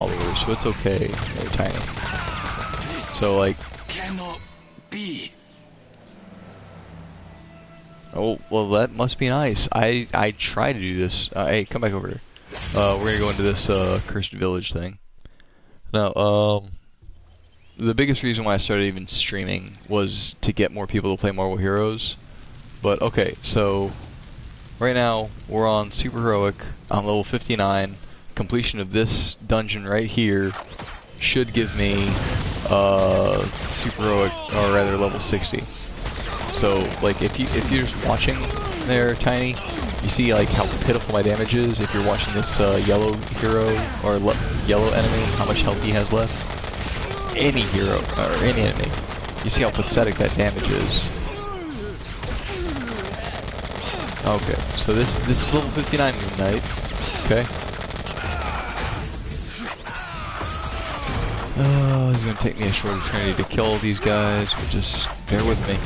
followers, so it's okay. They're tiny. So like, Cannot be. oh well, that must be nice. I try to do this. Hey, come back over here. We're gonna go into this cursed village thing. Now, the biggest reason why I started even streaming was to get more people to play Marvel Heroes. But okay, so right now we're on Super Heroic. I'm level 59. Completion of this dungeon right here should give me Super Heroic, or rather level 60. So like if you're just watching there, Tiny, you see like how pitiful my damage is. If you're watching this yellow hero or yellow enemy, how much health he has left. Any hero or any enemy, you see how pathetic that damage is. Okay, so this is level 59 Moon Knight. Okay. It's gonna take me a short eternity to kill all these guys, but just bear with me.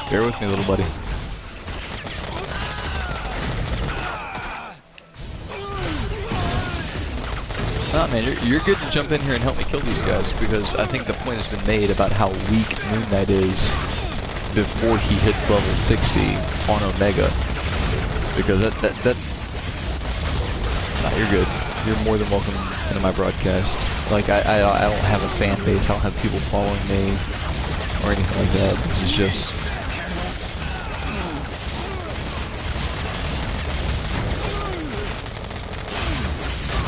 Bear with me, little buddy. Nah, man, you're good to jump in here and help me kill these guys, because I think the point has been made about how weak Moon Knight is before he hits level 60 on Omega. Because that nah, you're good. You're more than welcome into my broadcast. Like, I don't have a fan base, I don't have people following me, or anything like that. This is just...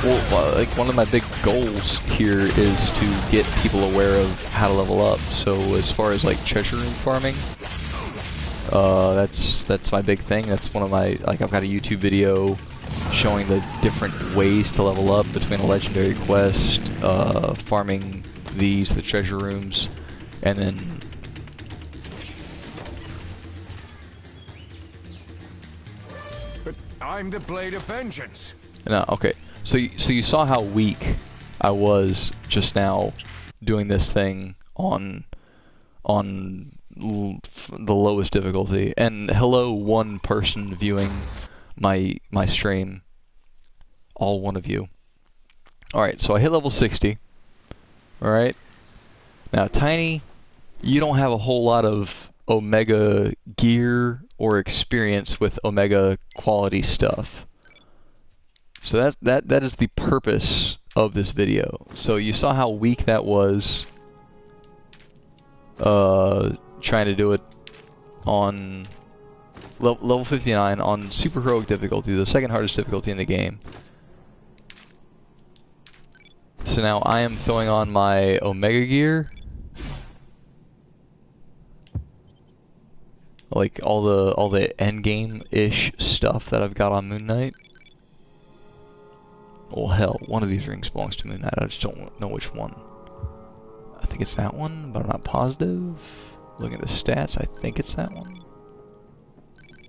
Well, like, one of my big goals here is to get people aware of how to level up. So as far as like treasure room farming, that's my big thing. That's one of my, like, I've got a YouTube video showing the different ways to level up between a legendary quest, farming the treasure rooms, and then But I'm the blade of vengeance. no, okay. So you saw how weak I was just now doing this thing on the lowest difficulty. And hello, one person viewing my stream, all one of you. All right, so I hit level 60. All right. Now, Tiny, you don't have a whole lot of Omega gear or experience with Omega quality stuff. So that is the purpose of this video. So you saw how weak that was, trying to do it on level 59 on Super Heroic difficulty, the second hardest difficulty in the game. So now I am throwing on my Omega gear, like all the end game-ish stuff that I've got on Moon Knight. Well, hell, one of these rings belongs to Moon Knight. I just don't know which one. I think it's that one, but I'm not positive. Looking at the stats, I think it's that one.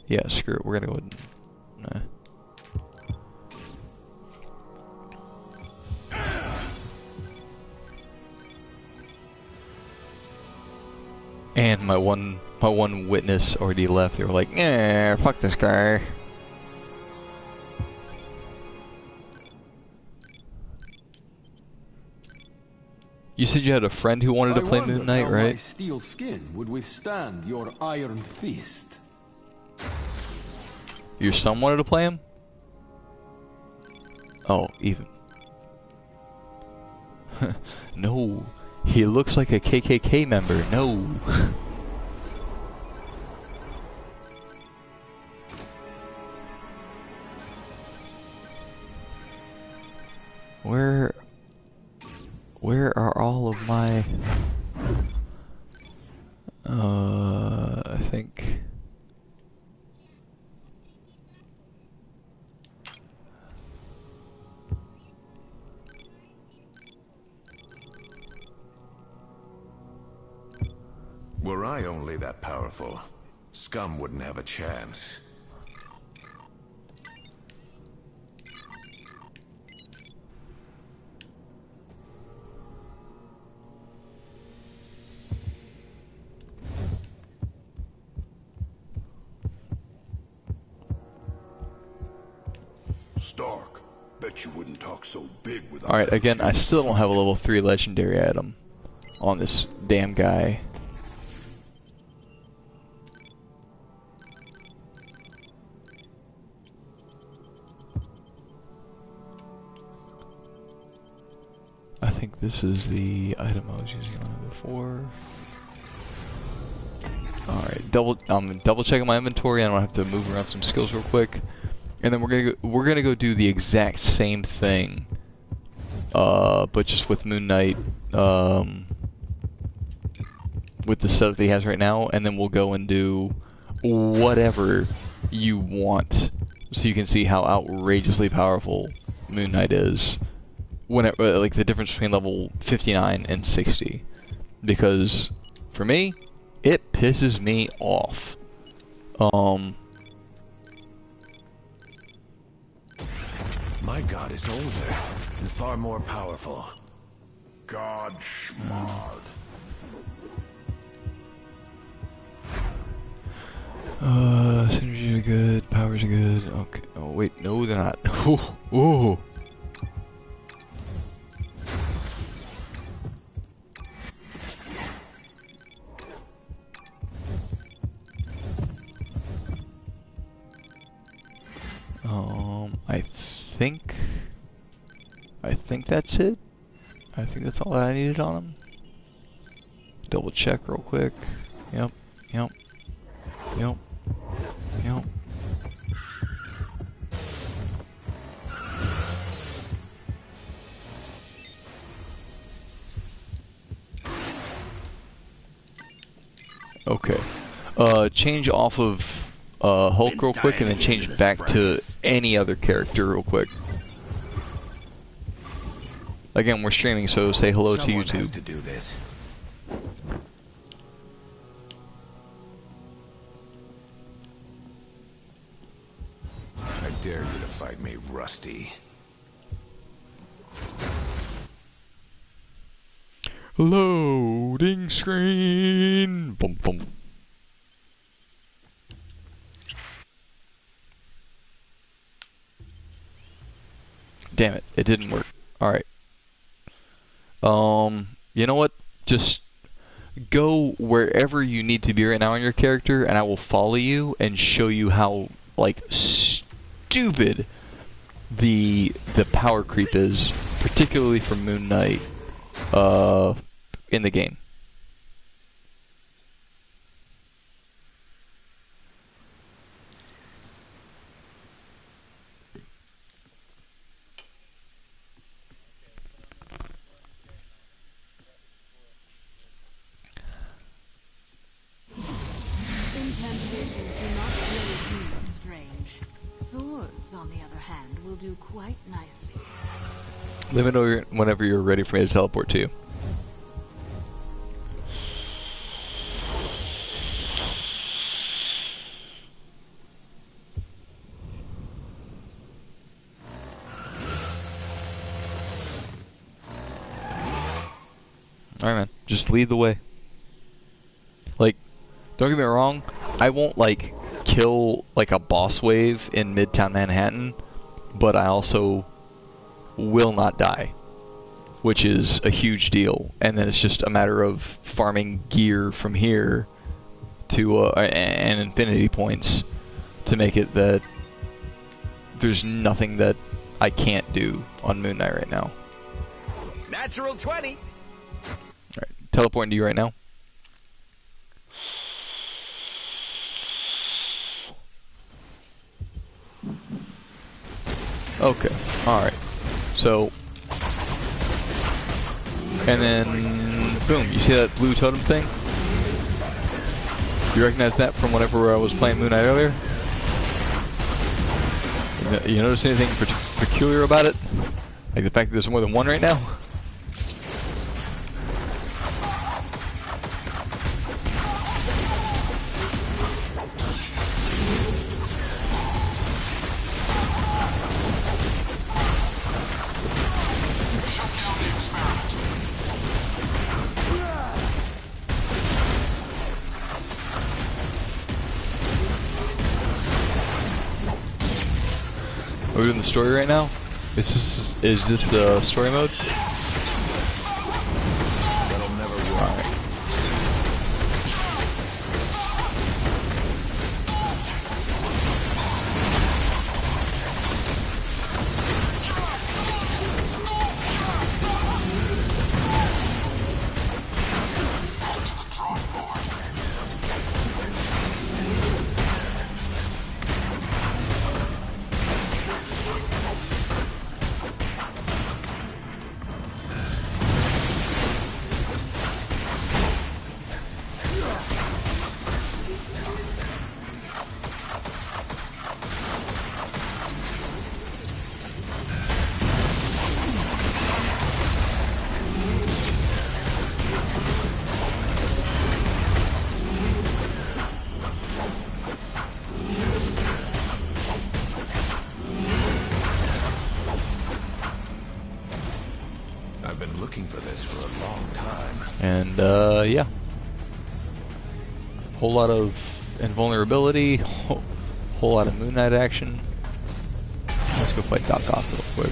Yeah, screw it. We're gonna go ahead and, And my one witness already left. They were like, "Eh, fuck this guy." You said you had a friend who wanted to play Moon Knight, right? My steel skin would withstand your iron fist. Your son wanted to play him? Oh, even. No, he looks like a KKK member. No. Where are all of my... I think... Were I only that powerful, scum wouldn't have a chance. Stark, Bet you wouldn't talk so big without. Alright, again, I still don't have a level 3 legendary item on this damn guy. I think this is the item I was using on it before. Alright, double checking my inventory. I don't have to move around some skills real quick. And then we're gonna go do the exact same thing. But just with Moon Knight, with the setup that he has right now, and then we'll go and do whatever you want, so you can see how outrageously powerful Moon Knight is. Whenever, like the difference between level 59 and 60, because for me, it pisses me off. My god is older and far more powerful. God schmard. Synergy are good, powers are good. Okay. Oh wait, no, they're not. Ooh, ooh. I think that's it. I think that's all that I needed on him. Double check real quick. Yep. Okay. Change off of Hulk real quick, and then change back to any other character real quick. Again, we're streaming, so say hello to Someone YouTube. has to do this. I dare you to fight me, Rusty. Loading screen. Boom, boom. Damn it! It didn't work. All right. You know what? Just go wherever you need to be right now on your character, and I will follow you and show you how, like, stupid the power creep is, particularly for Moon Knight, in the game. Swords, on the other hand, will do quite nicely. Let me know whenever you're ready for me to teleport to you. Alright, man. Just lead the way. Like, don't get me wrong, I won't, like, kill, like, a boss wave in Midtown Manhattan, but I also will not die, which is a huge deal. And then it's just a matter of farming gear from here to, and infinity points to make it that there's nothing that I can't do on Moon Knight right now. Natural 20! Alright, teleporting to you right now. Okay, alright. So, and then, boom, you see that blue totem thing? You recognize that from whenever I was playing Moon Knight earlier? You notice anything peculiar about it? Like the fact that there's more than one right now? Are we doing the story right now? Is this the story mode? That'll never work. Alright. I've been looking for this for a long time. And, yeah. Whole lot of invulnerability, whole lot of Moon Knight action. Let's go fight Doc Ock real quick.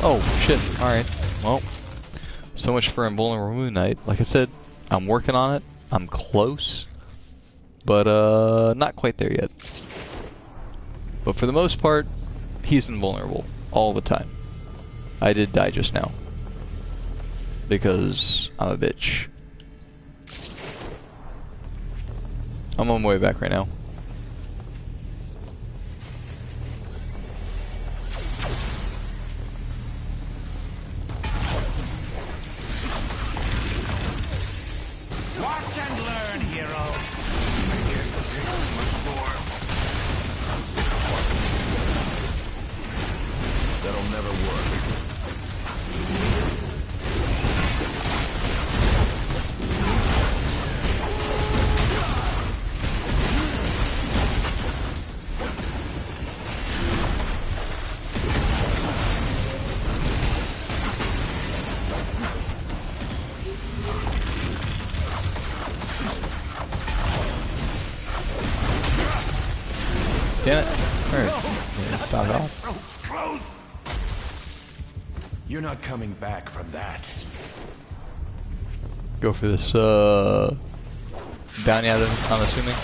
Oh, shit. Alright. Well, so much for Invulnerable Moon Knight. Like I said, I'm working on it. I'm close. But, not quite there yet. But for the most part, he's invulnerable. All the time. I did die just now. Because I'm a bitch. I'm on my way back right now. Watch and learn, hero. That'll never work. Damn it. Alright. Yeah, stop it off. So close. You're not coming back from that. Go for this, bounty out of, I'm assuming.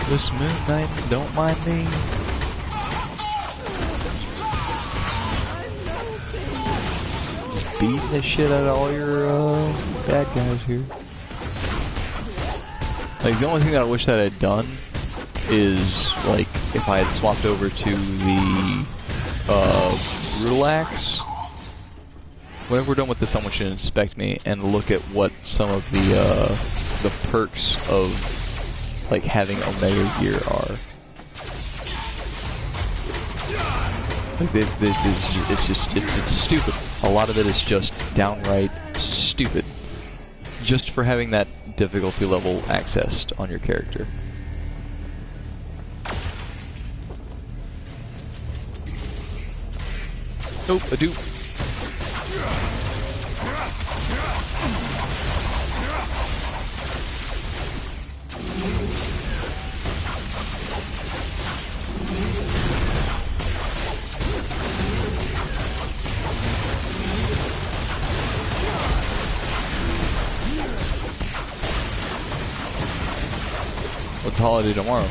This Moon Knight, don't mind me. Just beating the shit out of all your bad guys here. Like, the only thing that I wish that I had done is, like, if I had swapped over to the Brutal Axe. Whenever we're done with this, someone should inspect me and look at what some of the perks of like having Omega gear are. Like it's stupid. A lot of it is just downright stupid. Just for having that difficulty level accessed on your character. Nope, a dupe. What's the holiday tomorrow?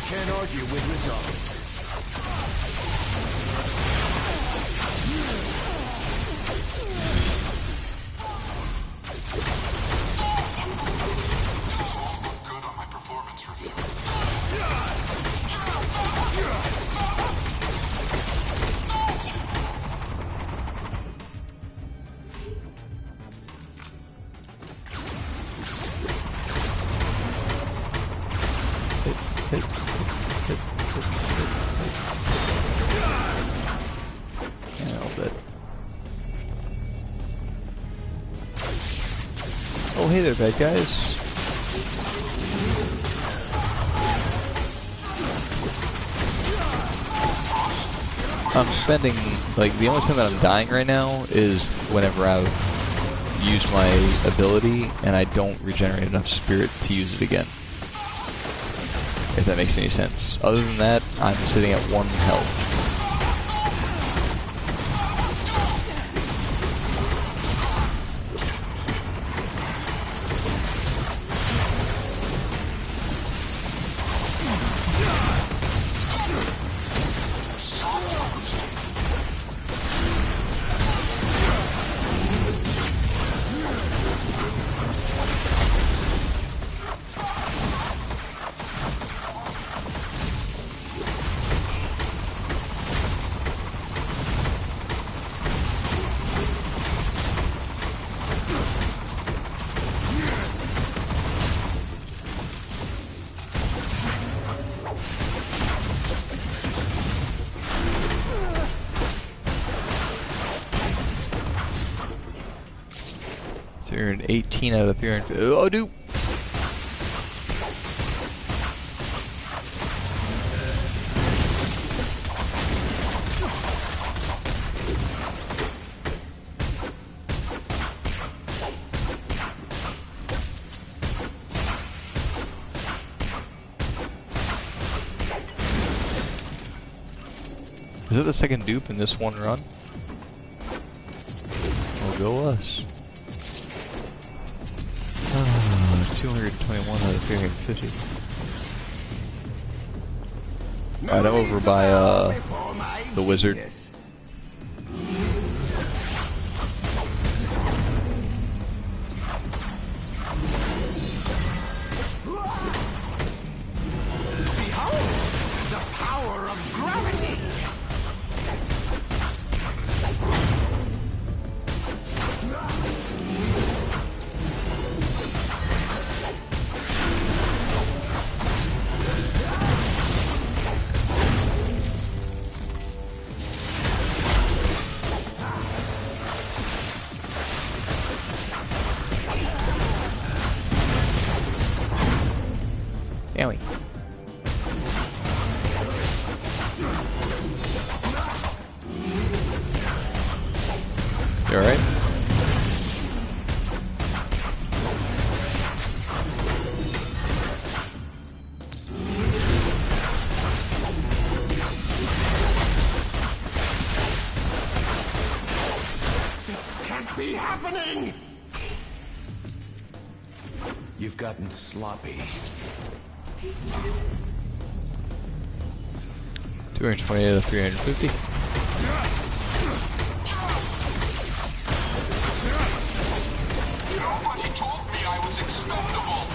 Can't argue with results. Good on my performance review. Oh, hey there, bad guys. I'm spending, like, the only time that I'm dying right now is whenever I've used my ability and I don't regenerate enough spirit to use it again. If that makes any sense. Other than that, I'm sitting at 1 health. You're an 18 out of appearance. Oh, dude! Is it the second dupe in this one run? Well, go us. 221 out of 350. Alright, I'm over by the wizard. Behold, the power of gravity! Damn it. You alright? You've gotten sloppy. 220 out of 350. Nobody told me I was expendable.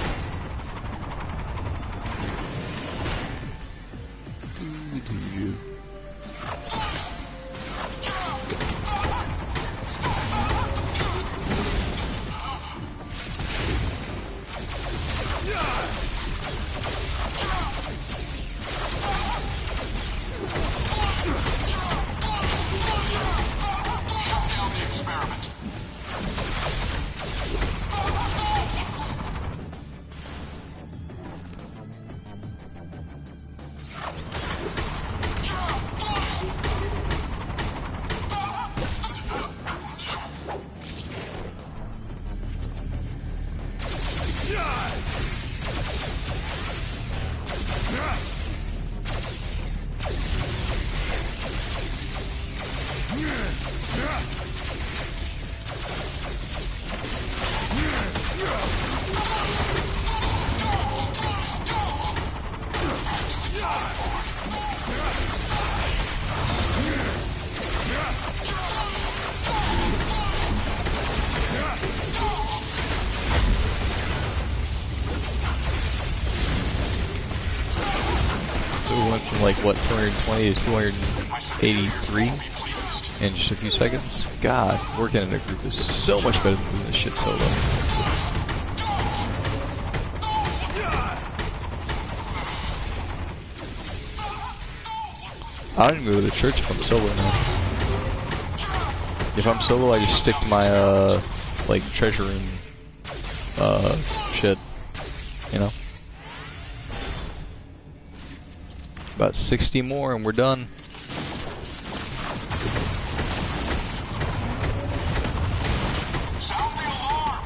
Shut down the experiment. So we went from like what 220 to 283 in just a few seconds. God, working in a group is so much better than doing this shit solo. I don't even go to the church if I'm solo now. If I'm solo, I just stick to my like treasure room shit, you know. About 60 more and we're done. Sound the alarm.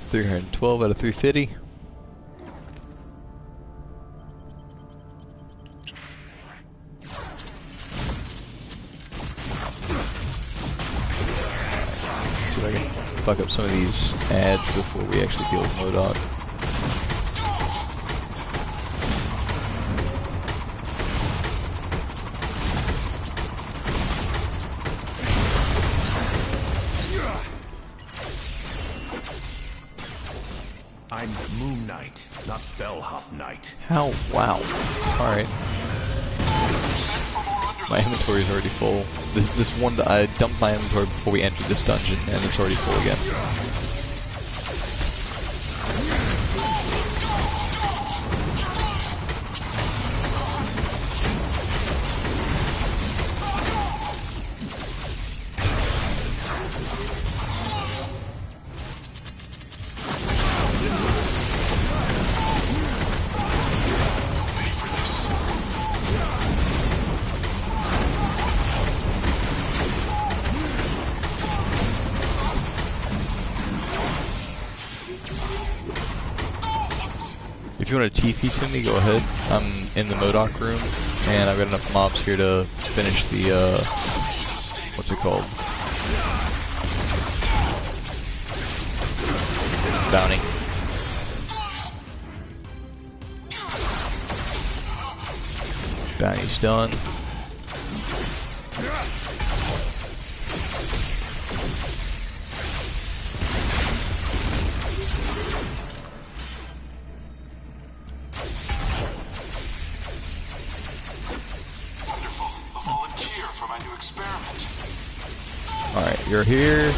312 out of 350. See if I can fuck up some of these ads before we actually deal with MODOK. I'm Moon Knight, not Bellhop Knight. How? Wow. Alright. My inventory is already full. This one, I dumped my inventory before we entered this dungeon, and it's already full again. If you want to TP to me, go ahead. I'm in the MODOK room, and I've got enough mobs here to finish the, what's it called? Bounty. Bounty's done. Alright, you're here.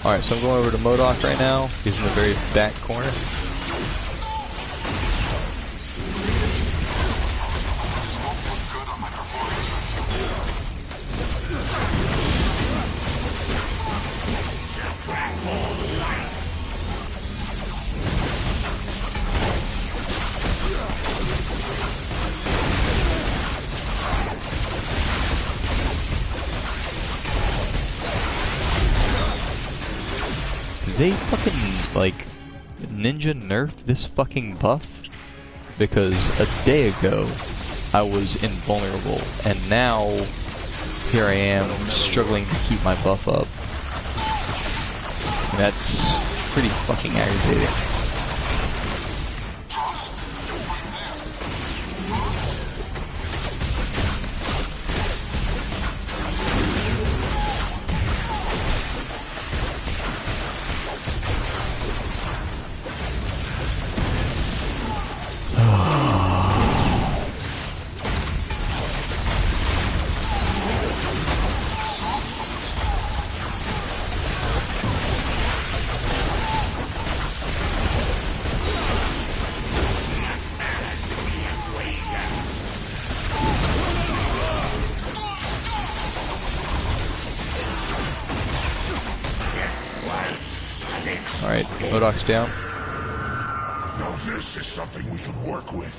Alright, so I'm going over to MODOK right now. He's in the very back corner. they fucking, like, ninja nerf this fucking buff? Because a day ago, I was invulnerable, and now, here I am, struggling to keep my buff up. And that's pretty fucking aggravating. Alright, Modoc's down. Now this is something we can work with.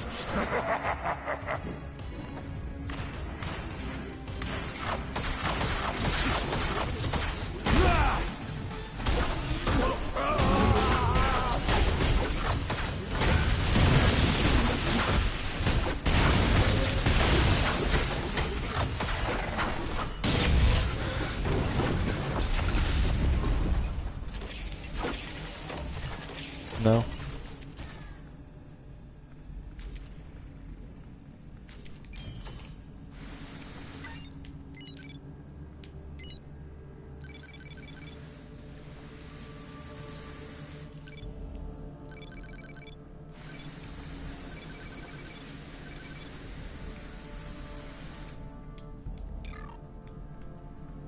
No.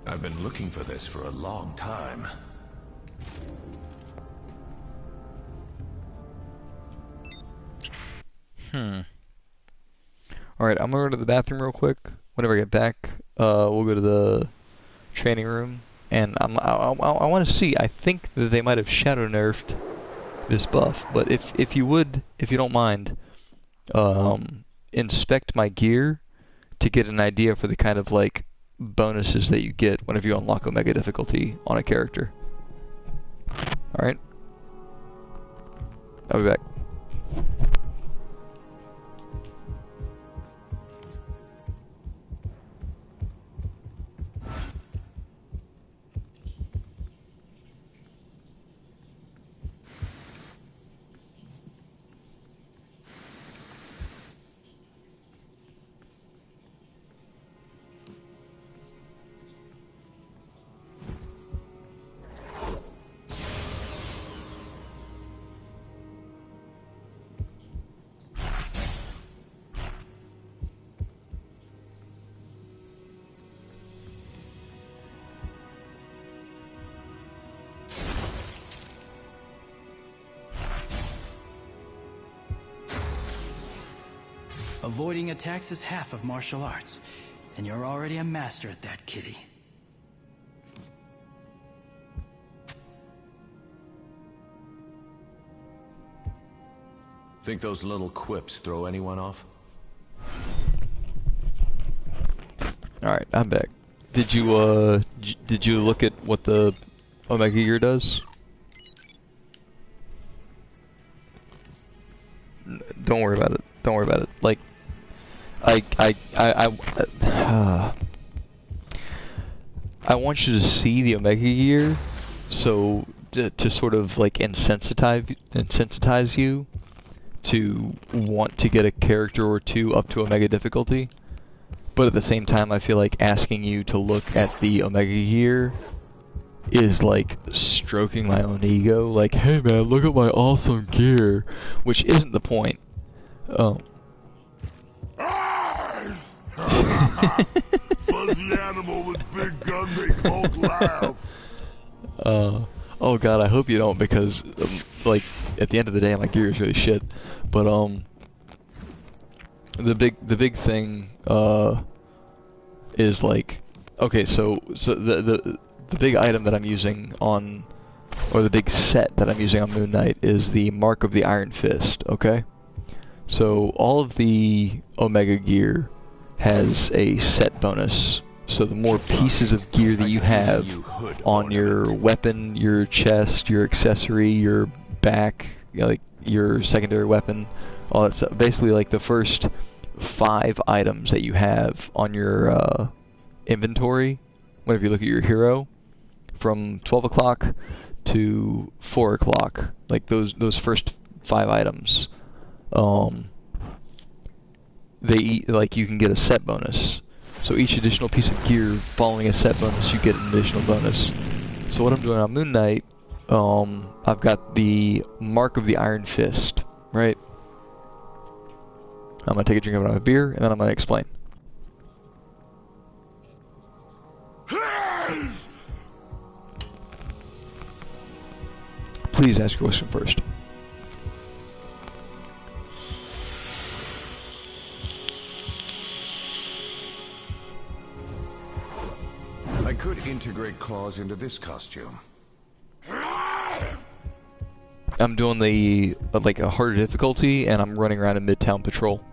I've been looking for this for a long time. Alright, I'm gonna go to the bathroom real quick. Whenever I get back, we'll go to the training room, and I want to see. I think that they might have shadow nerfed this buff, but if you don't mind, inspect my gear to get an idea for the kind of like bonuses that you get whenever you unlock Omega difficulty on a character. Alright, I'll be back. Avoiding attacks is half of martial arts, and you're already a master at that, kitty. Think those little quips throw anyone off? Alright, I'm back. Did you look at what the Omega gear does? Don't worry about it. Don't worry about it. Like, I want you to see the Omega gear, so to sort of like insensitize you to want to get a character or two up to Omega difficulty. But at the same time, I feel like asking you to look at the Omega gear is like stroking my own ego. Like, hey man, look at my awesome gear, which isn't the point. Fuzzy animal with big gun make Hulk laugh. Oh god, I hope you don't, because like at the end of the day, my gear is really shit. But the big thing is like, okay, so the big item that I'm using on, or the big set that I'm using on Moon Knight is the Mark of the Iron Fist. Okay, so all of the Omega gear has a set bonus So the more pieces of gear that you have on your weapon, your chest, your accessory, your back, you know, like your secondary weapon, all that stuff. Basically, like the first 5 items that you have on your inventory, whenever you look at your hero, from 12 o'clock to 4 o'clock, like those first 5 items, like you can get a set bonus. So each additional piece of gear following a set bonus, you get an additional bonus. So what I'm doing on Moon Knight, I've got the Mark of the Iron Fist, right? I'm gonna take a drink of my beer, and then I'm gonna explain. Please ask your question first. I could integrate claws into this costume. I'm doing the like a harder difficulty, and I'm running around in Midtown Patrol.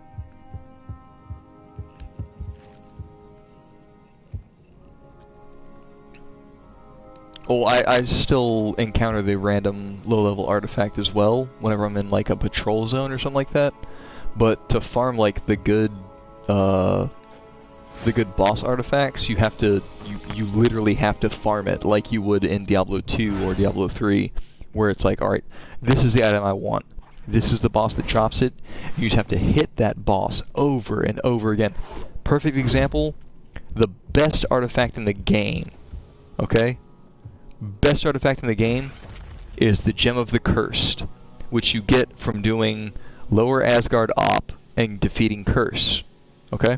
Well, I still encounter the random low-level artifact as well whenever I'm in like a patrol zone or something like that. But to farm like the good boss artifacts, you have to you literally have to farm it like you would in Diablo 2 or Diablo 3, where it's like, all right, this is the item I want. This is the boss that drops it. You just have to hit that boss over and over again. Perfect example, the best artifact in the game. Okay? Best artifact in the game is the Gem of the Cursed, which you get from doing Lower Asgard Op and defeating Curse. Okay?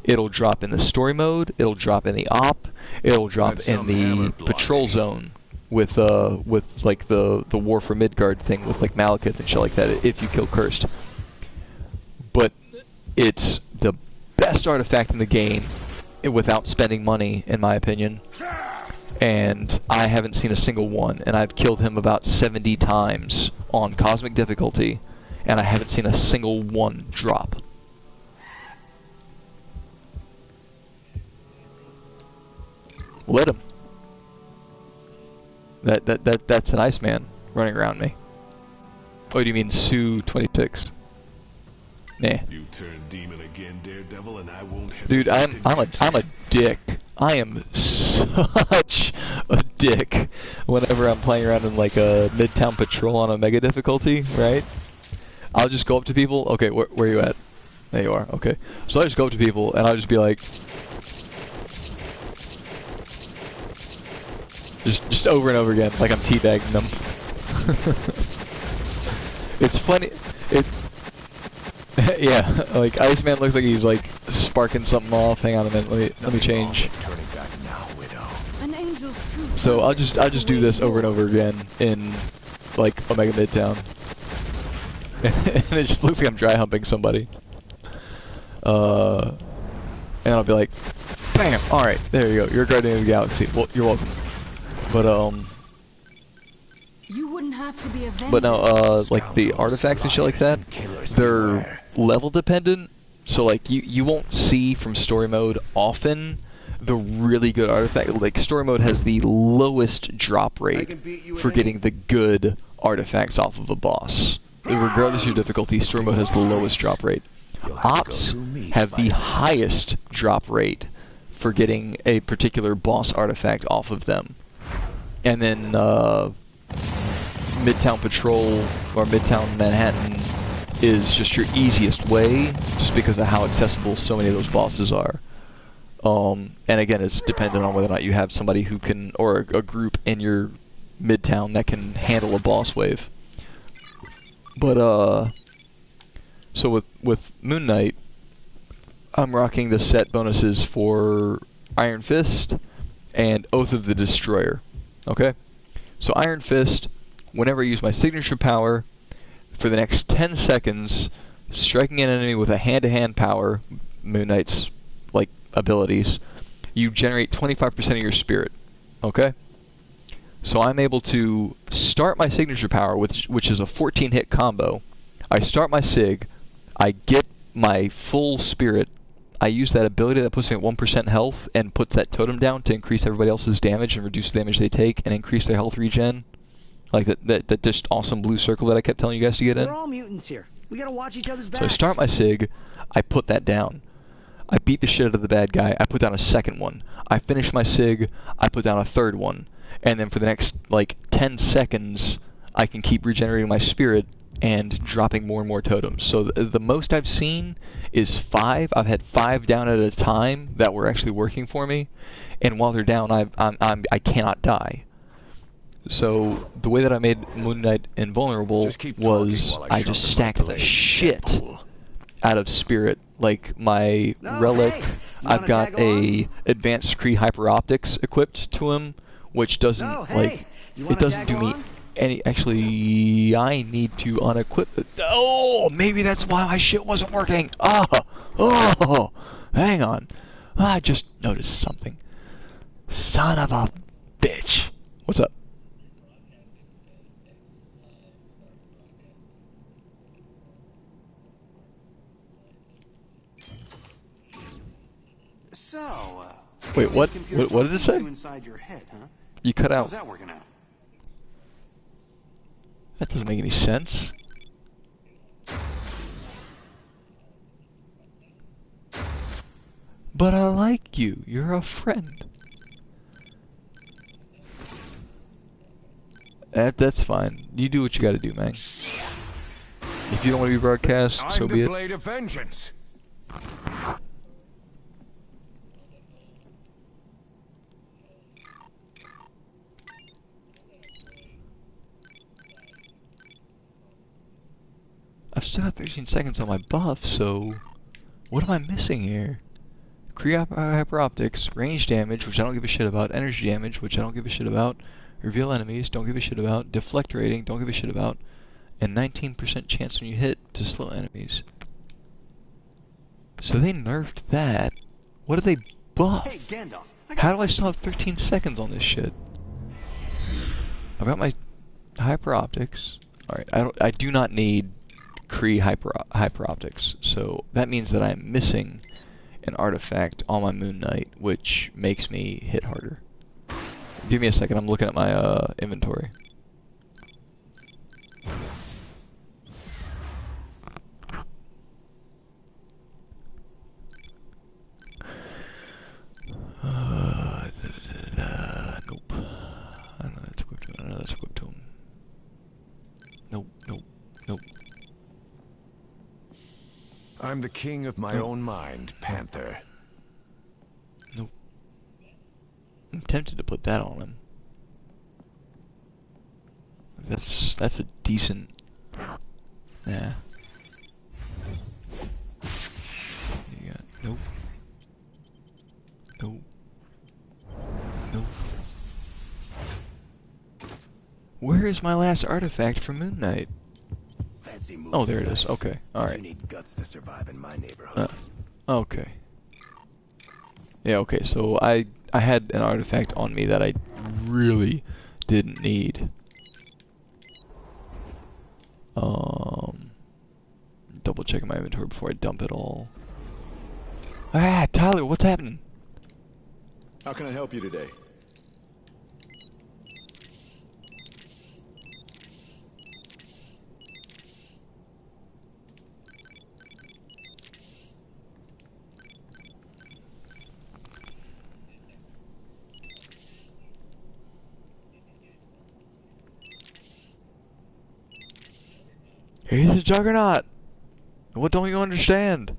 It'll drop in the story mode, it'll drop in the op, it'll drop in the patrol zone with like the War for Midgard thing with like Malekith and shit like that if you kill Cursed. But it's the best artifact in the game without spending money, in my opinion. And I haven't seen a single one, and I've killed him about 70 times on Cosmic difficulty, and I haven't seen a single one drop. Let him. That's an Iceman running around me. Oh, do you mean Sue 26? Nah. You turn demon again, Daredevil, and I won't hesitate. Dude, I'm a dick. I am such a dick whenever I'm playing around in like a Midtown Patrol on a mega difficulty, right? I'll just go up to people. Okay, where are you at? There you are. Okay. So I just go up to people and I'll just be like, just over and over again, like I'm teabagging them. It's funny. Yeah, like Iceman looks like he's like sparking something off. Hang on a minute, let me change. So I'll just do this over and over again in like Omega Midtown, and it just looks like I'm dry humping somebody. And I'll be like, bam! All right, there you go. You're a Guardian of the Galaxy. Well, you're welcome. But You wouldn't have to be avenged. But no, like the artifacts and shit like that, they're level dependent. So like you won't see from story mode often the really good artifact. Like story mode has the lowest drop rate for getting the good artifacts off of a boss. Regardless of your difficulty, story mode has the lowest drop rate. Ops have the highest drop rate for getting a particular boss artifact off of them. And then Midtown Patrol or Midtown Manhattan is just your easiest way, just because of how accessible so many of those bosses are. And again, it's dependent on whether or not you have somebody who can, or a group in your Midtown that can handle a boss wave. But so with Moon Knight, I'm rocking the set bonuses for Iron Fist and Oath of the Destroyer. Okay? So Iron Fist, whenever I use my signature power, for the next 10 seconds, striking an enemy with a hand-to-hand power, Moon Knight's like abilities, you generate 25% of your spirit. Okay? So I'm able to start my signature power, which is a 14-hit combo. I start my sig, I get my full spirit, I use that ability that puts me at 1% health and puts that totem down to increase everybody else's damage and reduce the damage they take and increase their health regen. Like that just awesome blue circle that I kept telling you guys to get in. We're all mutants here. We gotta watch each other's So backs. I start my SIG, I put that down. I beat the shit out of the bad guy, I put down a second one. I finish my SIG, I put down a third one. And then for the next, like, 10 seconds, I can keep regenerating my spirit and dropping more and more totems. So the most I've seen is 5. I've had 5 down at a time that were actually working for me. And while they're down, I cannot die. So the way that I made Moon Knight invulnerable was I just stacked the shit out of spirit. Like my relic, I've got a advanced Kree hyper optics equipped to him, which doesn't it doesn't do me any. Actually, I need to unequip it. Oh, maybe that's why my shit wasn't working. Oh, hang on. I just noticed something. Son of a bitch. What's up? So, wait, what did it say? Inside your head, huh? You cut out. How's that working out? That doesn't make any sense. But I like you. You're a friend. That's fine. You do what you gotta do, man. If you don't want to be broadcast, so be it. I'm the blade of vengeance. I've still got 13 seconds on my buff, so what am I missing here? Kree hyper optics, range damage, which I don't give a shit about, energy damage, which I don't give a shit about, reveal enemies, don't give a shit about, deflect rating, don't give a shit about, and 19% chance when you hit to slow enemies. So they nerfed that. What did they buff? Hey, Gandalf. How do I still have 13 seconds on this shit? I've got my hyper optics. Alright, I do not need Kree hyper optics, so that means that I'm missing an artifact on my Moon Knight, which makes me hit harder. Give me a second, I'm looking at my inventory. Nope. I know that's equipped to him. I know that's equipped to him. Nope. I'm the king of my own mind, Panther. Nope. I'm tempted to put that on him. That's a decent. Yeah. You got nope. Where is my last artifact for Moon Knight? Oh, there it is. Okay, all right. You need guts to survive in my neighborhood. Okay. Yeah. Okay. So I had an artifact on me that I really didn't need. Double checking my inventory before I dump it all. Ah, Tyler, what's happening? How can I help you today? He's a juggernaut! What don't you understand?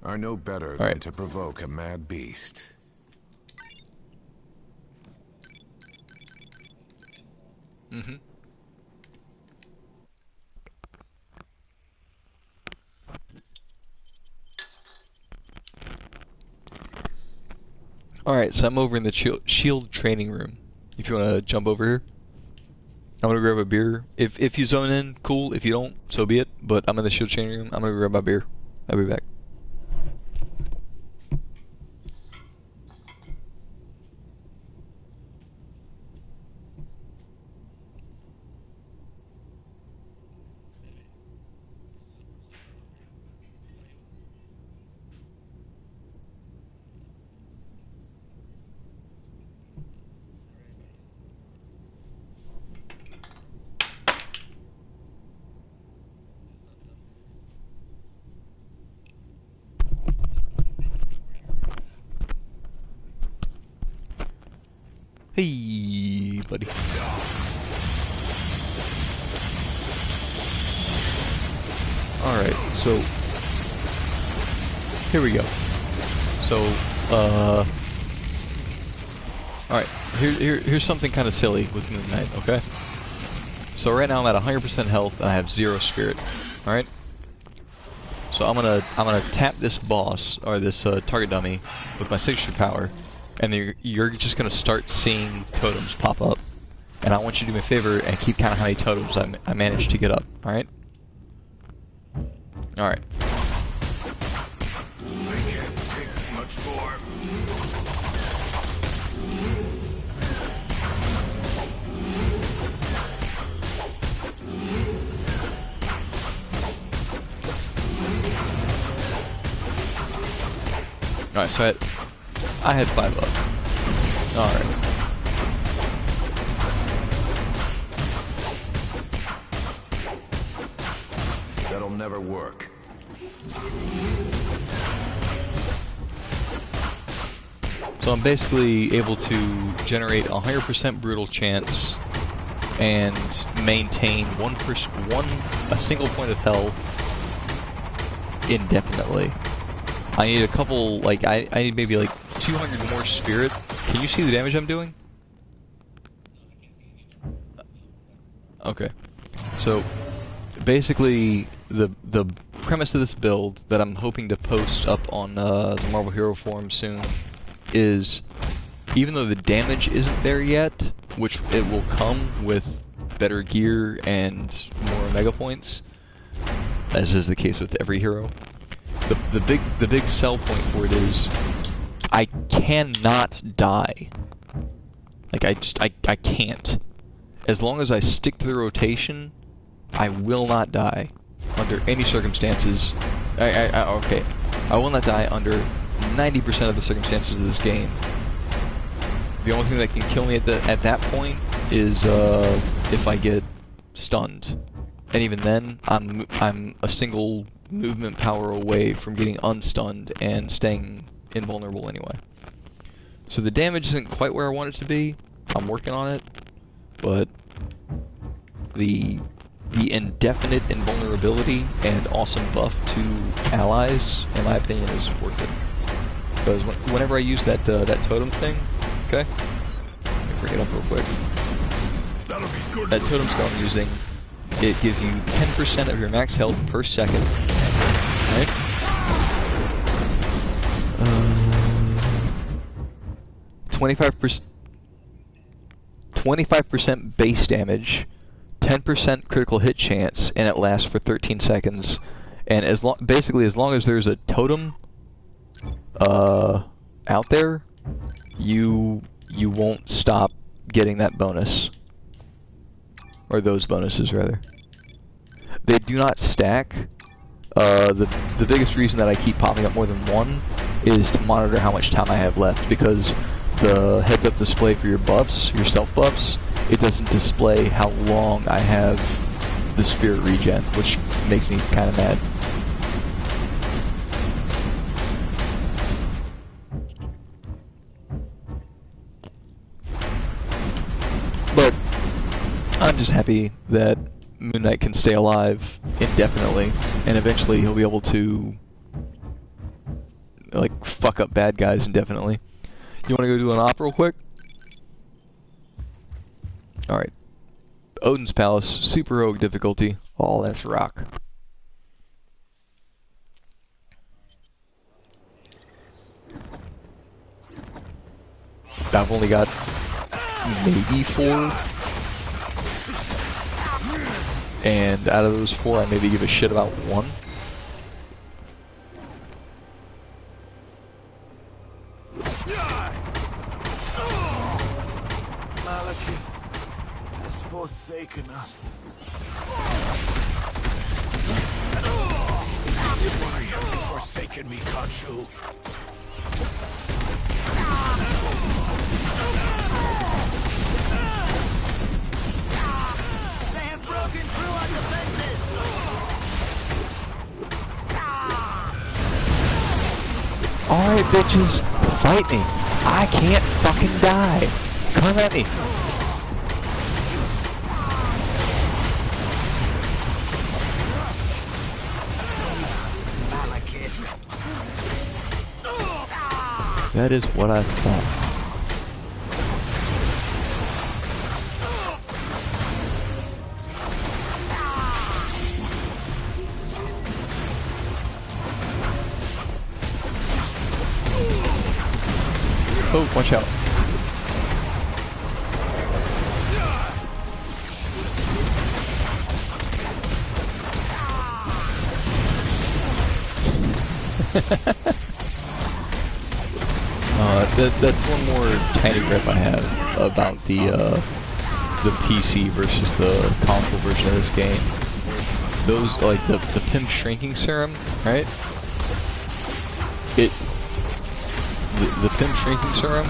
Are no better than to provoke a mad beast. Mm-hmm. Alright, so I'm over in the shield training room. If you want to jump over here. I'm gonna grab a beer. If you zone in, cool. If you don't, so be it. But I'm in the shield training room. I'm gonna grab my beer. I'll be back. Hey, buddy. Alright, so here we go. So, alright, here's something kind of silly with Moon Knight, okay? So right now I'm at 100% health and I have 0 spirit. Alright? So I'm gonna tap this boss, or this target dummy, with my signature power, and you're just gonna start seeing totems pop up. And I want you to do me a favor and keep counting how many totems I managed to get up, alright? Alright. I can't take much more. Alright, so I had 5 up. Alright. That'll never work. So I'm basically able to generate 100% brutal chance and maintain a single point of health indefinitely. I need a couple, like, I need maybe like 200 more spirit. Can you see the damage I'm doing? Okay. So, basically, the premise of this build that I'm hoping to post up on the Marvel Hero Forum soon is, even though the damage isn't there yet, which it will come with better gear and more Omega points, as is the case with every hero, the big sell point for it is I cannot die. Like, I can't. As long as I stick to the rotation, I will not die under any circumstances. Okay, I will not die under 90% of the circumstances of this game. The only thing that can kill me at that point is if I get stunned, and even then, I'm a single movement power away from getting unstunned and staying invulnerable anyway. So the damage isn't quite where I want it to be. I'm working on it, but the indefinite invulnerability and awesome buff to allies, in my opinion, is worth it. Because whenever I use that totem thing, okay, let me bring it up real quick. That'll be good. That totem skill I'm using, it gives you 10% of your max health per second. Right? 25% base damage, 10% critical hit chance, and it lasts for 13 seconds. And basically, as long as there's a totem out there, you won't stop getting that bonus, or those bonuses rather. They do not stack. The biggest reason that I keep popping up more than one is to monitor how much time I have left, because the heads-up display for your buffs, your stealth buffs, it doesn't display how long I have the spirit regen, which makes me kind of mad. But I'm just happy that Moon Knight can stay alive indefinitely, and eventually he'll be able to, like, fuck up bad guys indefinitely. You wanna go do an op real quick? Alright. Odin's Palace, super rogue difficulty. Oh, that's rock. I've only got maybe 4. And out of those 4, I maybe give a shit about 1. Malekith has forsaken us. Why have you forsaken me, Khonshu? They have broken through our defenses! Alright, bitches, fight me. I can't fucking die. Come at me! That is what I thought. Oh, watch out. That's one more tiny gripe I have about the PC versus the console version of this game. Those, like, the pimp shrinking serum, right? The pimp shrinking serum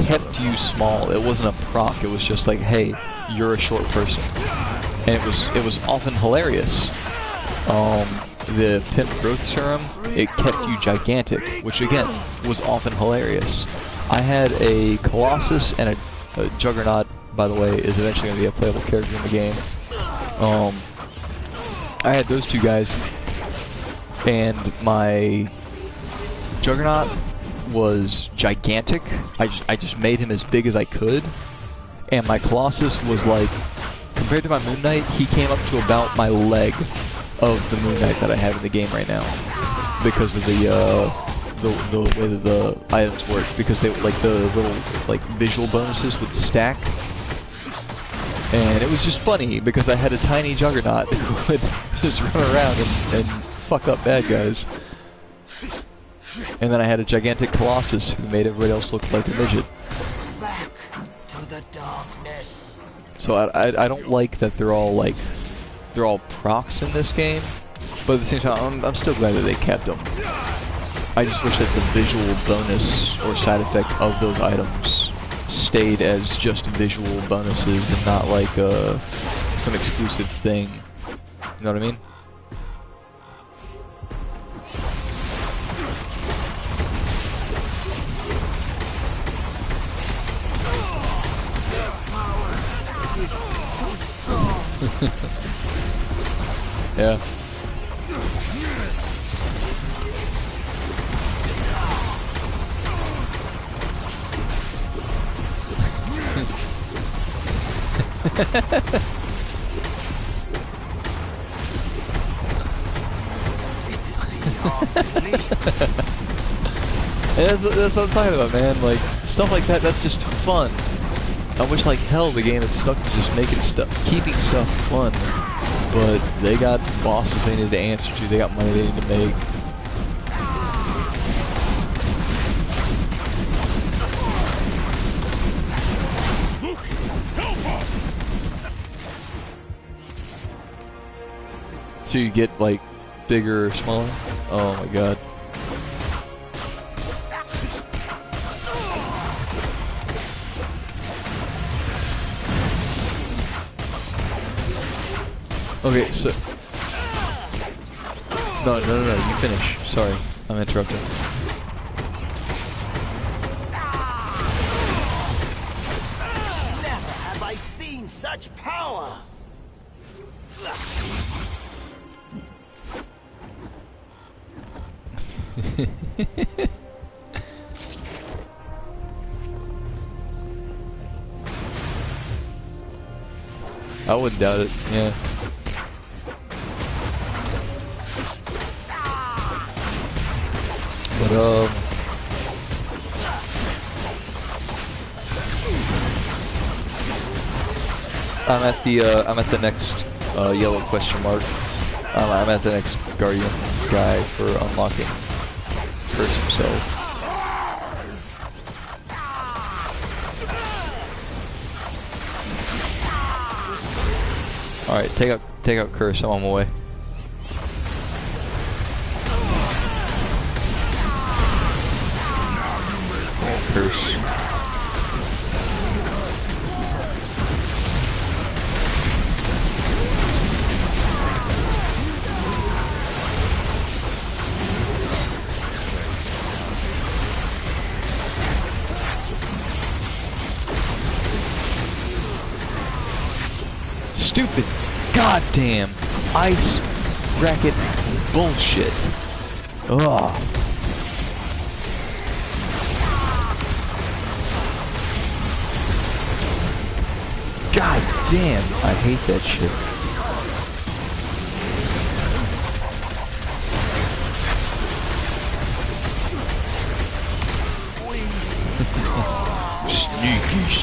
kept you small. It wasn't a proc, it was just like, hey, you're a short person. And it was often hilarious. The pimp growth serum, it kept you gigantic, which again, was often hilarious. I had a Colossus and a Juggernaut, by the way, is eventually going to be a playable character in the game. I had those two guys, and my Juggernaut was gigantic. I just made him as big as I could, and my Colossus was like, compared to my Moon Knight, he came up to about my leg of the Moon Knight that I have in the game right now, because of the way that the items work, because they like the little like visual bonuses would stack, and it was just funny because I had a tiny Juggernaut who would just run around and fuck up bad guys. And then I had a gigantic Colossus who made everybody else look like a midget. Back to the darkness. So I don't like that they're all procs in this game, but at the same time I'm still glad that they kept them. I just wish that the visual bonus or side effect of those items stayed as just visual bonuses and not like some exclusive thing. You know what I mean? Yeah. That's what I'm talking about, man. Like, stuff like that, that's just fun. I wish like hell the game had stuck to just making stuff, keeping stuff fun. But they got bosses they needed to answer to, they got money they need to make. So you get like bigger or smaller? Oh my god. Okay, so... No, you finish. Sorry, I'm interrupting. Never have I seen such power. I wouldn't doubt it, yeah. But I'm at the next yellow question mark. I'm at the next Guardian guy for unlocking Curse himself. All right, take out Curse. I'm on my way. Curse. stupid, goddamn ice racket bullshit. Ugh. God damn, I hate that shit.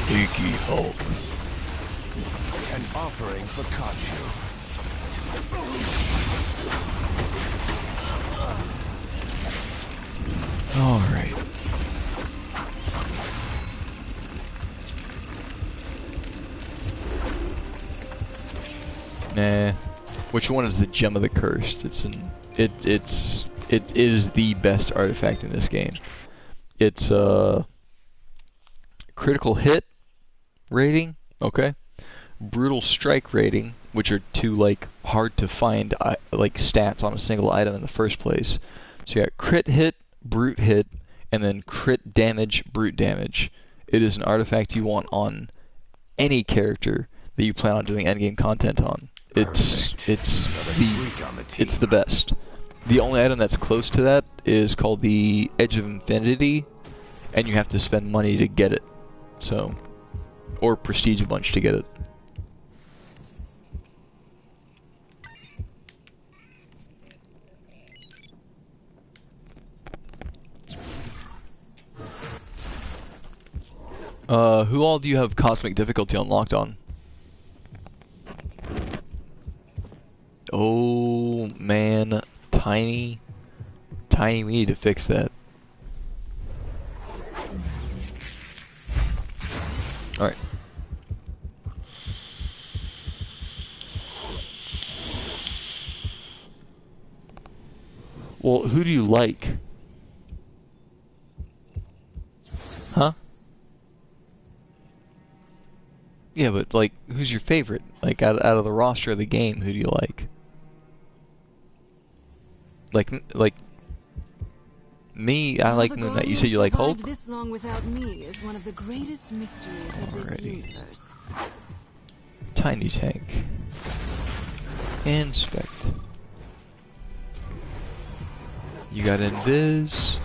Sneaky Hulk. An offering for Kachu. Alright. Nah. Which one is the Gem of the Cursed? It is the best artifact in this game. It's critical hit rating, okay? Brutal strike rating, which are two like hard to find like stats on a single item in the first place. So you got crit hit, brute hit, and then crit damage, brute damage. It is an artifact you want on any character that you plan on doing endgame content on. It's the best. The only item that's close to that is called the Edge of Infinity, and you have to spend money to get it. So, or prestige a bunch to get it. Who all do you have cosmic difficulty unlocked on? Oh man, Tiny, we need to fix that. Alright. Well, who do you like? Huh? Yeah, but like, who's your favorite? Like, out of the roster of the game, who do you like? Like me, I like Moon Knight. You said you like Hulk? This long without me is one of the greatest mysteries of this universe. Tiny tank. Inspect. You got invis.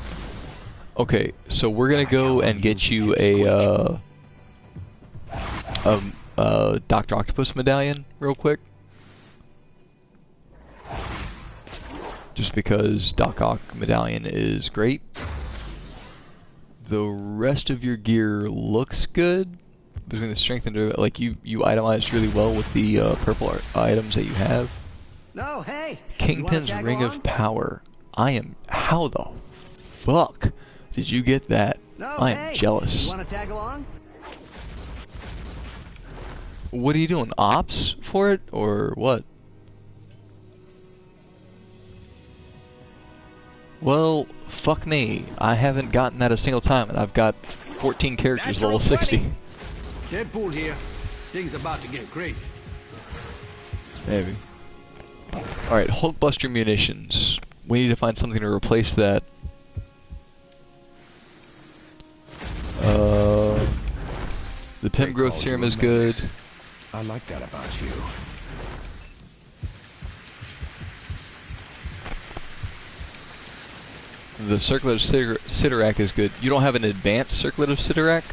Okay, so we're gonna go and get you a Dr. Octopus medallion real quick. Just because Doc Ock medallion is great. The rest of your gear looks good. Between the strength and like you itemized really well with the purple items that you have. No, hey. Kingpin's Ring of Power. How the fuck did you get that? No, I am jealous. You want to tag along? What are you doing? Ops for it or what? Well, fuck me. I haven't gotten that a single time, and I've got 14 characters level 60. Deadpool here. Things about to get crazy. Maybe. Alright, Hulkbuster munitions. We need to find something to replace that. The Pim Growth Serum is good. I like that about you. The Circlet of Sidorak is good. You don't have an advanced Circlet of Sidorak?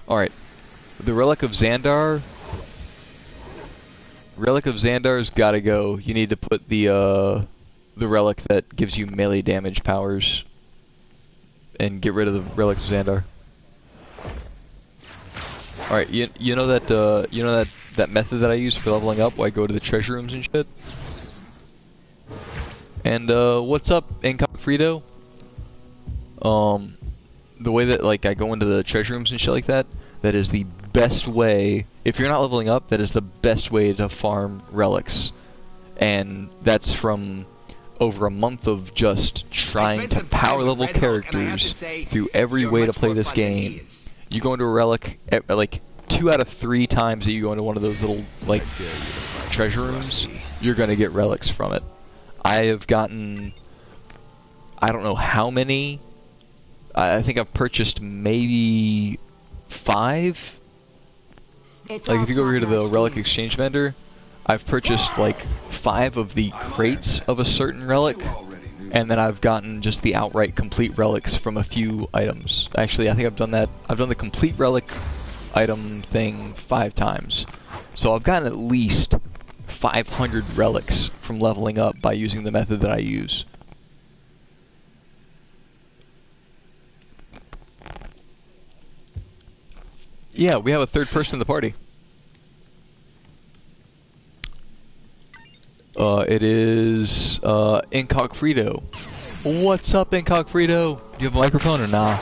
Alright. The Relic of Xandar. Relic of Xandar's gotta go. You need to put the relic that gives you melee damage powers. And get rid of the Relic of Xandar. Alright, you know that method that I use for leveling up where I go to the treasure rooms and shit? And what's up, Incognito? The way that like I go into the treasure rooms and shit like that, that is the best way. If you're not leveling up, that is the best way to farm relics. And that's from over a month of just trying to power level characters through every way to play this game. You go into a relic like 2 out of 3 times that you go into one of those little like treasure rooms, you're gonna get relics from it. I have gotten, I don't know how many. I think I've purchased maybe 5 Like if you go over here to the relic exchange vendor, I've purchased like 5 of the crates of a certain relic, and then I've gotten just the outright complete relics from a few items. Actually, I think I've done that. I've done the complete relic item thing 5 times. So I've gotten at least 500 relics from leveling up by using the method that I use. Yeah, we have a 3rd person in the party. It is, Incogfrito. What's up, Incogfrito? Do you have a microphone or nah?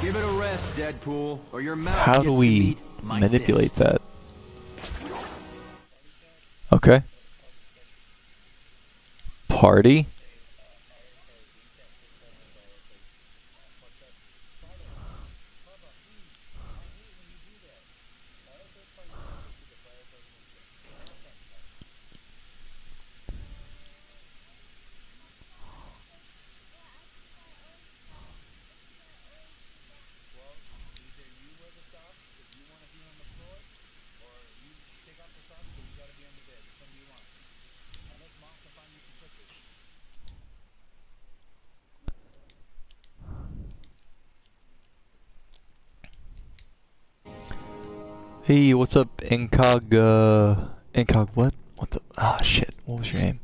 Give it a rest, Deadpool, or your mouth How do gets we to meet my manipulate fist. that? Okay. Party? Hey, what's up, Incog what? What the? Ah, shit. What was your name?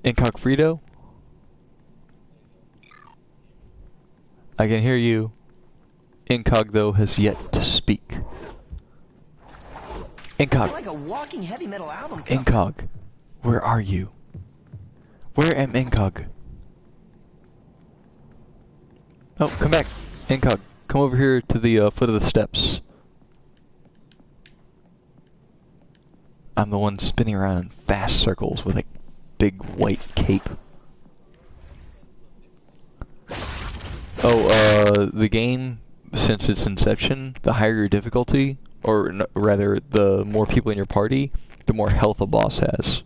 Incogfrito? I can hear you. Incog, though, has yet to speak. Incog. Like a walking heavy metal album cover. Incog. Where are you? Where am Incog? Oh, come back. Incog, come over here to the foot of the steps. I'm the one spinning around in fast circles with a big white cape. Oh, the game, since its inception, the higher your difficulty, or rather, the more people in your party, the more health a boss has.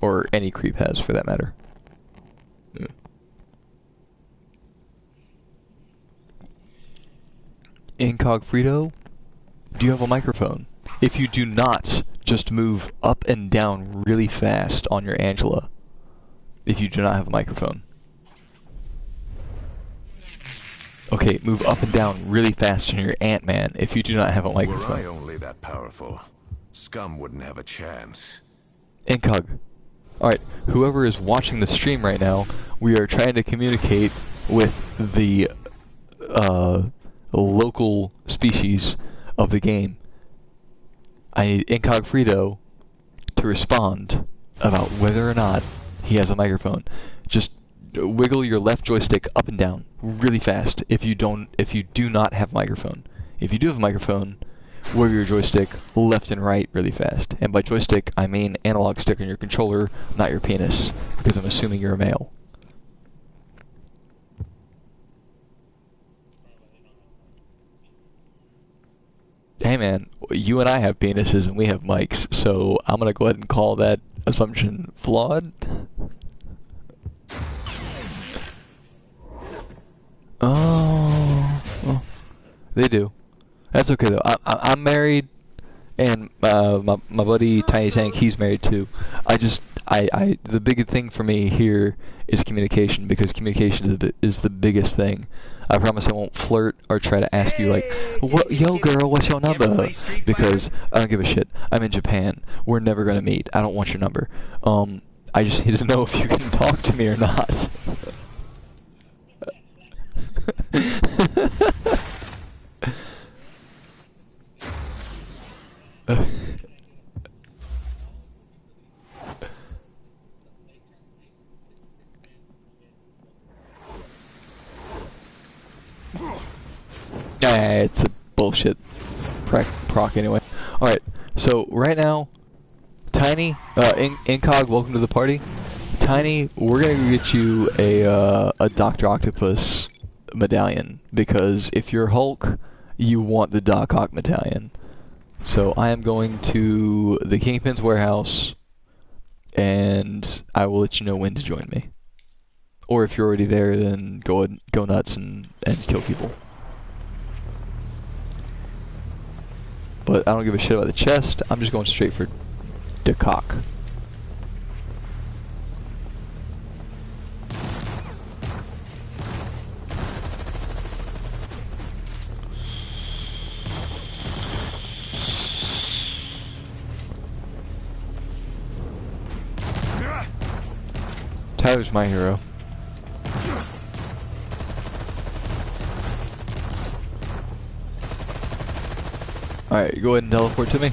Or any creep has, for that matter. Yeah. Incogfrito, do you have a microphone? If you do not, just move up and down really fast on your Angela. If you do not have a microphone. Okay, move up and down really fast on your Ant-Man if you do not have a Were I microphone. only that powerful, Scum wouldn't have a chance. Incog. Alright, whoever is watching the stream right now, we are trying to communicate with the local species of the game. I need Incogfrito to respond about whether or not he has a microphone. Just wiggle your left joystick up and down really fast if you do not have a microphone. If you do have a microphone, wiggle your joystick left and right really fast. And by joystick, I mean analog stick on your controller, not your penis, because I'm assuming you're a male. Hey man, you and I have penises and we have mics, so I'm gonna go ahead and call that assumption flawed. Oh, they do. That's okay though. I'm married, and my buddy Tiny Tank, he's married too. The big thing for me here is communication, because communication is the biggest thing. I promise I won't flirt or try to ask you like, "What, yo girl, what's your number?" Because I don't give a shit. I'm in Japan. We're never gonna meet. I don't want your number. I just need to know if you can talk to me or not. It's a bullshit proc anyway. Alright, so right now, Tiny, Incog, welcome to the party. Tiny, we're gonna go get you a Dr. Octopus medallion, because if you're Hulk, you want the Doc Ock medallion. So I am going to the Kingpin's warehouse, and I will let you know when to join me. Or if you're already there, then go nuts and kill people. But I don't give a shit about the chest. I'm just going straight for the cock. Tyler's my hero. Alright, go ahead and teleport to me.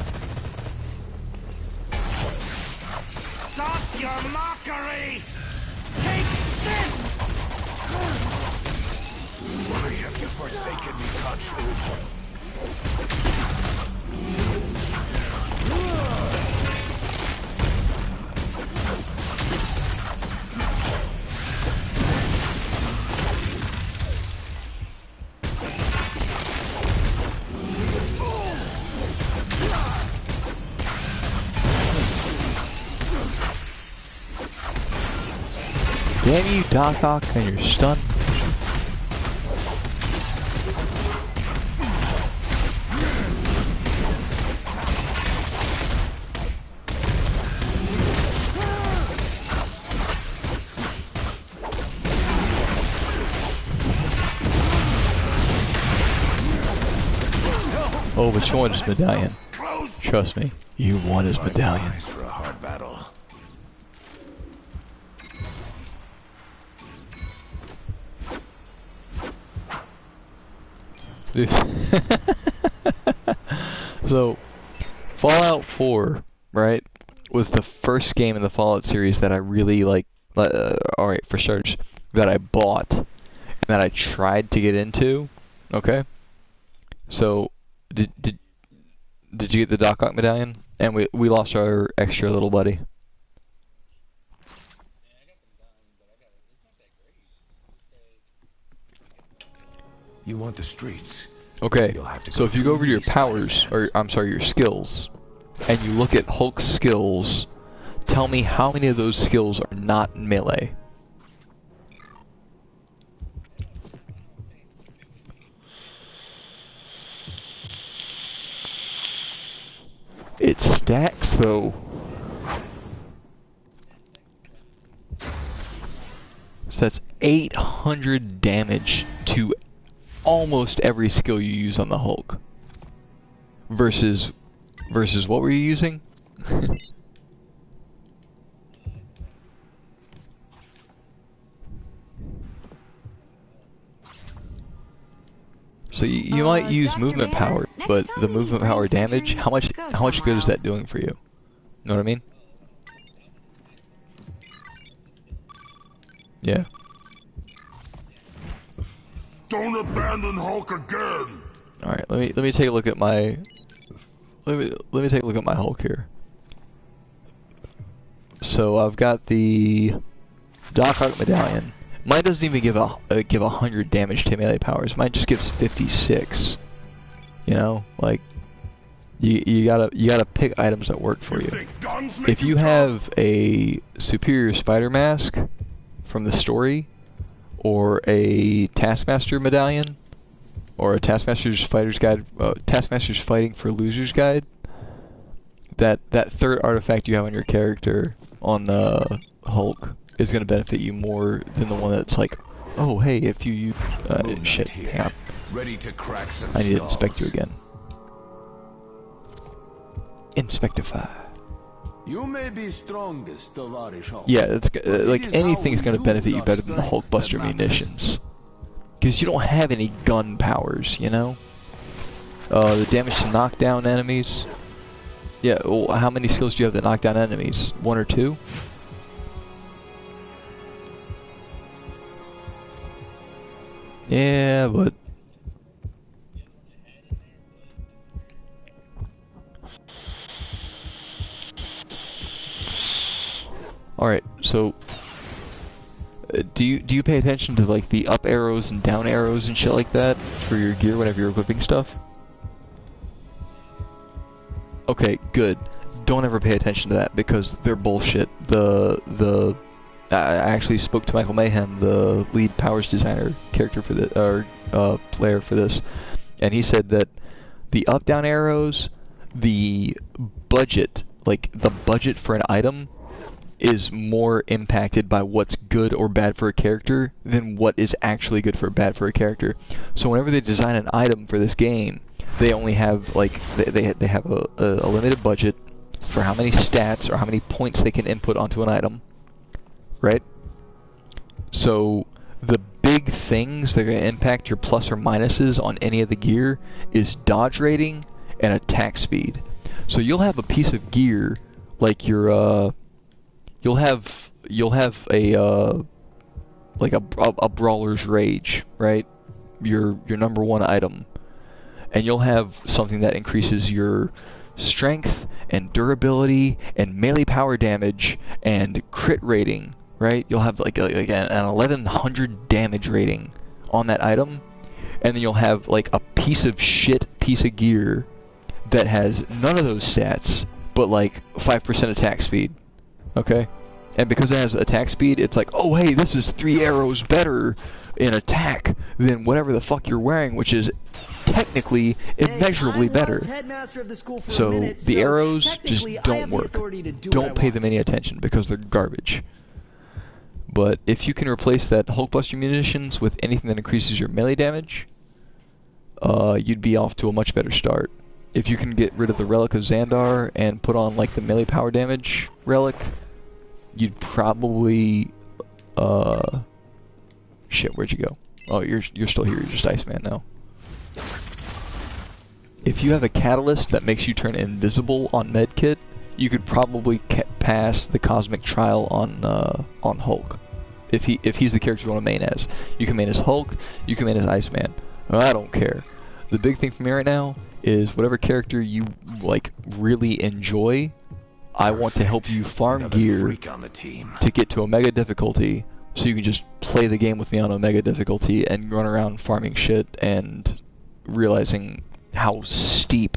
Stop your mockery! Take this! Why have you forsaken me, Khonshu? Damn you, Doc Ock, and your stun. Oh, but you want his medallion. Trust me, you want his medallion. Nice for a hard battle. So, Fallout 4, right, was the first game in the Fallout series that I really like. Alright, for starters, that I bought and that I tried to get into. Okay, so did you get the Doc Ock medallion? And we lost our extra little buddy. You want the streets? Okay, You'll have to so go if you go over to your through powers, or I'm sorry, your skills, and you look at Hulk's skills, tell me how many of those skills are not melee. It stacks though. So that's 800 damage to almost every skill you use on the Hulk. Versus what were you using? So you might use Dr. movement Banner, power, next but time the you movement bring power surgery, damage, how much go good somewhere is that doing for you? Know what I mean? Yeah. Don't abandon Hulk again! Alright, let me take a look at my let me take a look at my Hulk here. So I've got the Doc Ock medallion. Mine doesn't even give 100 damage to melee powers. Mine just gives 56. You know, like you gotta pick items that work for you. If you have a superior spider mask from the story, or a Taskmaster medallion, or a Taskmaster's Fighter's Guide, Taskmaster's Fighting for Losers Guide, that third artifact you have on your character on Hulk is going to benefit you more than the one that's like, oh hey, if you use shit, hang on. Ready to crack some I need to skulls. inspect you again. Inspectify. You may be strongest of Irish Hulk. Yeah, it's but it like is how anything's we going to benefit use you our better than the strength Hulkbuster that matters. munitions. Because you don't have any gun powers, you know? The damage to knock down enemies. Yeah, well, how many skills do you have to knock down enemies? 1 or 2? Yeah, but... Alright, so... do you pay attention to, like, the up arrows and down arrows and shit like that for your gear whenever you're equipping stuff? Okay, good. Don't ever pay attention to that because they're bullshit. The I actually spoke to Michael Mayhem, the lead powers designer character for the player for this, and he said that the up-down arrows, the budget, like the budget for an item, is more impacted by what's good or bad for a character than what is actually good or bad for a character. So whenever they design an item for this game, they only have like they have a limited budget for how many stats or how many points they can input onto an item, right? So the big things that are going to impact your plus or minuses on any of the gear is dodge rating and attack speed. So you'll have a piece of gear like your you'll have a like a brawler's rage, right? Your number one item, and you'll have something that increases your strength and durability and melee power damage and crit rating, right? You'll have like an 1100 damage rating on that item, and then you'll have like a piece of shit piece of gear that has none of those stats, but like 5% attack speed. Okay? And because it has attack speed, it's like, oh hey, this is 3 arrows better in attack than whatever the fuck you're wearing, which is technically immeasurably better. So the arrows just don't work. Don't pay them any attention because they're garbage. But if you can replace that Hulkbuster munitions with anything that increases your melee damage, you'd be off to a much better start. If you can get rid of the Relic of Xandar and put on like the melee power damage relic, you'd probably shit, where'd you go? Oh, you're still here, you're just Iceman now. If you have a catalyst that makes you turn invisible on medkit, you could probably pass the cosmic trial on Hulk. If he's the character you want to main as. You can main as Hulk, you can main as Iceman. I don't care. The big thing for me right now is whatever character you like really enjoy, I want to help you farm gear to get to Omega difficulty, so you can just play the game with me on Omega difficulty and run around farming shit and realizing how steep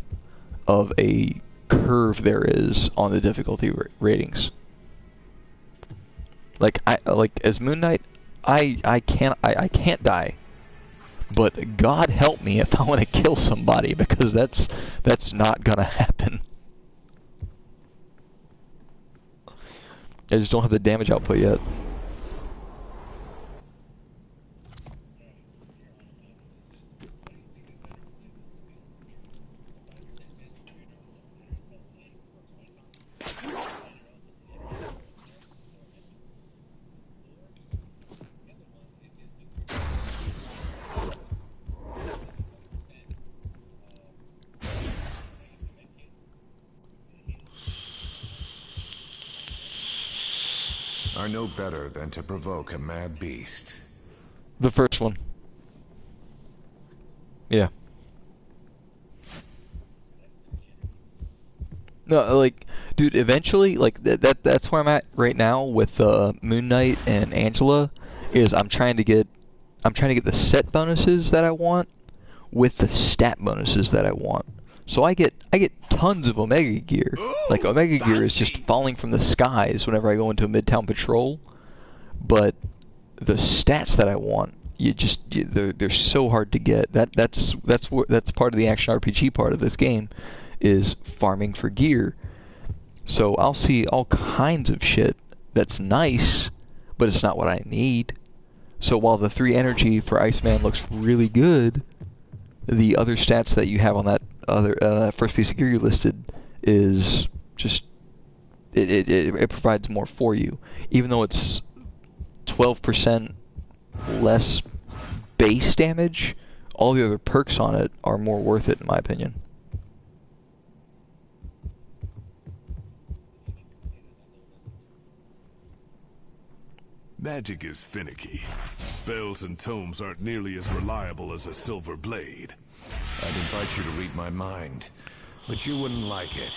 of a curve there is on the difficulty ratings. Like as Moon Knight, I can't die. But God help me if I want to kill somebody, because that's not gonna happen. I just don't have the damage output yet. I know better than to provoke a mad beast. The first one. Yeah. No, like, dude, eventually, like, that's where I'm at right now with Moon Knight and Angela, is I'm trying to get the set bonuses that I want with the stat bonuses that I want. So I get tons of Omega gear. Like, Omega gear is just falling from the skies whenever I go into a Midtown Patrol. But the stats that I want, they're so hard to get. That's part of the action RPG part of this game, is farming for gear. So I'll see all kinds of shit that's nice, but it's not what I need. So while the 3 energy for Iceman looks really good, the other stats that you have on that other first piece of gear you listed is just it provides more for you, even though it's 12% less base damage. All the other perks on it are more worth it, in my opinion. Magic is finicky. Spells and tomes aren't nearly as reliable as a silver blade. I'd invite you to read my mind, but you wouldn't like it.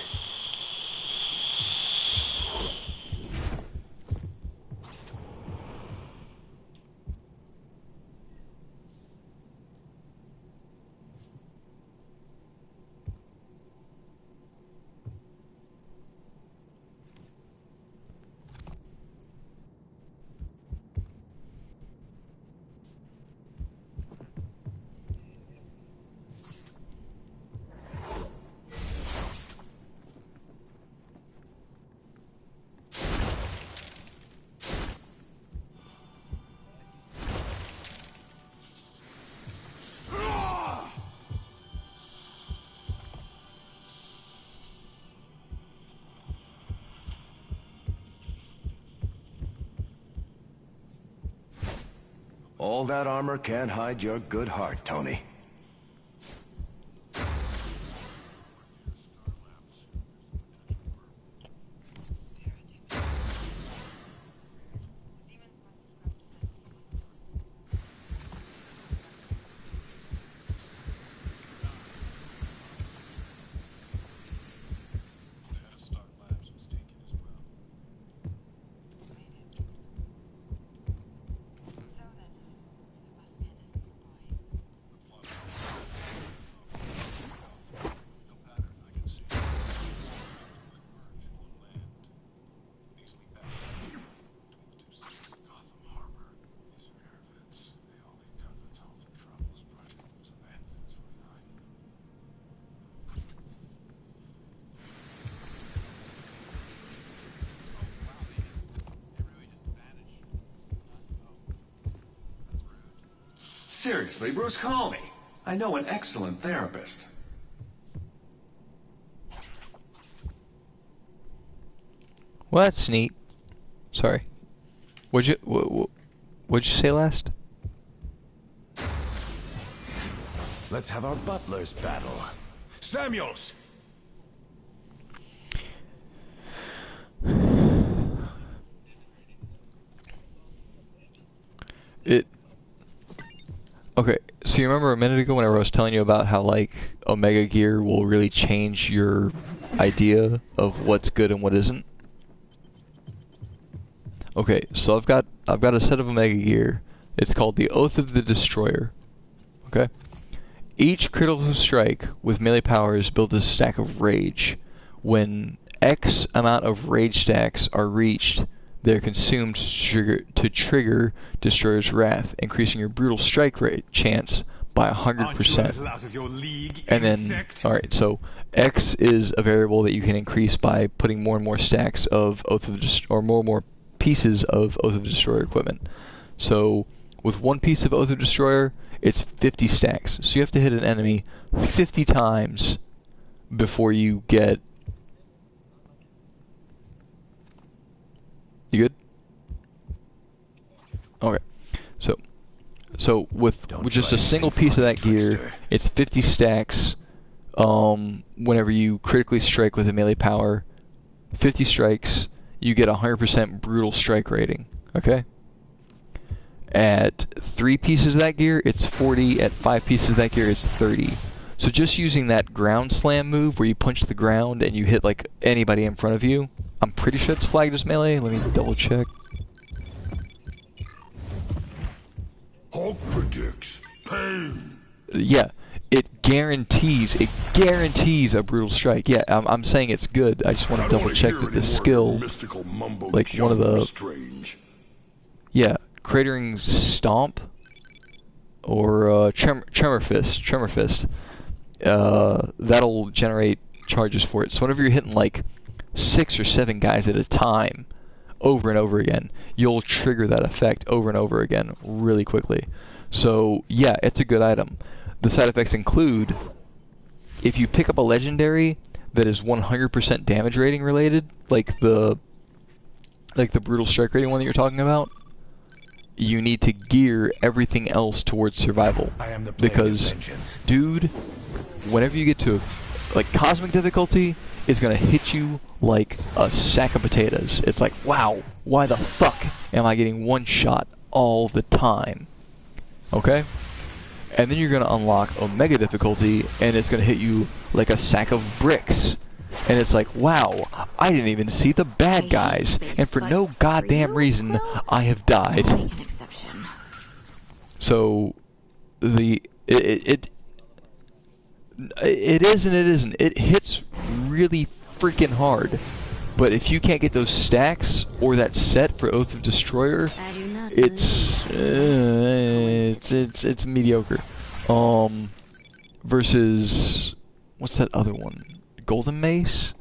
All that armor can't hide your good heart, Tony. Seriously, Bruce, call me. I know an excellent therapist. Well, that's neat. Sorry. What'd you say last? Let's have our butlers battle. Samuels! Okay, so you remember a minute ago whenever I was telling you about how, like, Omega Gear will really change your idea of what's good and what isn't? Okay, so I've got a set of Omega Gear. It's called the Oath of the Destroyer. Okay? Each critical strike with melee powers builds a stack of rage. When X amount of rage stacks are reached, they're consumed to trigger Destroyer's Wrath, increasing your brutal strike rate chance by 100%. And then, alright, so X is a variable that you can increase by putting more and more stacks of Oath of the or more and more pieces of Oath of the Destroyer equipment. So, with one piece of Oath of Destroyer, it's 50 stacks. So you have to hit an enemy 50 times before you get... You good? Okay. So with just a single piece of that gear, it's 50 stacks whenever you critically strike with a melee power. 50 strikes, you get 100% brutal strike rating. Okay? At 3 pieces of that gear, it's 40. At 5 pieces of that gear, it's 30. So just using that ground slam move where you punch the ground and you hit like anybody in front of you, I'm pretty sure it's flagged as melee. Let me double check. Hulk predicts pain. Yeah, it guarantees a brutal strike. Yeah, I'm saying it's good. I just want to double check that the skill, like one of the, yeah, Cratering Stomp or Tremor Fist, that'll generate charges for it. So whenever you're hitting like 6 or 7 guys at a time, over and over again, you'll trigger that effect over and over again really quickly. So yeah, it's a good item. The side effects include, if you pick up a legendary that is 100% damage rating related, like the brutal strike rating one that you're talking about, you need to gear everything else towards survival. Because, dude, whenever you get to like cosmic difficulty, is gonna hit you like a sack of potatoes. It's like, wow, why the fuck am I getting one shot all the time? Okay? And then you're gonna unlock Omega difficulty, and it's gonna hit you like a sack of bricks. And it's like, wow, I didn't even see the bad guys, and for no goddamn reason, I have died. So, it is and it isn't. It hits really freaking hard. But if you can't get those stacks or that set for Oath of Destroyer, it's mediocre. Versus what's that other one? Golden Mace?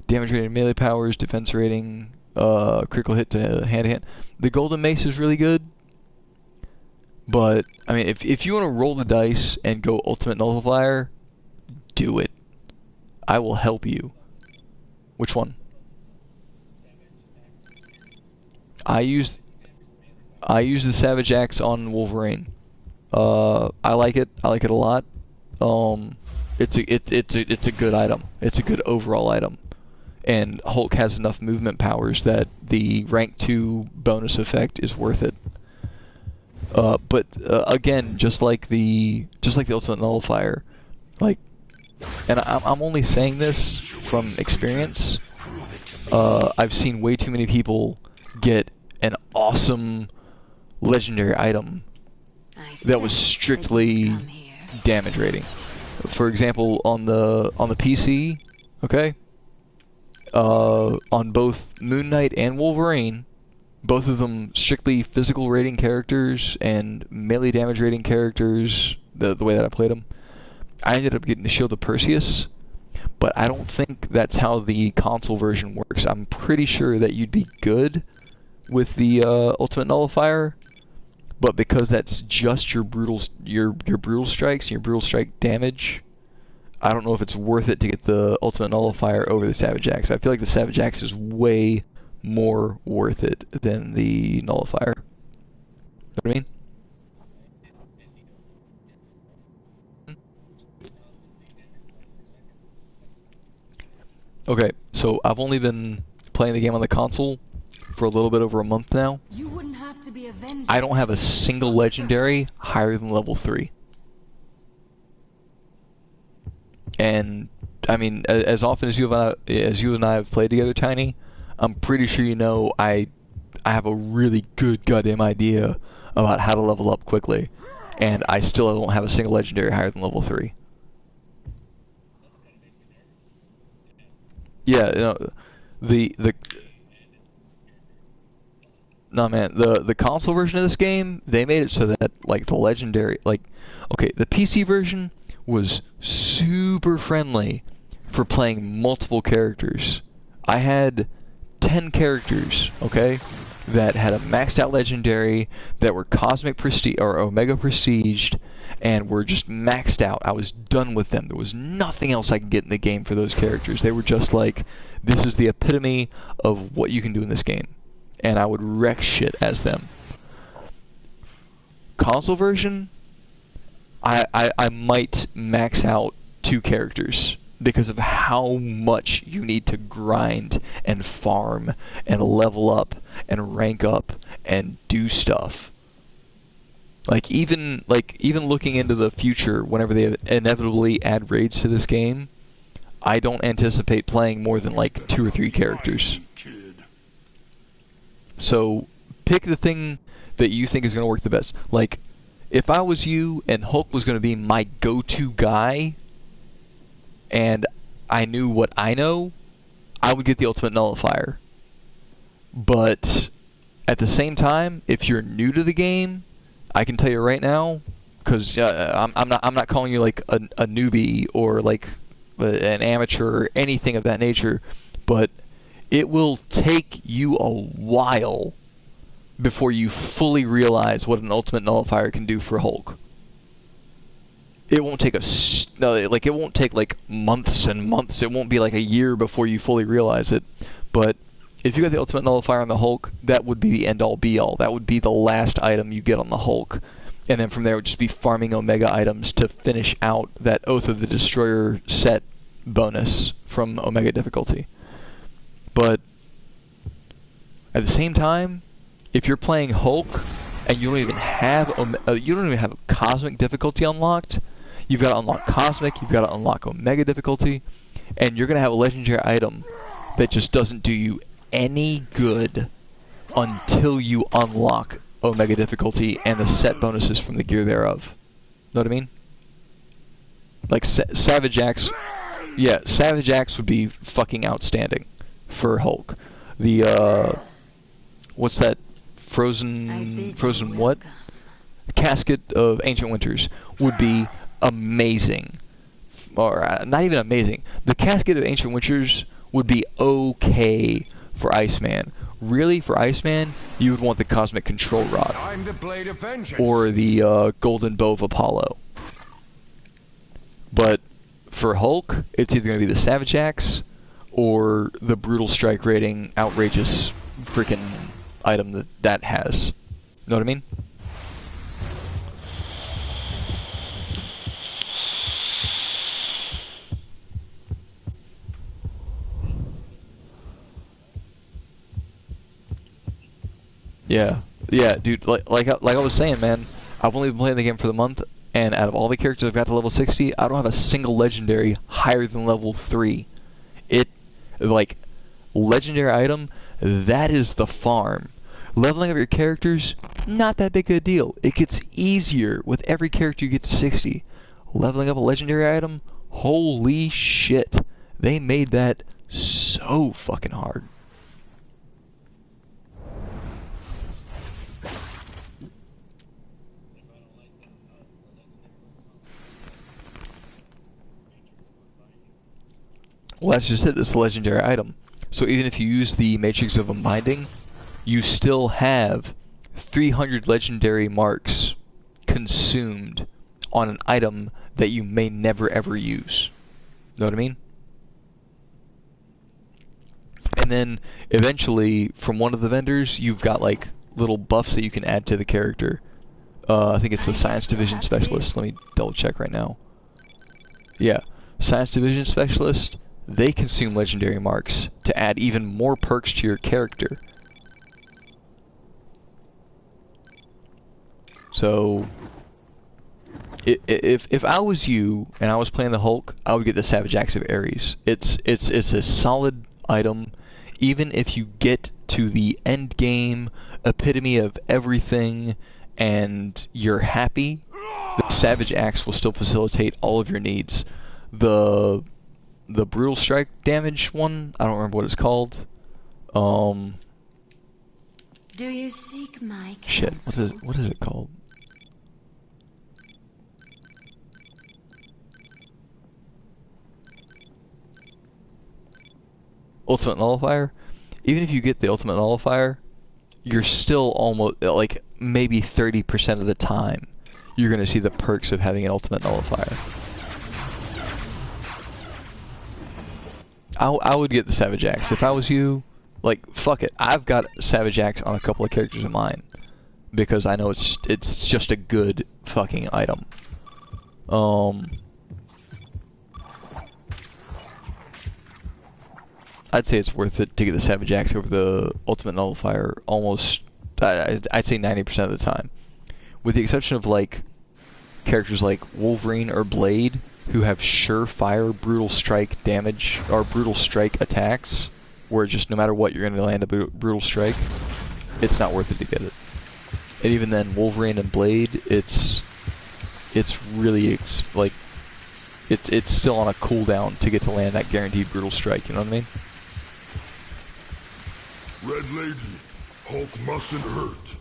Damage rating, melee powers, defense rating, critical hit to hand to hand. The Golden Mace is really good. But, I mean, if you want to roll the dice and go Ultimate Nullifier, do it. I will help you. Which one? I used I use the Savage Axe on Wolverine. I like it. I like it a lot. It's a good item. It's a good overall item. And Hulk has enough movement powers that the rank 2 bonus effect is worth it. But again, just like the Ultimate Nullifier, like, and I'm only saying this from experience. I've seen way too many people get an awesome legendary item that was strictly damage rating. For example, on the PC, okay, on both Moon Knight and Wolverine, both of them strictly physical rating characters and melee damage rating characters, the way that I played them, I ended up getting the Shield of Perseus, but I don't think that's how the console version works. I'm pretty sure that you'd be good with the Ultimate Nullifier, but because that's just your brutal strikes and your brutal strike damage, I don't know if it's worth it to get the Ultimate Nullifier over the Savage Axe. I feel like the Savage Axe is way more worth it than the Nullifier. Know what I mean? Okay, so I've only been playing the game on the console for a little bit over a month now. You wouldn't have to be avenged. I don't have a single legendary higher than level 3. And I mean, as often as you and I have played together, Tiny, I'm pretty sure you know I have a really good goddamn idea about how to level up quickly, and I still don't have a single legendary higher than level 3. Yeah, you know, the no man, the console version of this game, they made it so that like the legendary, like, okay, the PC version was super friendly for playing multiple characters. I had 10 characters, okay, that had a maxed out legendary, that were cosmic prestige or omega prestiged, and were just maxed out. I was done with them. There was nothing else I could get in the game for those characters. They were just like, this is the epitome of what you can do in this game. And I would wreck shit as them. Console version, I might max out 2 characters because of how much you need to grind and farm and level up and rank up and do stuff. Like even looking into the future, whenever they inevitably add raids to this game, I don't anticipate playing more than like 2 or 3 characters. So pick the thing that you think is going to work the best. Like, if I was you and Hulk was going to be my go-to guy, and I knew what I know, I would get the Ultimate Nullifier. But at the same time, if you're new to the game, I can tell you right now, because I'm not calling you like a newbie or like an amateur or anything of that nature, but it will take you a while before you fully realize what an Ultimate Nullifier can do for Hulk. It won't take it won't take like months and months. It won't be like a year before you fully realize it. But if you got the Ultimate Nullifier on the Hulk, that would be the end-all be-all. That would be the last item you get on the Hulk. And then from there it would just be farming Omega items to finish out that Oath of the Destroyer set bonus from Omega difficulty. But at the same time, if you're playing Hulk and you don't even have Cosmic difficulty unlocked, you've got to unlock Cosmic, you've got to unlock Omega difficulty, and you're going to have a legendary item that just doesn't do you any good until you unlock Omega difficulty and the set bonuses from the gear thereof. Know what I mean? Like Savage Axe, yeah, Savage Axe would be fucking outstanding for Hulk. The what's that? Frozen what? Casket of Ancient Winters would be amazing. Or not even amazing. The Casket of Ancient Winters would be okay for Iceman. Really, for Iceman, you would want the Cosmic Control Rod. I'm the Blade of Vengeance. Or the Golden Bow of Apollo. But for Hulk, it's either going to be the Savage Axe or the Brutal Strike rating outrageous freaking item that has. Know what I mean? Yeah, yeah, dude. Like I was saying, man. I've only been playing the game for the month, and out of all the characters I've got to level 60, I don't have a single legendary higher than level 3. It, like, legendary item, that is the farm. Leveling up your characters, not that big of a deal. It gets easier with every character you get to 60. Leveling up a legendary item, holy shit. They made that so fucking hard. Well, that's just it. It's a legendary item. So even if you use the Matrix of Unbinding, you still have 300 legendary marks consumed on an item that you may never ever use. Know what I mean? And then eventually, from one of the vendors, you've got like little buffs that you can add to the character. I think it's the Science Division Specialist. Let me double check right now. Yeah, Science Division Specialist. They consume legendary marks to add even more perks to your character. So, if I was you and I was playing the Hulk, I would get the Savage Axe of Ares. It's a solid item, even if you get to the end game epitome of everything and you're happy. The Savage Axe will still facilitate all of your needs. The brutal strike damage one, I don't remember what it's called. Do you seek my Shit, counsel? what is it called? Ultimate Nullifier? Even if you get the Ultimate Nullifier, you're still almost, like, maybe 30% of the time, you're gonna see the perks of having an Ultimate Nullifier. I would get the Savage Axe. If I was you, like, fuck it. I've got Savage Axe on a couple of characters of mine. Because I know it's just a good fucking item. I'd say it's worth it to get the Savage Axe over the Ultimate Nullifier almost, I'd say 90% of the time. With the exception of, like, characters like Wolverine or Blade, who have surefire brutal strike damage, or brutal strike attacks, where just no matter what you're going to land a brutal strike, it's not worth it to get it. And even then, Wolverine and Blade, it's really, like, it's still on a cooldown to get to land that guaranteed brutal strike, you know what I mean? Red Lady, Hulk mustn't hurt.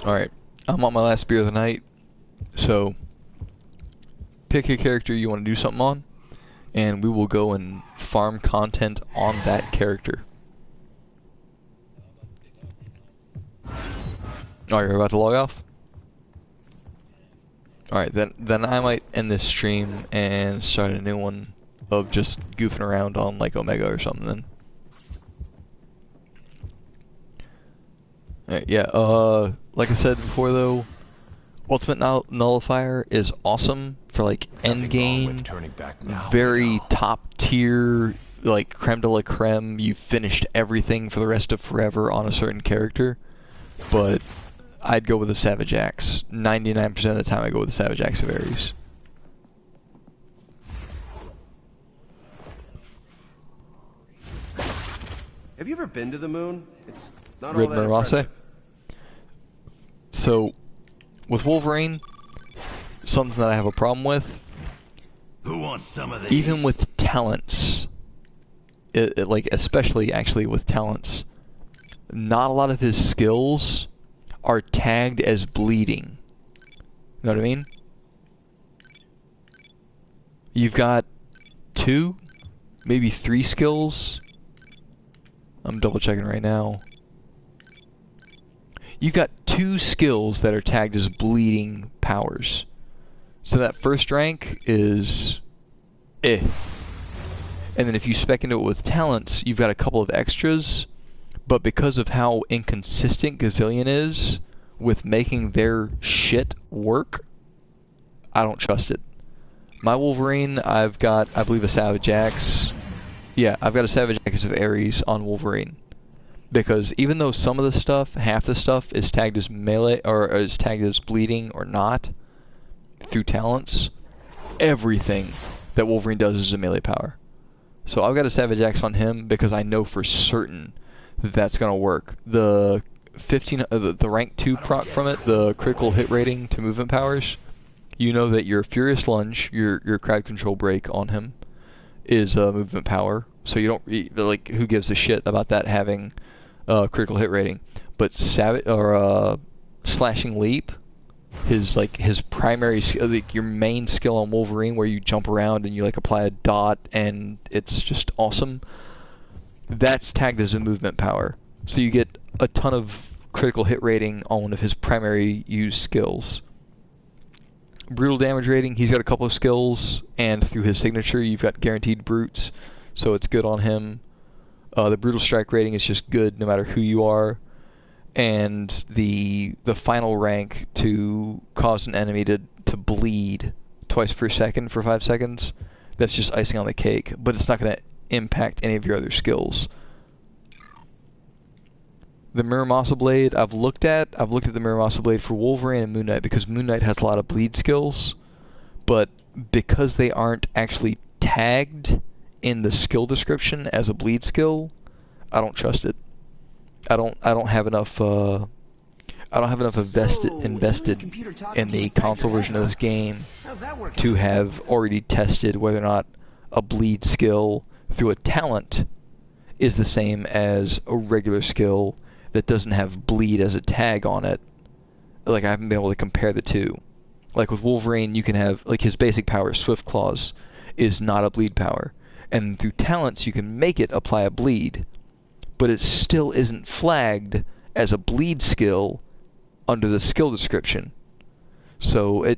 Alright, I'm on my last beer of the night, so pick a character you want to do something on, and we will go and farm content on that character. Oh, you're about to log off? Alright, then I might end this stream and start a new one of just goofing around on like Omega or something then. Alright, yeah, like I said before though, Ultimate Nullifier is awesome for like end game, very top tier, like creme de la creme, you've finished everything for the rest of forever on a certain character, but I'd go with the Savage Axe. 99% of the time I go with the Savage Axe of Ares. Have you ever been to the moon? It's not Rid all that Mirase. impressive. So, with Wolverine, something that I have a problem with, who wants some of these? Even with talents, like especially actually with talents, not a lot of his skills are tagged as bleeding. You know what I mean? You've got 2, maybe 3 skills. I'm double checking right now. You've got 2 skills that are tagged as bleeding powers. So that first rank is And then if you spec into it with talents, you've got a couple of extras, but because of how inconsistent Gazillion is with making their shit work, I don't trust it. My Wolverine, I've got, I believe, a Savage Axe. Yeah, I've got a Savage Axe of Ares on Wolverine. Because even though some of the stuff, half the stuff, is tagged as melee, or is tagged as bleeding or not, through talents, everything that Wolverine does is a melee power. So I've got a Savage Axe on him because I know for certain that that's going to work. The 15, the rank 2 proc from it, the critical hit rating to movement powers, you know that your Furious Lunge, your crowd control break on him, is a movement power. So you don't, like, who gives a shit about that having critical hit rating? But Slashing Leap, his primary like your main skill on Wolverine, where you jump around and you like apply a dot and it's just awesome, that's tagged as a movement power. So you get a ton of critical hit rating on one of his primary used skills. Brutal damage rating, he's got a couple of skills, and through his signature you've got guaranteed brutes, so it's good on him. The brutal strike rating is just good no matter who you are. And the final rank to cause an enemy to bleed twice per second for 5 seconds, that's just icing on the cake, but it's not going to impact any of your other skills. The Muramasa Blade, I've looked at the Muramasa Blade for Wolverine and Moon Knight, because Moon Knight has a lot of bleed skills, but because they aren't actually tagged in the skill description as a bleed skill, I don't trust it. I don't have enough invested in the console version of this game to have already tested whether or not a bleed skill through a talent is the same as a regular skill that doesn't have bleed as a tag on it. Like, I haven't been able to compare the two. Like with Wolverine, you can have, like, his basic power, Swift Claws, is not a bleed power. And through talents, you can make it apply a bleed, but it still isn't flagged as a bleed skill under the skill description. So I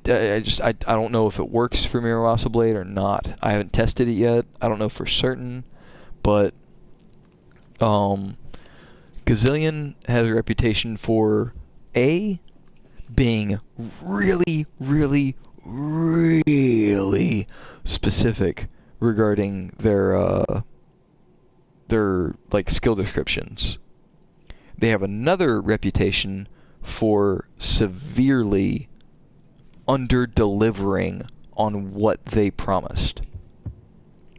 don't know if it works for Muramasa Blade or not. I haven't tested it yet. I don't know for certain, but Gazillion has a reputation for being really, really, really specific regarding their like skill descriptions. They have another reputation for severely under-delivering on what they promised.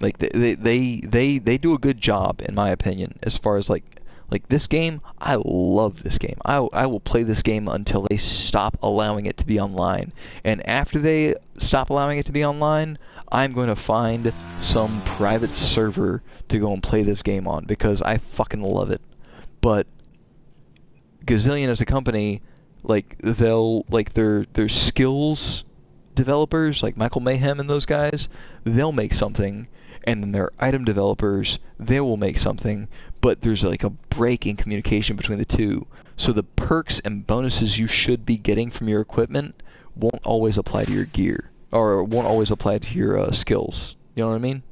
Like they do a good job, in my opinion, as far as like this game. I love this game. I will play this game until they stop allowing it to be online. And after they stop allowing it to be online, I'm going to find some private server to go and play this game on, because I fucking love it. But Gazillion as a company, like, they'll, like, their skills developers, like Michael Mayhem and those guys, they'll make something, and then their item developers, they will make something, but there's like a break in communication between the two. So the perks and bonuses you should be getting from your equipment won't always apply to your gear, or won't always apply to your skills. You know what I mean?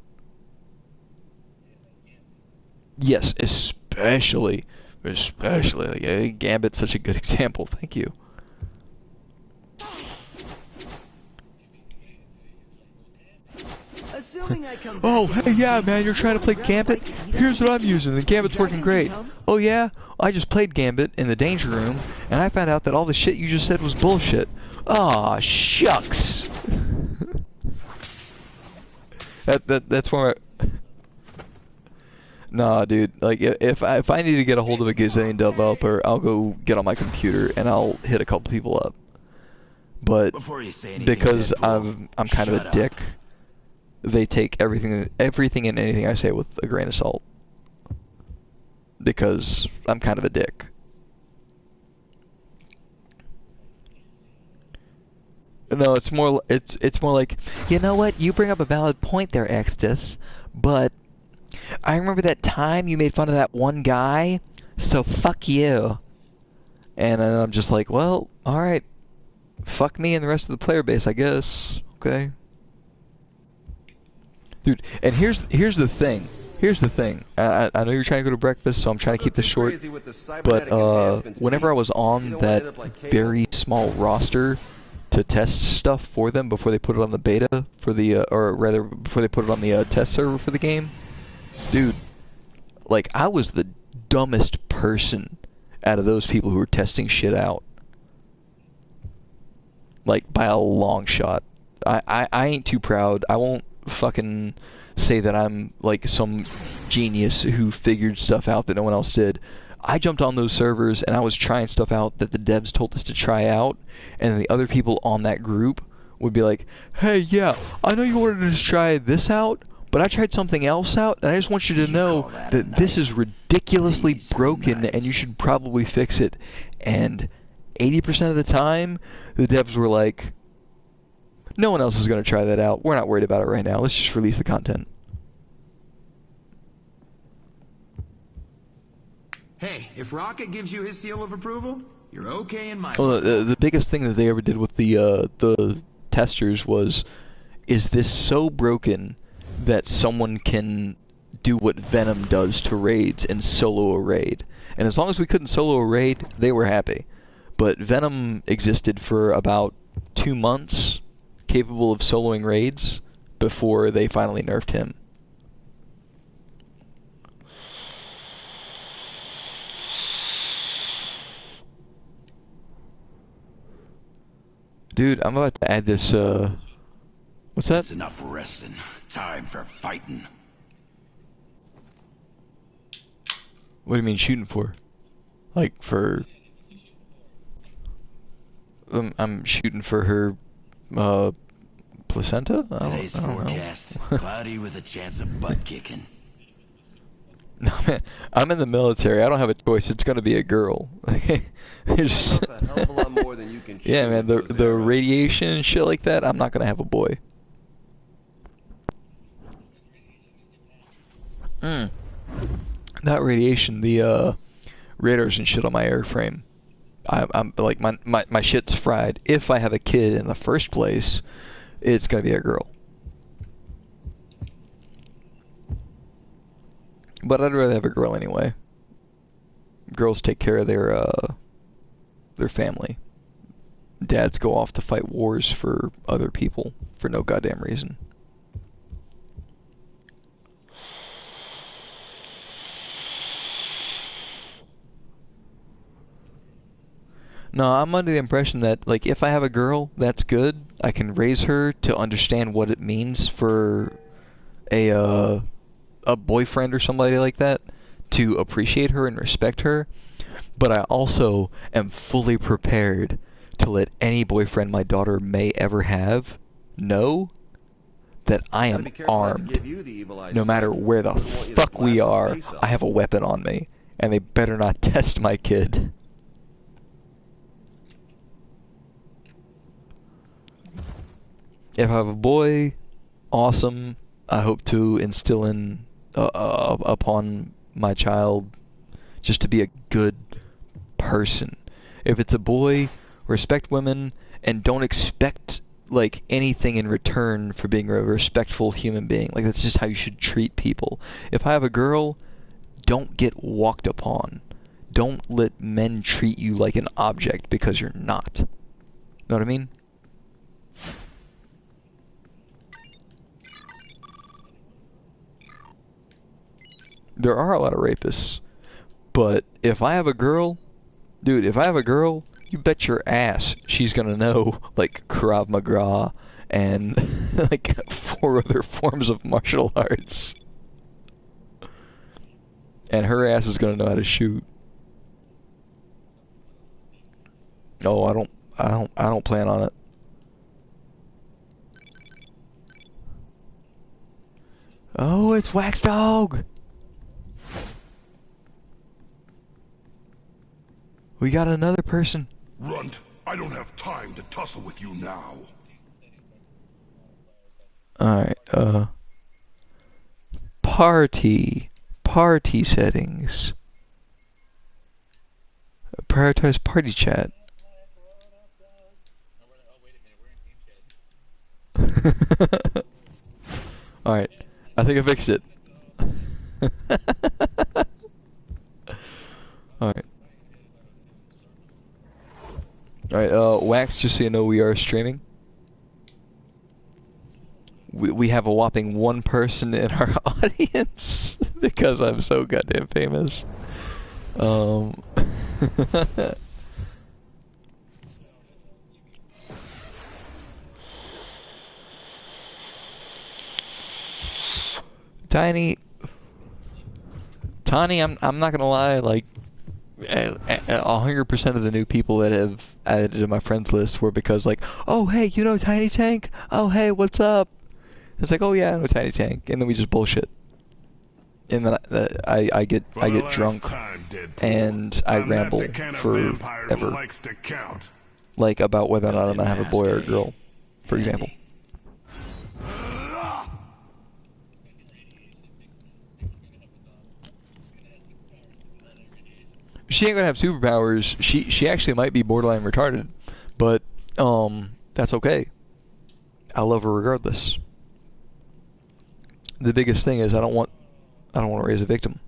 Yes, especially, like, Gambit's such a good example. Thank you. Oh, hey, yeah, man, you're trying to play Gambit? Here's what I'm using, and Gambit's working great. Oh, yeah? I just played Gambit in the Danger Room, and I found out that all the shit you just said was bullshit. Aw, shucks. That's where Nah, dude, like, if I need to get a hold of a Gazillion developer, I'll go get on my computer, and I'll hit a couple people up. But because I'm kind of a dick, they take everything and anything I say with a grain of salt. Because I'm kind of a dick. No, it's more like, you know what? You bring up a valid point there, Extus, but I remember that time you made fun of that one guy, so fuck you. And I'm just like, well, alright. Fuck me and the rest of the player base, I guess. Okay. Dude, and here's the thing. Here's the thing. I know you're trying to go to breakfast, so I'm trying to keep this short. But whenever I was on that very small roster to test stuff for them before they put it on the beta for the, or rather before they put it on the test server for the game, dude, like I was the dumbest person out of those people who were testing shit out. Like by a long shot. I ain't too proud. I won't fucking say that I'm like some genius who figured stuff out that no one else did. I jumped on those servers and I was trying stuff out that the devs told us to try out, and the other people on that group would be like, hey, yeah, I know you wanted to try this out, but I tried something else out, and I just want you to know that this is ridiculously broken and you should probably fix it. And 80% of the time, the devs were like, no one else is going to try that out. We're not worried about it right now. Let's just release the content. Hey, if Rocket gives you his seal of approval, you're okay in my Well, the biggest thing that they ever did with the testers was, is this so broken that someone can do what Venom does to raids and solo a raid? And as long as we couldn't solo a raid, they were happy. But Venom existed for about 2 months, capable of soloing raids, before they finally nerfed him. Dude, I'm about to add this, what's that? That's enough resting. Time for fighting. What do you mean shooting for? Like for... I'm shooting for her, placenta? Today's I don't forecast, know. cloudy with a chance of butt kicking. No, man, I'm in the military. I don't have a choice. It's gonna be a girl. There's yeah, man. The radiation and shit like that. I'm not gonna have a boy. Not radiation. The radars and shit on my airframe. I'm like my shit's fried. If I have a kid in the first place, it's gonna be a girl. But I'd rather have a girl anyway. Girls take care of their family. Dads go off to fight wars for other people for no goddamn reason. No, I'm under the impression that, like, if I have a girl, that's good. I can raise her to understand what it means for a boyfriend or somebody like that to appreciate her and respect her. But I also am fully prepared to let any boyfriend my daughter may ever have know that I am armed. No matter where the fuck we are, I have a weapon on me, and they better not test my kid. If I have a boy, awesome. I hope to instill in upon my child just to be a good person. If it's a boy, respect women and don't expect like anything in return for being a respectful human being. Like that's just how you should treat people. If I have a girl, don't get walked upon. Don't let men treat you like an object because you're not. Know what I mean? There are a lot of rapists, but if I have a girl, dude, if I have a girl, you bet your ass she's gonna know, like, Krav Maga and, like, 4 other forms of martial arts. And her ass is gonna know how to shoot. No, I don't plan on it. Oh, it's Wax Dog! We got another person. Runt, I don't have time to tussle with you now. Alright, party settings. Prioritize party chat. Alright, I think I fixed it. Alright. Alright, Wax, just so you know, we are streaming. We have a whopping 1 person in our audience because I'm so goddamn famous. Tiny, I'm not gonna lie, like 100% of the new people that have added to my friends list were because like, oh hey, you know Tiny Tank? Oh hey, what's up? It's like, oh yeah, I know Tiny Tank, and then we just bullshit, and then I get drunk and I ramble forever, like about whether or not I'm gonna have a boy or a girl, for example. She ain't gonna have superpowers. She actually might be borderline retarded, but that's okay. I love her regardless. The biggest thing is I don't want to raise a victim.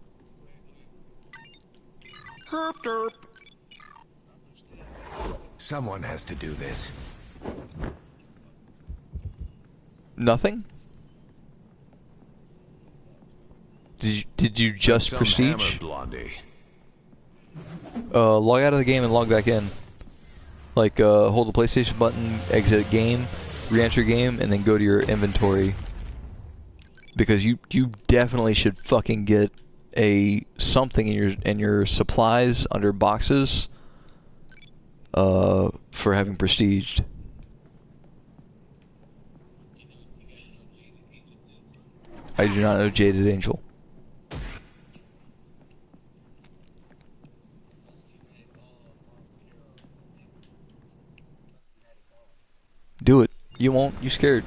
Herp derp. Someone has to do this. Nothing? Did you just prestige? Hammer, Blondie. Log out of the game and log back in. Like, hold the PlayStation button, exit game, re-enter game, and then go to your inventory. Because you definitely should fucking get something in your supplies under boxes for having prestiged. I do not know Jaded Angel. Do it. You won't. You scared.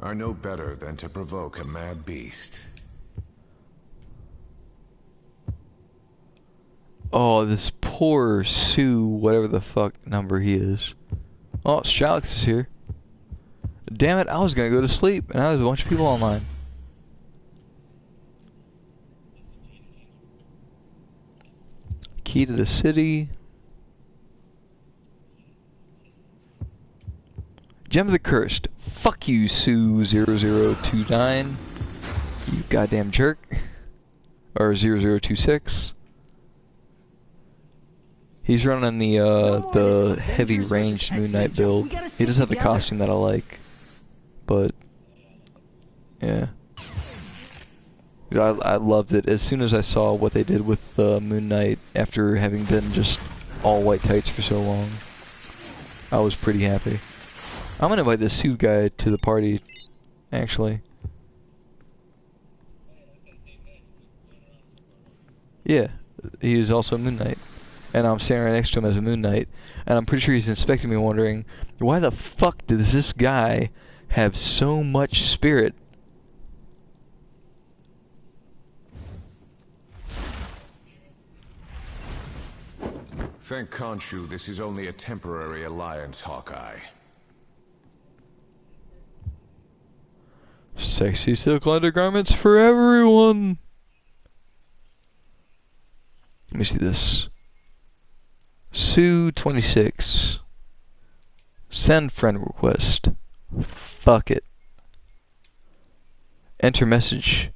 I know better than to provoke a mad beast. Oh, this poor Sue, whatever the fuck number he is. Oh, Stralix is here. Damn it, I was gonna go to sleep, and now there's a bunch of people online. Key to the city. Gem of the Cursed. Fuck you, Sue0029. You goddamn jerk. Or 0026. He's running the heavy ranged Moon Knight build. He does have the costume that I like, but yeah, I loved it as soon as I saw what they did with Moon Knight after having been just all white tights for so long. I was pretty happy. I'm gonna invite this suit guy to the party, actually. Yeah, he is also Moon Knight. And I'm standing right next to him as a Moon Knight, and I'm pretty sure he's inspecting me wondering, why the fuck does this guy have so much spirit? Thank Khonshu, this is only a temporary alliance, Hawkeye. Sexy silk undergarments for everyone! Let me see this. Sue26. Send friend request. Fuck it. Enter message.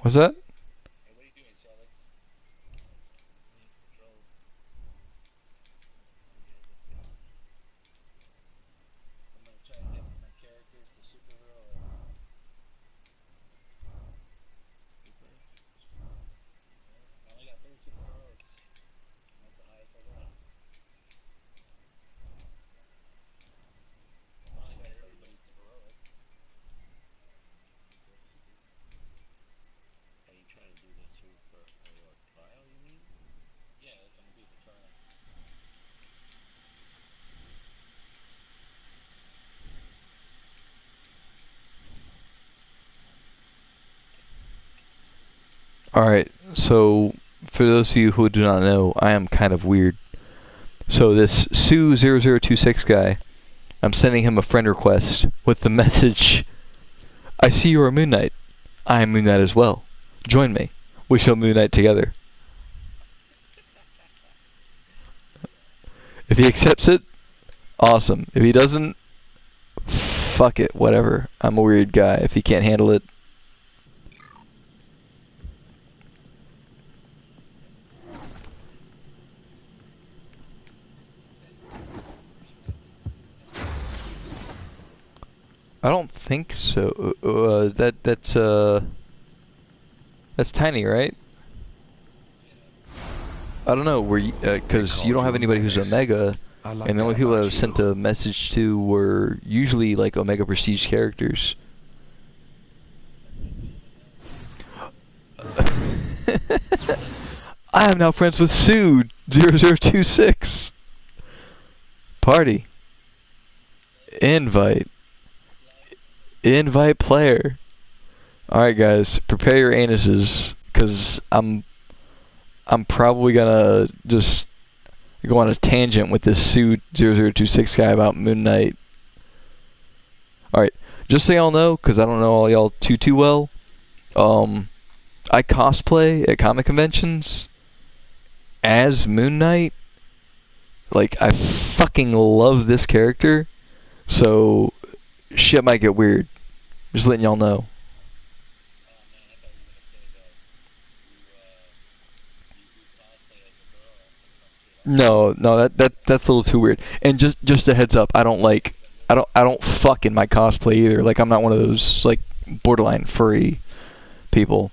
What's that? Alright, so for those of you who do not know, I am kind of weird. So this Sue0026 guy, I'm sending him a friend request with the message, I see you are Moon Knight. I am Moon Knight as well. Join me. We shall Moon Knight together. If he accepts it, awesome. If he doesn't, fuck it, whatever. I'm a weird guy. If he can't handle it, I don't think so. That's tiny, right? I don't know, were you, cause you don't have anybody who's Omega, and the only people that I've sent a message to were usually like Omega Prestige characters. I am now friends with Sue0026. Party. Invite. Invite player. Alright guys, prepare your anuses, cause I'm probably gonna just go on a tangent with this Sue0026 guy about Moon Knight. Alright, just so y'all know, cause I don't know all y'all too well, I cosplay at comic conventions as Moon Knight. Like, I fucking love this character, so shit might get weird. Just letting y'all know. No, that's a little too weird. And just a heads up, I don't fuck in my cosplay either. Like, I'm not one of those like borderline furry people.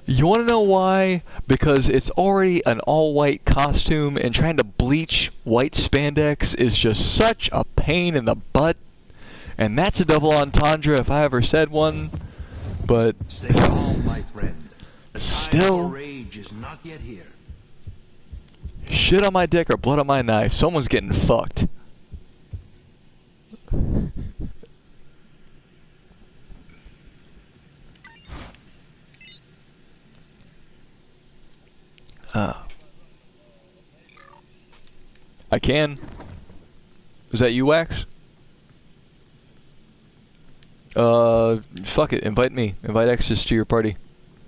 You want to know why? Because it's already an all-white costume, and trying to bleach white spandex is just such a pain in the butt. And that's a double entendre if I ever said one. But stay calm, my friend. The time still, for rage is not yet here. Shit on my dick or blood on my knife. Someone's getting fucked. I can. Is that you, Wax? Fuck it. Invite me. Invite Exodus to your party.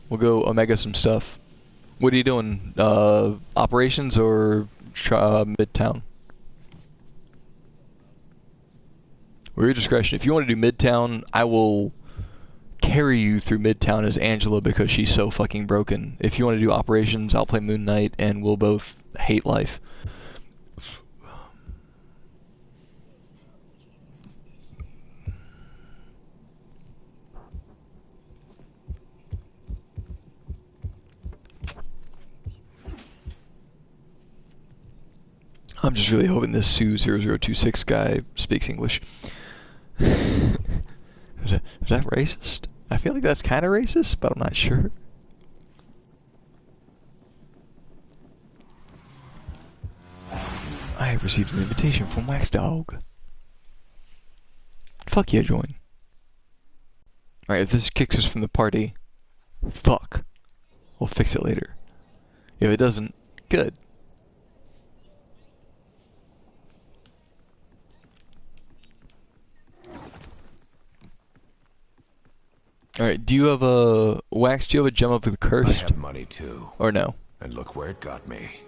We'll go Omega some stuff. What are you doing? Operations or Midtown? Or your discretion. If you want to do Midtown, I will carry you through Midtown as Angela because she's so fucking broken. If you want to do Operations, I'll play Moon Knight and we'll both hate life. I'm just really hoping this Sue0026 guy speaks English. Is that racist? I feel like that's kind of racist, but I'm not sure. I have received an invitation from Wax Dog. Fuck yeah, join. Alright, if this kicks us from the party, fuck. We'll fix it later. If it doesn't, good. Alright, do you have a... Wax, do you have a gem of the cursed? I have money too. Or no? And look where it got me.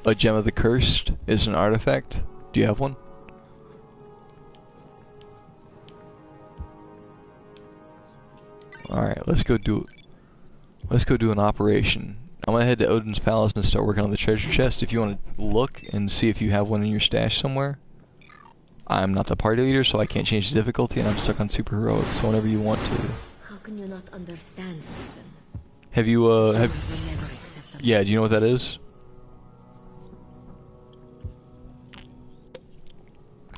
A gem of the cursed is an artifact? Do you have one? Alright, let's go do an operation. I'm gonna head to Odin's Palace and start working on the treasure chest. If you want to look and see if you have one in your stash somewhere. I'm not the party leader, so I can't change the difficulty, and I'm stuck on super heroic, so whenever you want to. How can you not understand, Stephen? Have you, yeah, do you know what that is?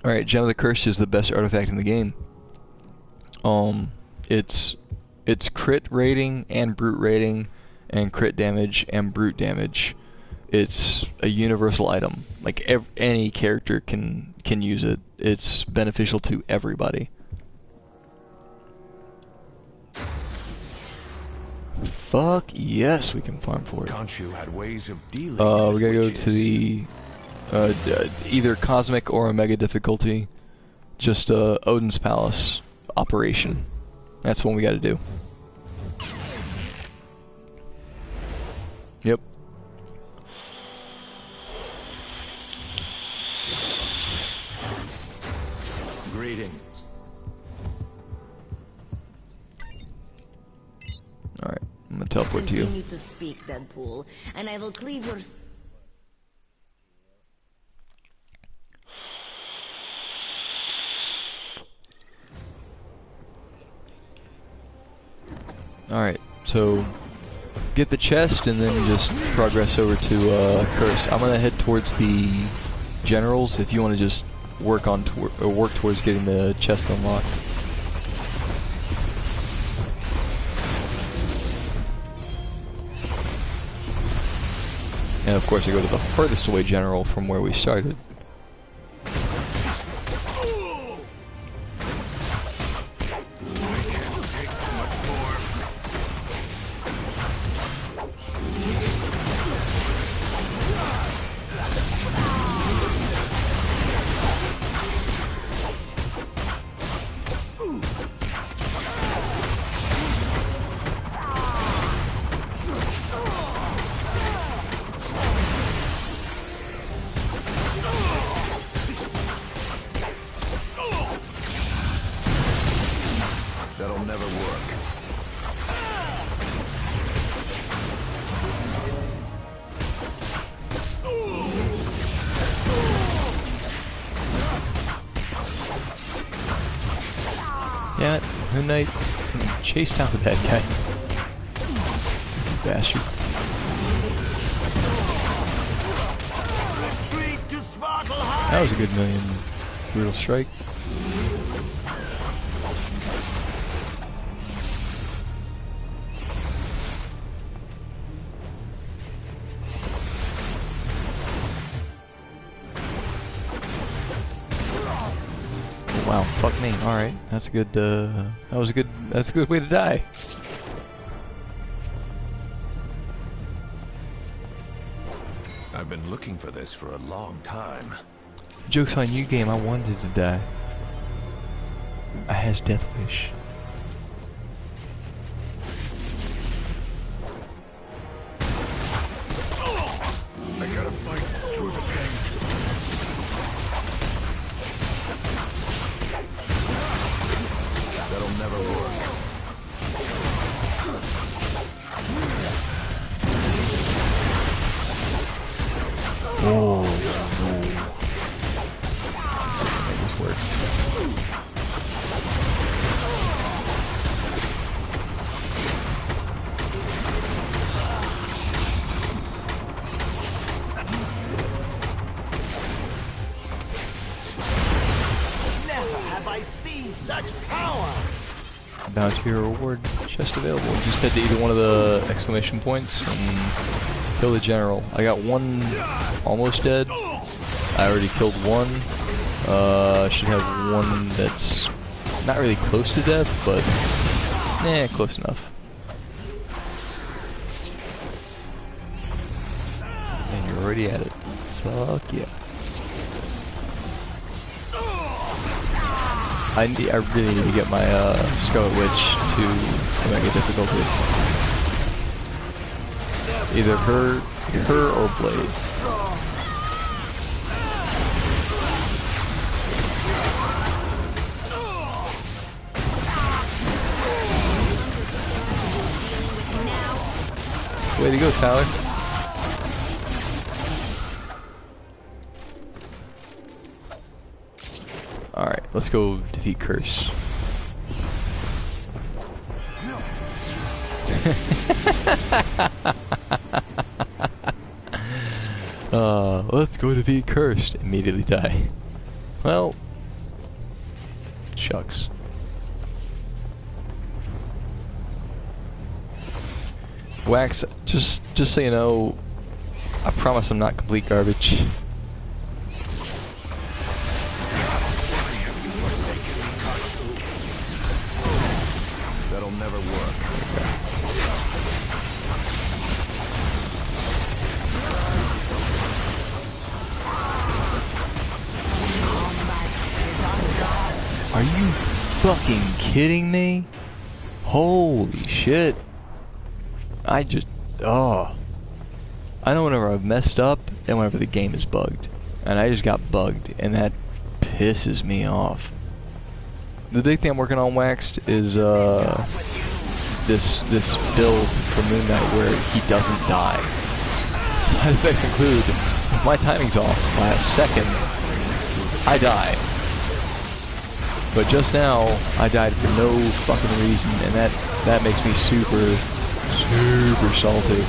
Alright, Gem of the Curse is the best artifact in the game. It's crit rating and brute rating, and crit damage and brute damage. It's a universal item. Like any character can use it. It's beneficial to everybody. Fuck yes, we can farm for it. Khonshu had ways of dealing we gotta go to the either cosmic or omega difficulty. Just Odin's Palace operation. That's what we gotta do. Yep. Greetings. Alright, I'm gonna teleport to you. Continue to speak, Deadpool, and I will cleave your... Alright, so get the chest and then just progress over to Curse. I'm gonna head towards the generals if you want to just work towards getting the chest unlocked. And of course I go to the furthest away general from where we started. That'll never work. Yeah, Moon Knight chased down the bad guy. Bastard. That was a good million brutal strike. Wow, fuck me. Alright, that's a good, that's a good way to die. I've been looking for this for a long time. Joke's on you, game. I wanted to die. I has death wish. I gotta fight through the pain. That'll never work. Oh, no. Make this work. Never have I seen such power! Bounty reward chest available. Just head to either one of the exclamation points and kill the general. I got one almost dead. I already killed one. Should have one that's not really close to death, but close enough. And you're already at it. Fuck yeah. I really need to get my Scarlet Witch to Omega difficulty. Either her or Blade. Way to go, Tyler. Alright, let's go defeat Curse. Let's go defeat Cursed. Immediately die. Well, shucks. Wax, just so you know, I promise I'm not complete garbage. That'll never work. Are you fucking kidding me? Holy shit. I know whenever I've messed up and whenever the game is bugged. And I just got bugged, and that pisses me off. The big thing I'm working on, Waxed, is this build for Moon Knight where he doesn't die. Side effects include, if my timing's off by a second, I die. But just now, I died for no fucking reason, and that makes me super salty.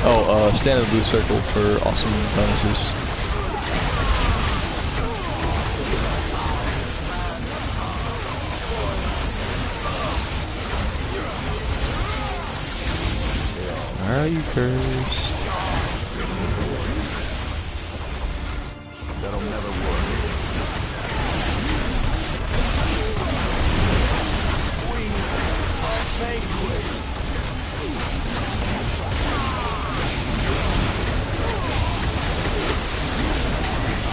Oh, stand in the blue circle for awesome bonuses. Where are you, Curse? That'll never work.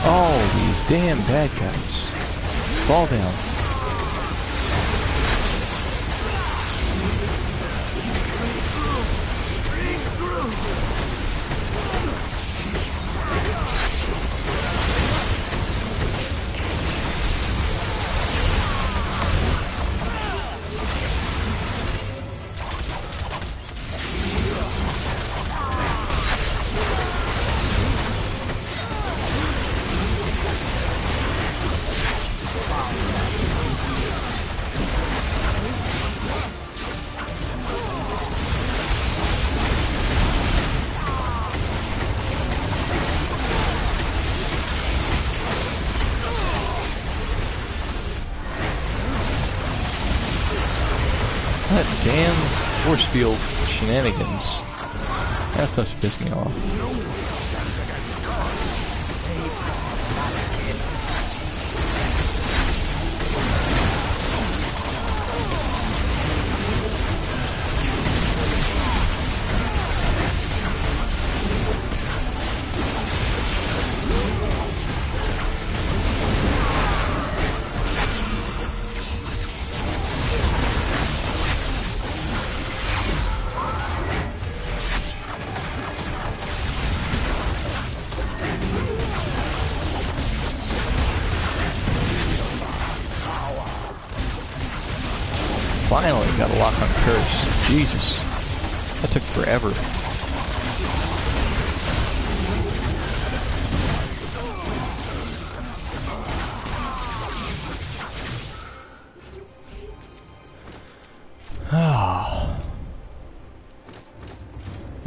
Oh, these damn bad guys. Fall down. That damn force field shenanigans. That stuff pissed me off. Finally got a lock on Curse. Jesus. That took forever. Ah.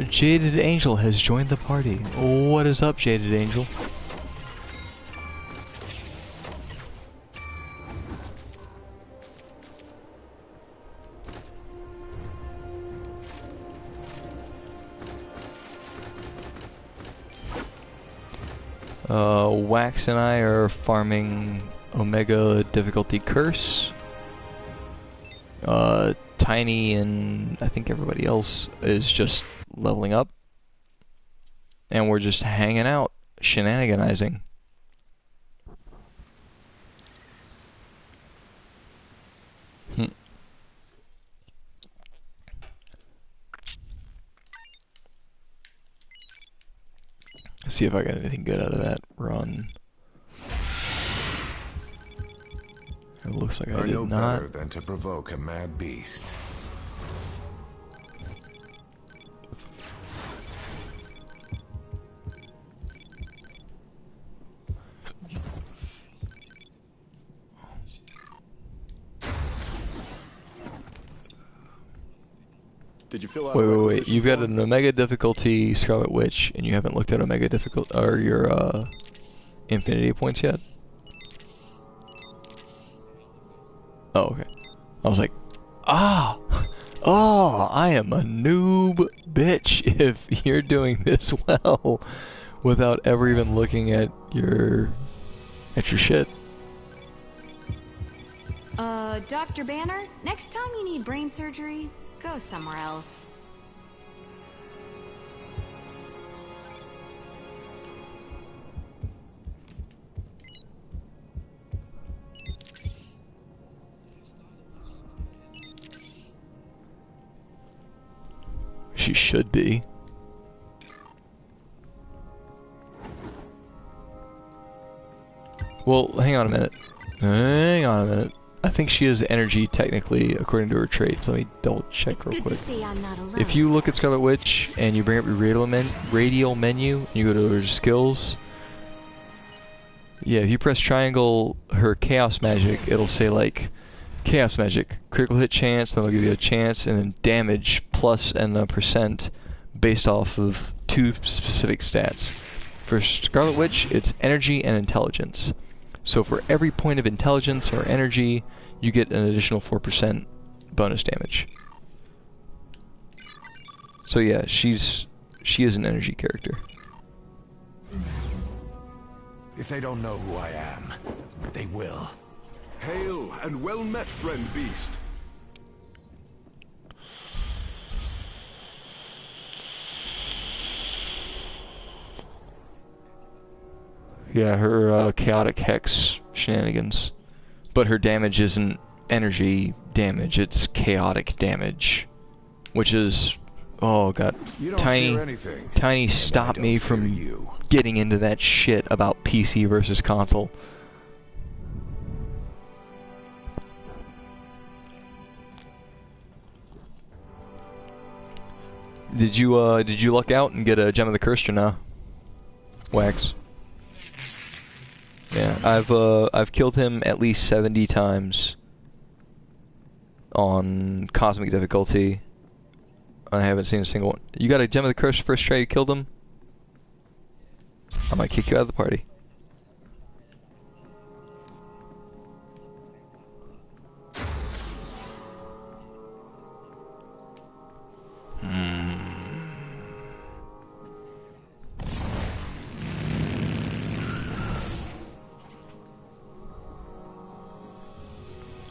Jaded Angel has joined the party. What is up, Jaded Angel? Wax and I are farming Omega difficulty Curse. Tiny and I think everybody else is just leveling up. And we're just hanging out, shenaniganizing. Let's see if I got anything good out of that run. It looks like I did no not. better than to provoke a mad beast. Did you fill out Wait. You've got an Omega difficulty Scarlet Witch, and you haven't looked at Omega difficulty or your Infinity points yet? Oh, okay. I was like, oh, I am a noob bitch if you're doing this well without ever even looking at your shit. Dr. Banner, next time you need brain surgery, go somewhere else. She should be. Well, hang on a minute. Hang on a minute. I think she has energy technically according to her traits. Let me double check real quick. If you look at Scarlet Witch and you bring up your radial menu and you go to her skills, yeah, if you press triangle her chaos magic, it'll say like chaos magic, critical hit chance, then it'll give you a chance, and then damage plus and a percent based off of 2 specific stats. For Scarlet Witch, it's energy and intelligence. So for every point of intelligence or energy, you get an additional 4% bonus damage. So yeah, she is an energy character. If they don't know who I am, they will. Hail and well met, friend beast. Yeah, her chaotic hex shenanigans. But her damage isn't energy damage, it's chaotic damage. Which is, oh god, Tiny stop me from getting into that shit about PC versus console. Did you luck out and get a Gem of the Curse or no? Wax. Yeah, I've killed him at least 70 times on cosmic difficulty. I haven't seen a single one. You got a Gem of the Curse first try you killed him? I might kick you out of the party.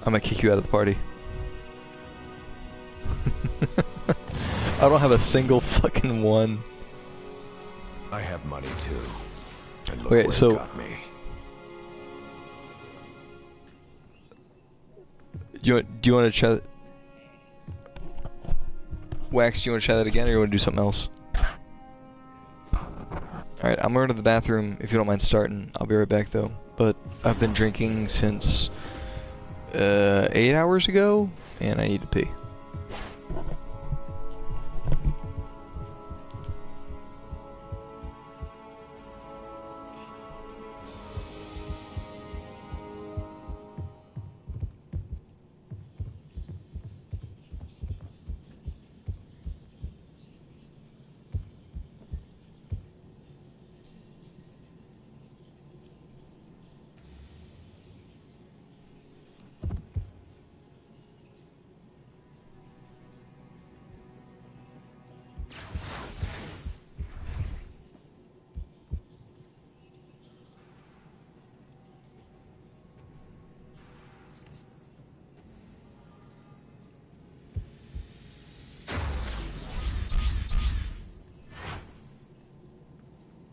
I'm gonna kick you out of the party. I don't have a single fucking one. I have money too. And look Wait, where so it got me. do you want to try? Wax, do you want to try that again, or you want to do something else? Alright, I'm going to the bathroom, if you don't mind starting. I'll be right back, though. But I've been drinking since 8 hours ago, and I need to pee.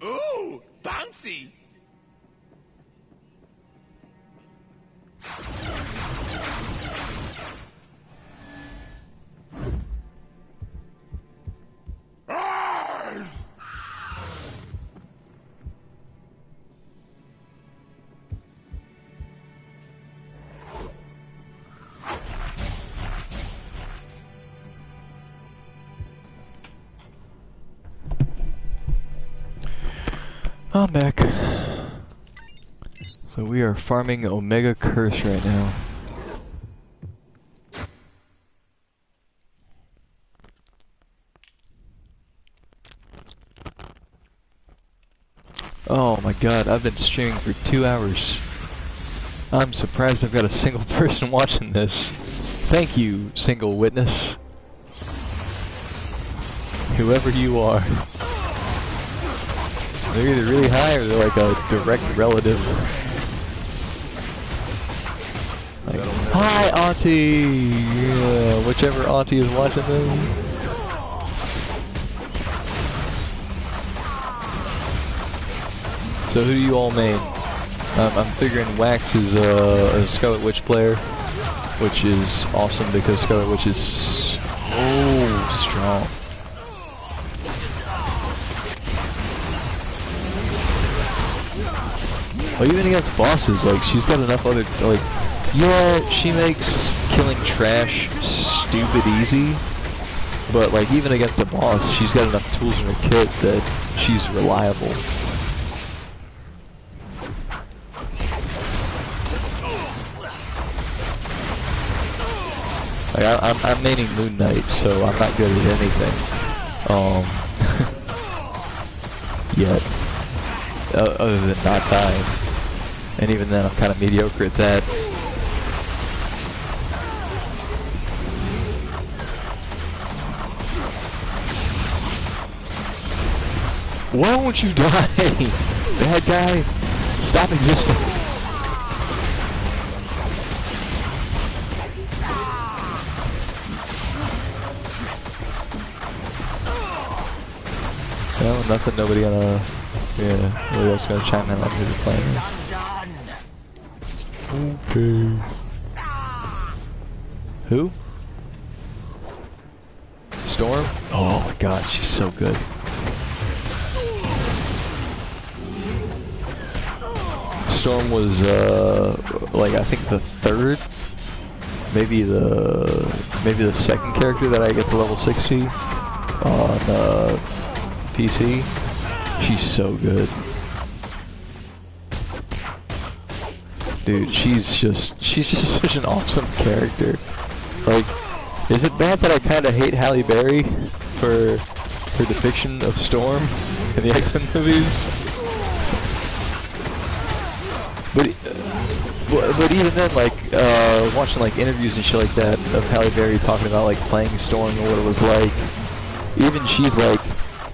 Ooh, bouncy! I'm back. So we are farming Omega Curse right now. Oh my god, I've been streaming for 2 hours. I'm surprised I've got a single person watching this. Thank you, single witness. Whoever you are. They're either really high or they're like a direct relative. Like, hi, Auntie! Yeah, whichever Auntie is watching this. So who do you all main? I'm figuring Wax is a Scarlet Witch player, which is awesome because Scarlet Witch is so strong. Well, even against bosses, like, she's got enough other, like, yeah, she makes killing trash stupid easy, but, like, even against the boss, she's got enough tools in her kit that she's reliable. Like, I'm maining Moon Knight, so I'm not good at anything. Yet. Other than not dying. And even then, I'm kind of mediocre at that. Why won't you die? Bad guy, stop existing. Well, nothing, nobody gonna, yeah, nobody else gonna chime in on who's playing. Okay. Who? Storm? Oh my god, she's so good. Storm was, like, I think the third, maybe the second character that I get to level 60 on, PC. She's so good. Dude, she's just such an awesome character. Like, is it bad that I kind of hate Halle Berry for her depiction of Storm in the X-Men movies? But even then, like, watching, like, interviews and shit like that of Halle Berry talking about, like, playing Storm and what it was like, even she's like,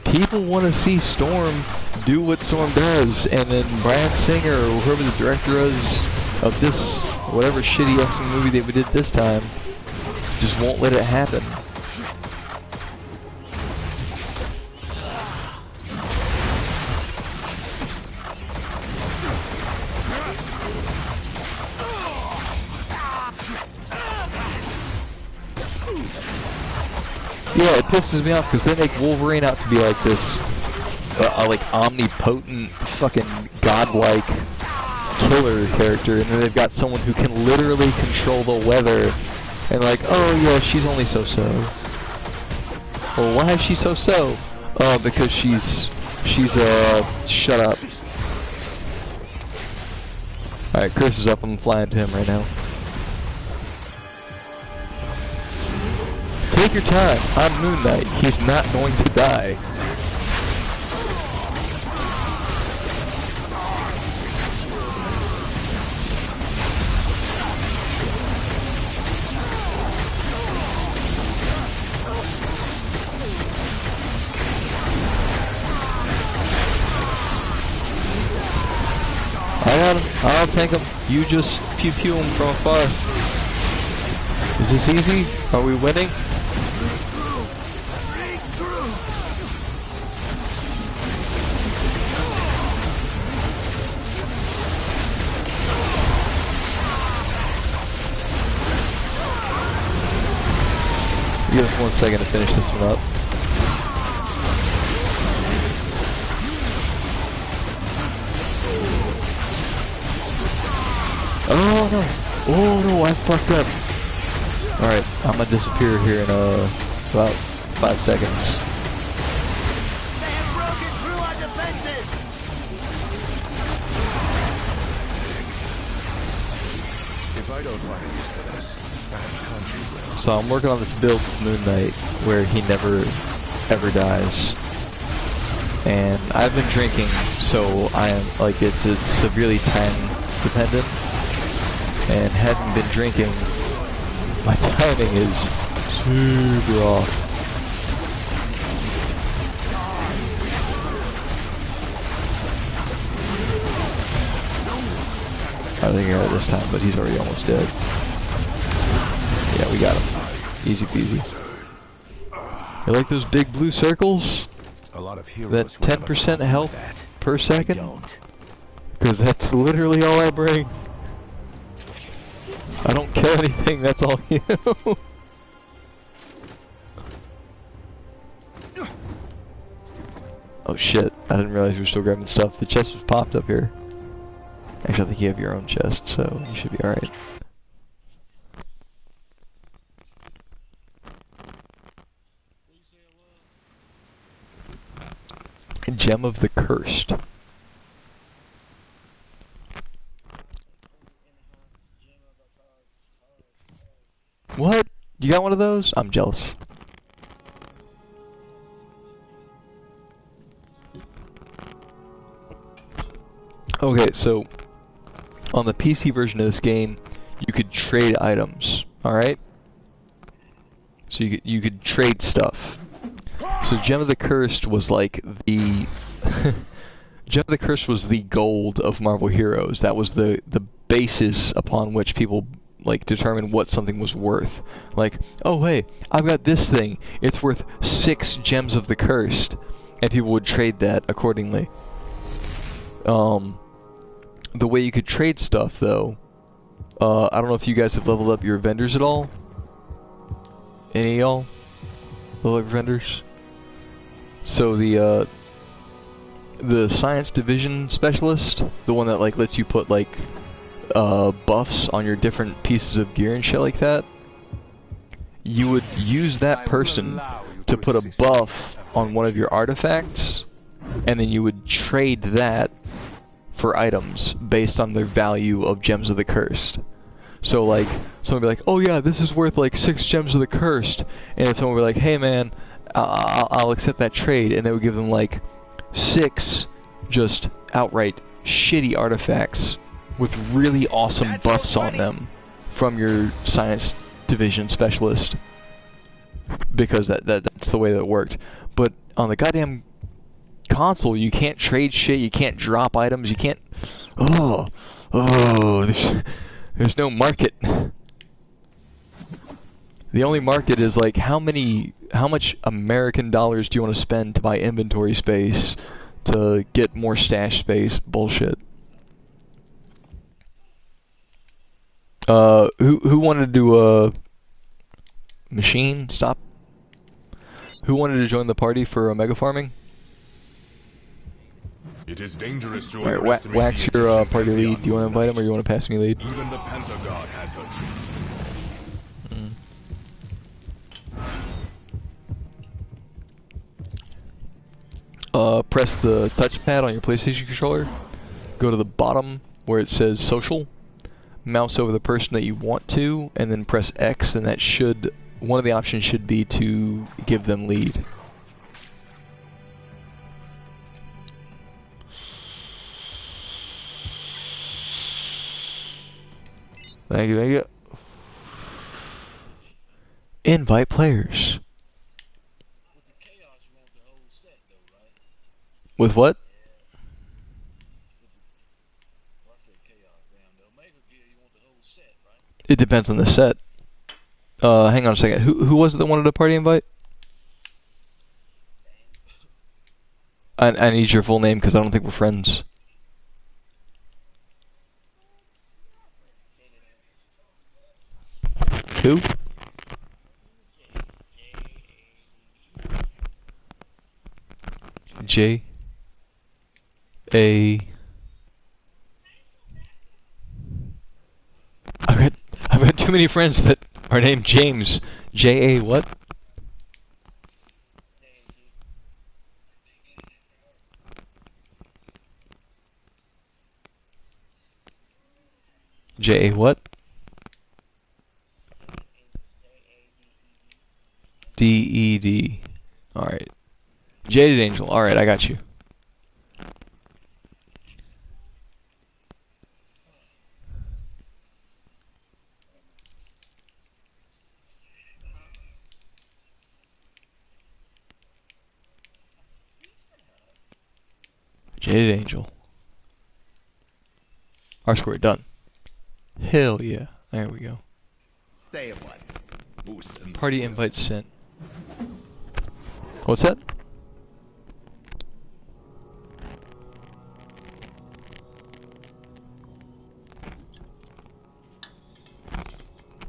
people want to see Storm do what Storm does, and then Bryan Singer, or whoever the director is of this, whatever shitty X-Men movie that we did this time, just won't let it happen. Yeah, it pisses me off because they make Wolverine out to be like this, like omnipotent, fucking godlike killer character, and then they've got someone who can literally control the weather, and like, oh yeah, she's only so-so. Well, why is she so-so? Because she's shut up. Alright, Chris is up, I'm flying to him right now. Take your time, I'm Moon Knight, he's not going to die. I got him, I'll tank him, you just pew-pew him from afar. Is this easy? Are we winning? Give us 1 second to finish this one up. Oh no! Oh no, I fucked up! Alright, I'm gonna disappear here in about 5 seconds. They have broken through our defenses! I don't find a use for this, perhaps Khonshu will. So I'm working on this build with Moon Knight where he never ever dies. And I've been drinking, so I am like it's severely time dependent. And having been drinking, my timing is super off. I don't think I got it this time, but he's already almost dead. Yeah, we got him. Easy peasy. You like those big blue circles? A lot of heroes That 10% health per second? Because that's literally all I bring. I don't kill anything, that's all you. Oh shit, I didn't realize you were still grabbing stuff. The chest was popped up here. Actually, I think you have your own chest, so you should be alright. Gem of the Cursed. What? You got one of those? I'm jealous. Okay, so on the PC version of this game, you could trade items, alright? So you could trade stuff. So Gem of the Cursed was like the Gem of the Cursed was the gold of Marvel Heroes. That was the basis upon which people like determine what something was worth. Like, oh hey, I've got this thing. It's worth 6 Gems of the Cursed, and people would trade that accordingly. The way you could trade stuff though, I don't know if you guys have leveled up your vendors at all. Any of y'all level up your vendors? So the science division specialist, the one that like lets you put like buffs on your different pieces of gear and shit like that, you would use that person to put a buff on one of your artifacts, and then you would trade that for items based on their value of Gems of the Cursed. So like, someone would be like, oh yeah, this is worth like 6 Gems of the Cursed, and then someone would be like, hey man, I'll accept that trade, and they would give them like 6 just outright shitty artifacts with really awesome buffs on them from your science division specialist, because that's the way that it worked. But on the goddamn console, you can't trade shit, you can't drop items, you can't. There's no market. The only market is like how much American dollars do you want to spend to buy inventory space to get more stash space bullshit. Who wanted to do a machine stop? Who wanted to join the party for mega farming? It is dangerous to Alright, Wax your party lead. Do you want to invite him or you want to pass me lead? Even the Panther God has her tricks. Press the touchpad on your PlayStation controller. Go to the bottom where it says social. Mouse over the person that you want to, and then press X, and that should, one of the options should be to give them lead. Thank you, thank you. Invite players. With what? It depends on the set. Hang on a second. Who was it that wanted a party invite? I need your full name because I don't think we're friends. Who? J A. I've got too many friends that are named James. J A what? J A what? Alright. Jaded Angel. Alright, I got you. Jaded Angel. R-squared, done. Hell yeah. There we go. Party invite sent. What's that?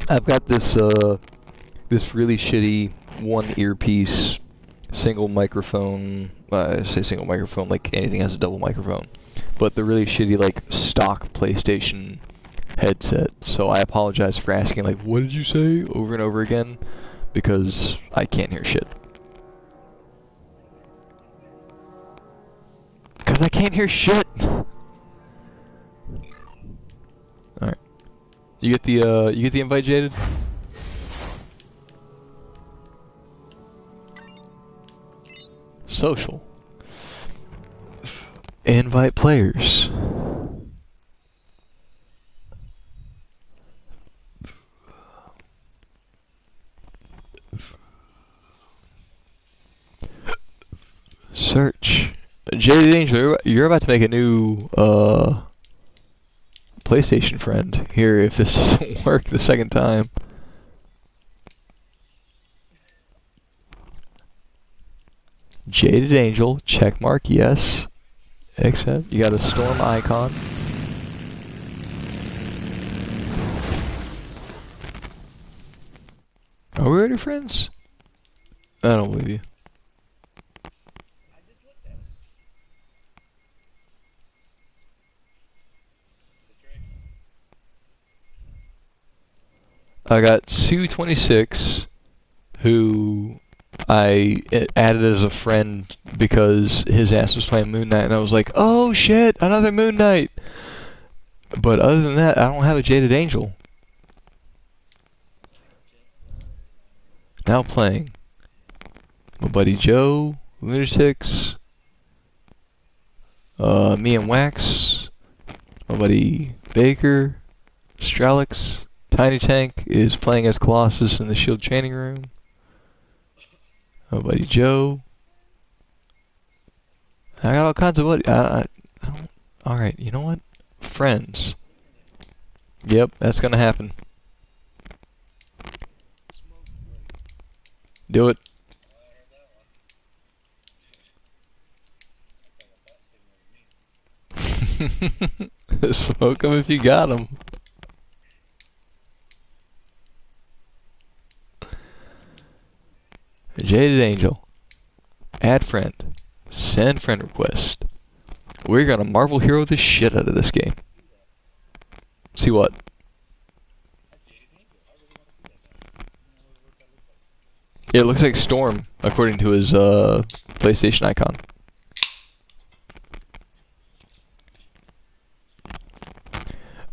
I've got this this really shitty one earpiece, single microphone. I say single microphone like anything has a double microphone, but the really shitty like stock PlayStation headset. So I apologize for asking like, what did you say over and over again, because I can't hear shit. Because I can't hear shit. All right. You get the invite, Jaded? Social. Invite players. Search. Jaded Angel, you're about to make a new PlayStation friend here if this doesn't work the second time. Jaded Angel, checkmark, yes. Accept. You got a storm icon. Are we already friends? I don't believe you. I got Sue26, who I added as a friend because his ass was playing Moon Knight, and I was like, oh shit, another Moon Knight! But other than that, I don't have a Jaded Angel. Now playing. My buddy Joe, Lunatics, me and Wax, my buddy Baker, Strelix, Tiny Tank is playing as Colossus in the Shield training room. My buddy Joe. I got all kinds of buddies. I don't. Alright, you know what? Friends. Yep, that's gonna happen. Do it. Smoke them if you got them. Jaded Angel. Add friend. Send friend request. We're gonna Marvel Hero the shit out of this game. See what? Yeah, it looks like Storm, according to his PlayStation icon.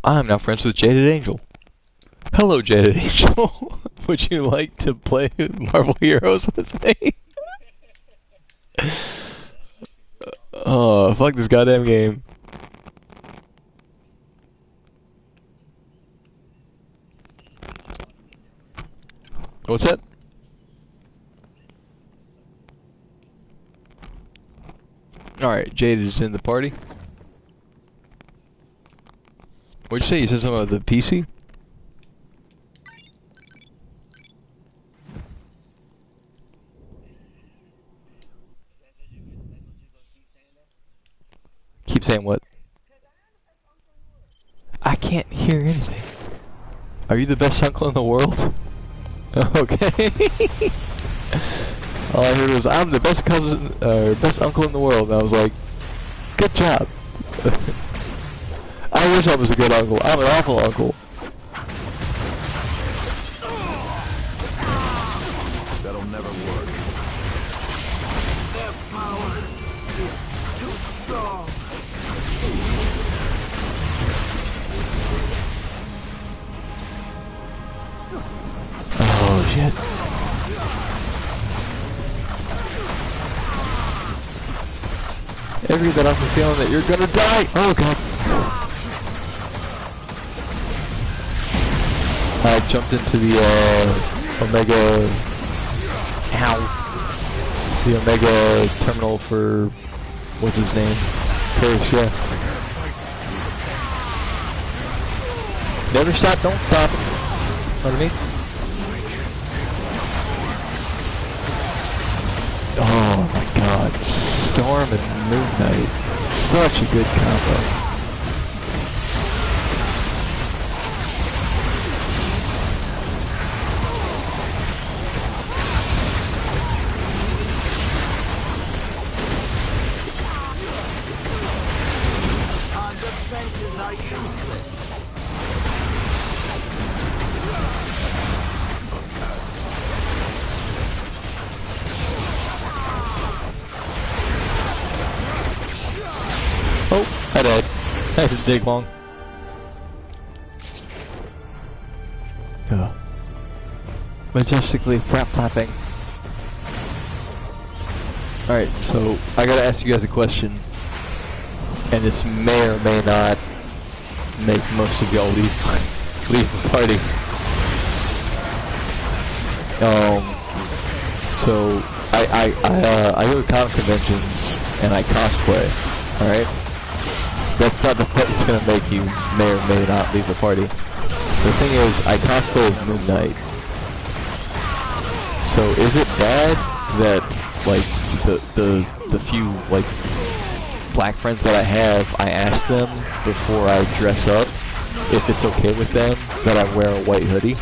I'm now friends with Jaded Angel. Hello, Jaded Angel. Would you like to play Marvel Heroes with me? Oh, fuck this goddamn game. What's that? Alright, Jaded is in the party. What'd you say? You said something about the PC? Keep saying what? I can't hear anything. Are you the best uncle in the world? Okay. All I heard was, I'm the best cousin, best uncle in the world, and I was like, good job. I wish I was a good uncle. I'm an awful uncle. That'll never work. Their power is too strong. Oh shit. figured that I have a feeling that you're gonna die. Oh god. I jumped into the Omega. Ow. The Omega terminal for what's his name? Curse, yeah. Never stop, don't stop. Know what I mean? Oh my god, Storm and Moon Knight. Such a good combo. Our defenses are useless. Oh, I died. I had to dig long. Majestically flap-flapping. Alright, so I gotta ask you guys a question. And this may or may not make most of y'all leave the party. So I go to comic conventions and I cosplay. Alright? That's not the part that's gonna make you may or may not leave the party. The thing is, I cosplay as Moon Knight. So is it bad that, like, the few, like, black friends that I have, I ask them before I dress up if it's okay with them that I wear a white hoodie?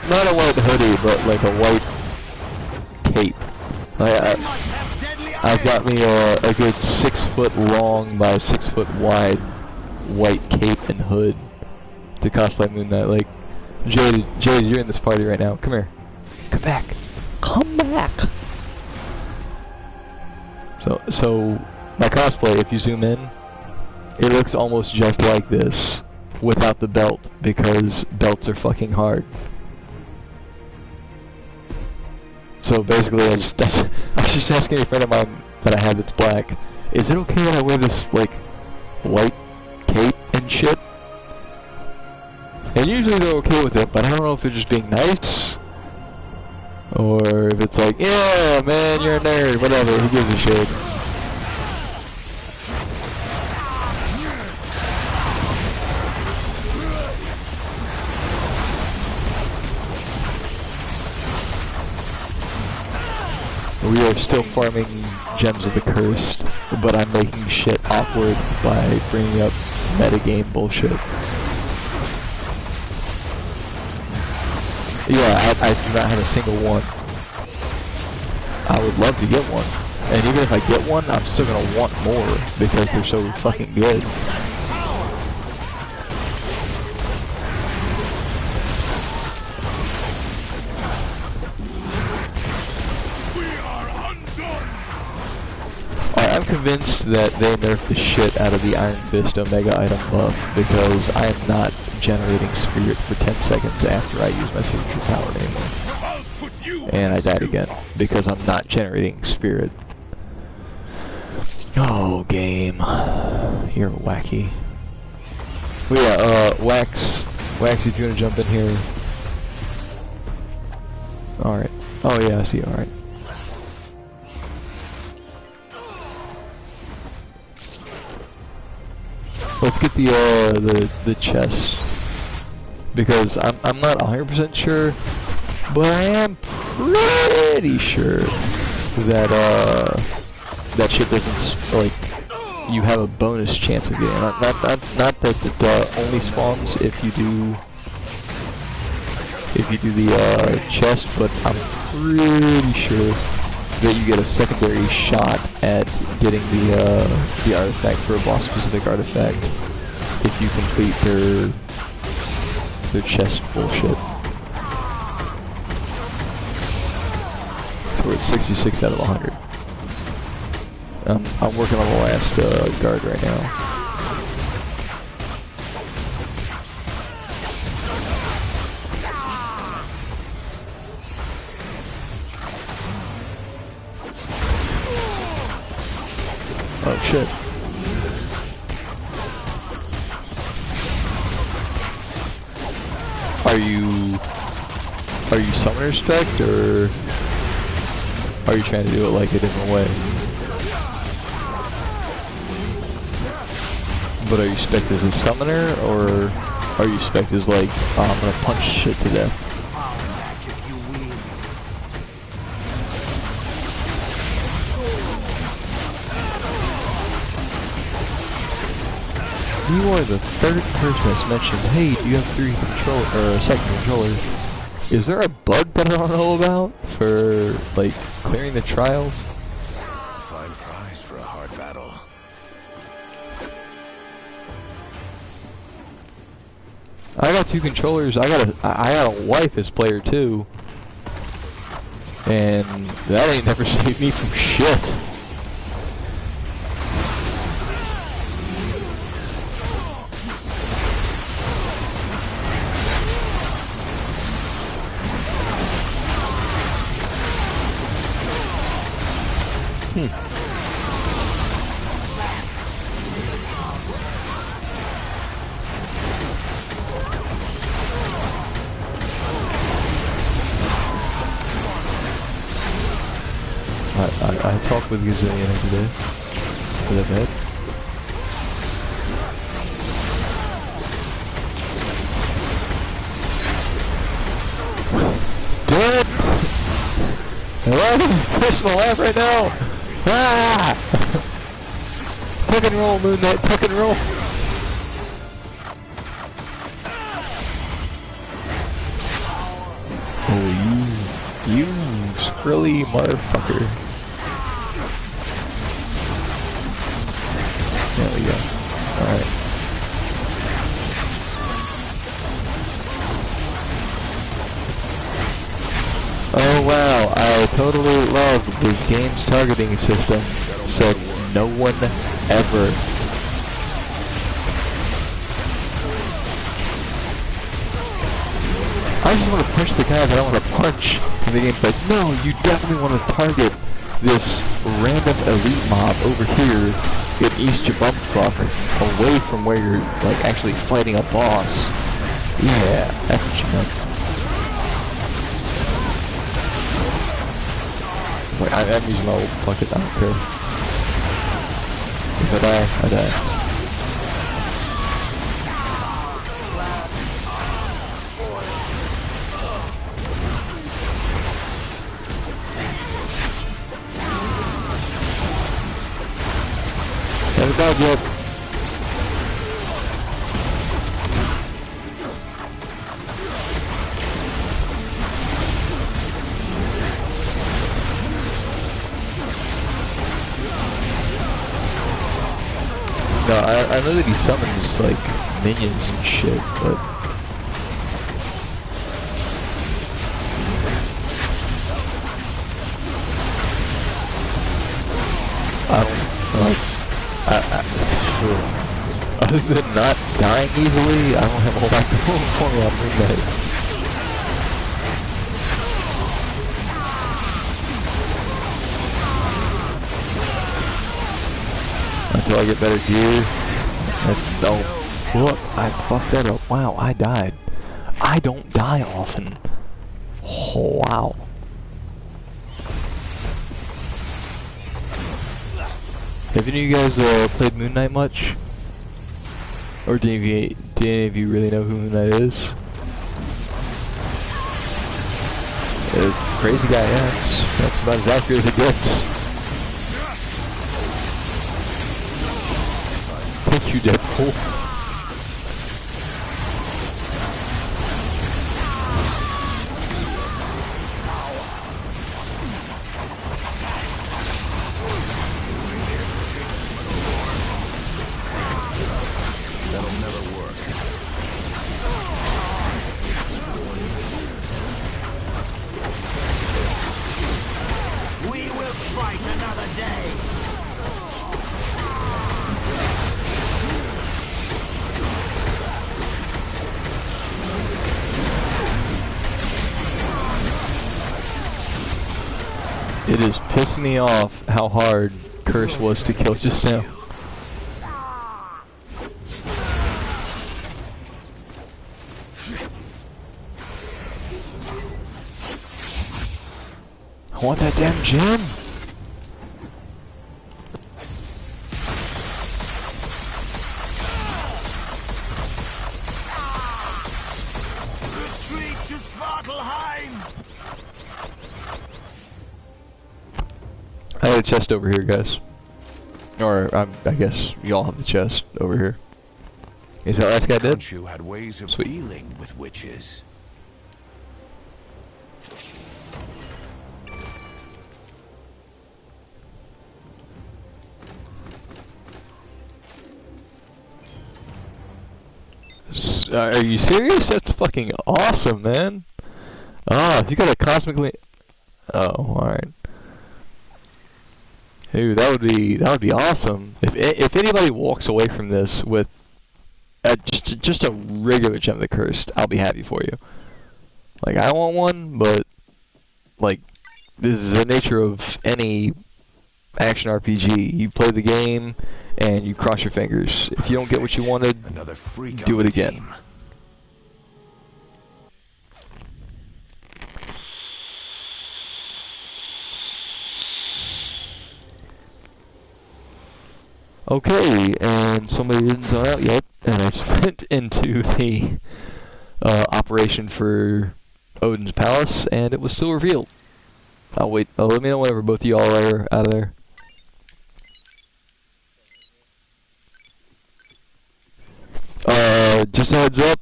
Not a white hoodie, but like a white cape. I've got me a good 6 foot long by 6 foot wide white cape and hood to cosplay Moon Knight. Like, Jade, you're in this party right now. Come here. Come back. Come back. So my cosplay, if you zoom in, it looks almost just like this without the belt because belts are fucking hard. So basically, I was just asking a friend of mine that I have that's black, is it okay that I wear this, like, white cape and shit? And usually they're okay with it, but I don't know if they're just being nice, or if it's like, yeah, man, you're a nerd, whatever, who gives a shit? We are still farming Gems of the Cursed, but I'm making shit awkward by bringing up metagame bullshit. Yeah, I do not have a single one. I would love to get one. And even if I get one, I'm still gonna want more, because they're so fucking good. I'm convinced that they nerfed the shit out of the Iron Fist Omega item buff because I am not generating spirit for 10 seconds after I use my signature power anymore. And I died again because I'm not generating spirit. Oh, game. You're wacky. But yeah, Wax, if you want to jump in here. Alright. Oh yeah, I see, alright. Let's get the chests, because I'm not 100% sure, but I am pretty sure that that shit doesn't, like, you have a bonus chance of getting it. Not that it only spawns if you do the chest, but I'm pretty sure that you get a secondary shot at getting the artifact for a boss-specific artifact if you complete their chest bullshit. So we're at 66 out of 100. I'm working on the last guard right now. shit. Are you summoner spec or are you trying to do it like a different way? But are you spec as a summoner or are you spec as like, oh, I'm gonna punch shit to death? You are the third person that's mentioned, hey, do you have a second controller? Is there a bug that I don't know about for, like, clearing the trials? Fine prize for a hard battle. I got 2 controllers, I got a wife as player too. And that ain't never saved me from shit. I talk with Gazillion every day. Is that bad? Dead! Hello? Push my life right now! Ah! Tuck and roll, Moon Knight, tuck and roll! Oh, you scrilly motherfucker. There we go. Alright. Oh wow, I totally love this game's targeting system. Said no one ever. I just want to punch the guy that I want to punch. And the game's like, no, you definitely want to target this random elite mob over here in East Jabumfuck, away from where you're like actually fighting a boss. Yeah, that's what you meant. Like, I'm using my old fuck it, I don't care. If I die, I die. Haven't died yet. No, I know that he summons, like, minions and shit, but... I don't, like... Other than not dying easily, I don't have a whole lot going for me on Moon Knight. Until I get better gear. Look, I fucked that up. Wow, I died. I don't die often. Oh, wow. Have any of you guys played Moon Knight much? Or do any of you really know who Moon Knight is? Crazy guy, yeah. That's about as accurate as it gets. Thank you, Deadpool. That'll never work. We will fight another day. It is pissing me off how hard Curse was to kill just now. want that damn gem. Retreat to Svartalheim! I have a chest over here, guys. Or, I guess y'all have the chest over here. Is that last guy dead? Khonshu had ways of Sweet. dealing with witches. Are you serious? That's fucking awesome, man. Ah, if you got a cosmically... Oh, alright. Dude, that would be awesome. If anybody walks away from this with just a regular gem of the cursed, I'll be happy for you. Like, I want one, but like, this is the nature of any action RPG. You play the game and you cross your fingers. If you don't get what you wanted, Another freak do on it the again. team. Okay, and somebody didn't sign out yet, and I just went into the operation for Odin's Palace, and it was still revealed. I'll wait. Let me know whenever both of y'all are out of there. Just a heads up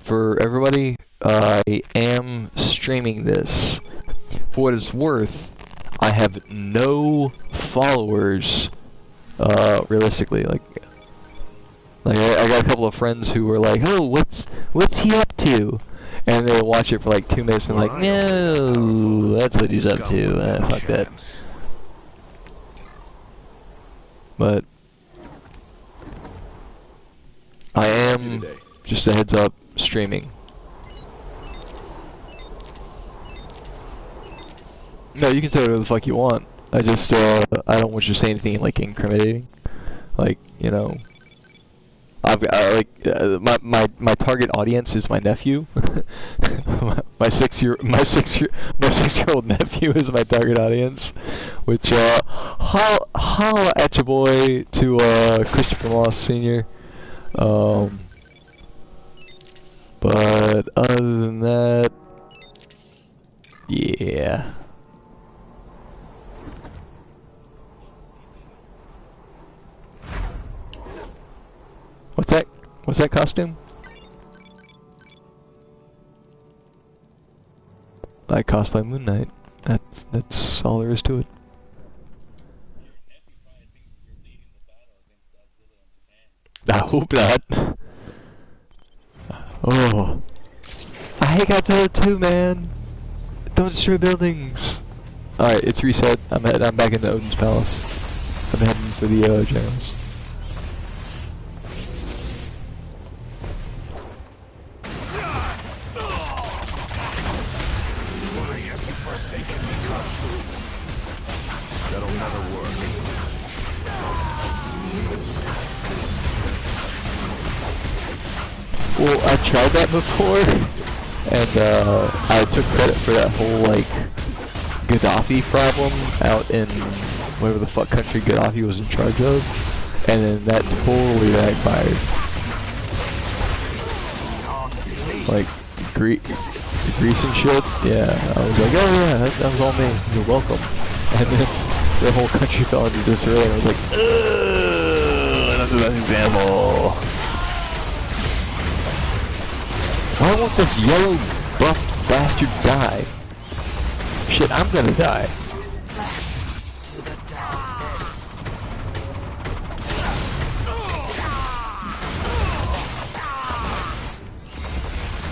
for everybody, I am streaming this. For what it's worth, I have no followers. Realistically, like I got a couple of friends who were like, "Oh, what's he up to?" And they watch it for like 2 minutes and like, "No, that's what he's up to. Fuck that." But I am, just a heads up, streaming. No, you can say whatever the fuck you want. I just, I don't want you to say anything, like, incriminating. Like, you know, I've got, my target audience is my nephew. my 6-year-old nephew is my target audience. Which, holla at your boy to, Christopher Moss Sr. But other than that, yeah. What's that costume? I cosplay Moon Knight. That's all there is to it. I hope not. Oh, I hate Godzilla too, man. Don't destroy buildings. All right, it's reset. I'm back into Odin's Palace. I'm heading for the generals. That'll never work. Well, I tried that before, and I took credit for that whole, like, Gaddafi problem out in whatever the fuck country Gaddafi was in charge of, and then that totally backfired. Like, Greece and shit, yeah, I was like, oh yeah, that was all me, you're welcome. And then the whole country fell into disarray, and I was like, ugh, that's the best example. Why won't this yellow buffed bastard die? Shit, I'm gonna die.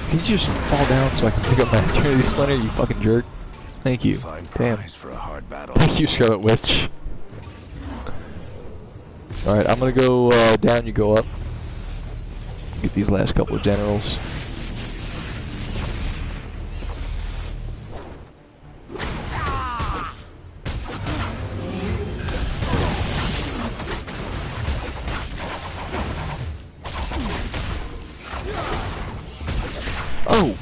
Can you just fall down so I can pick up my eternity splinter, you fucking jerk? Thank you. Damn. For a hard battle. Thank you, Scarlet Witch. Alright, I'm gonna go down, you go up. Get these last couple of generals. Oh,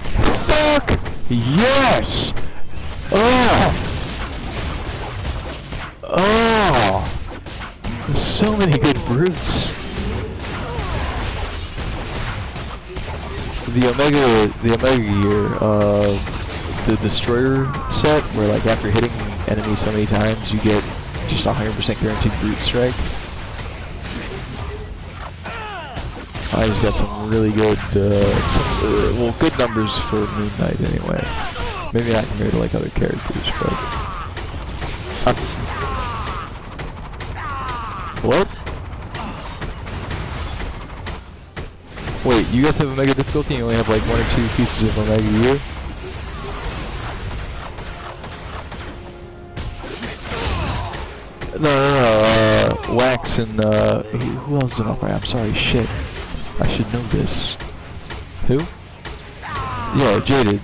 fuck! Yes! Oh! the Omega Gear, the Destroyer set, where like after hitting enemies so many times, you get just 100% guaranteed brute strike. I just got some really good, well, good numbers for Moon Knight anyway. Maybe not compared to like other characters, but. What? Wait, you guys have Omega difficulty and you only have like 1 or 2 pieces of Omega Gear? No, Wax and, who else is in Upright? I'm sorry, shit. I should know this. Who? Yeah, Jaded.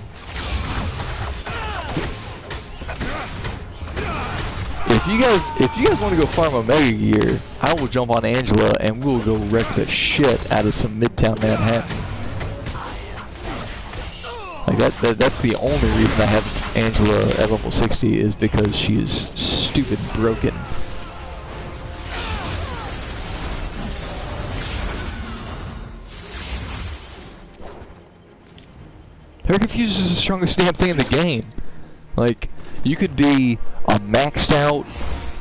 If you guys want to go farm Omega Gear, I will jump on Angela and we will go wreck the shit out of some Midtown Manhattan. Like that's the only reason I have Angela at level 60 is because she is stupid broken. Her Confuse is the strongest damn thing in the game. Like, you could be a maxed out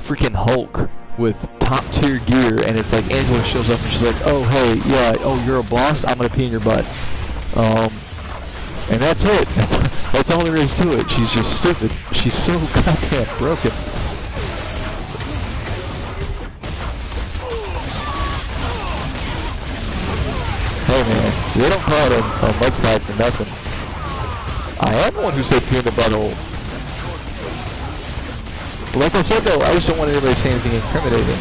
freaking Hulk with top tier gear, and it's like Angela shows up and she's like, oh hey, yeah, oh you're a boss, I'm gonna pee in your butt. And that's it. That's all there is to it. She's just stupid. She's so goddamn broken. Hey man, they don't call it a mudslide for nothing. I am the one who said pee in the butthole. But like I said though, I just don't want anybody to say anything incriminating.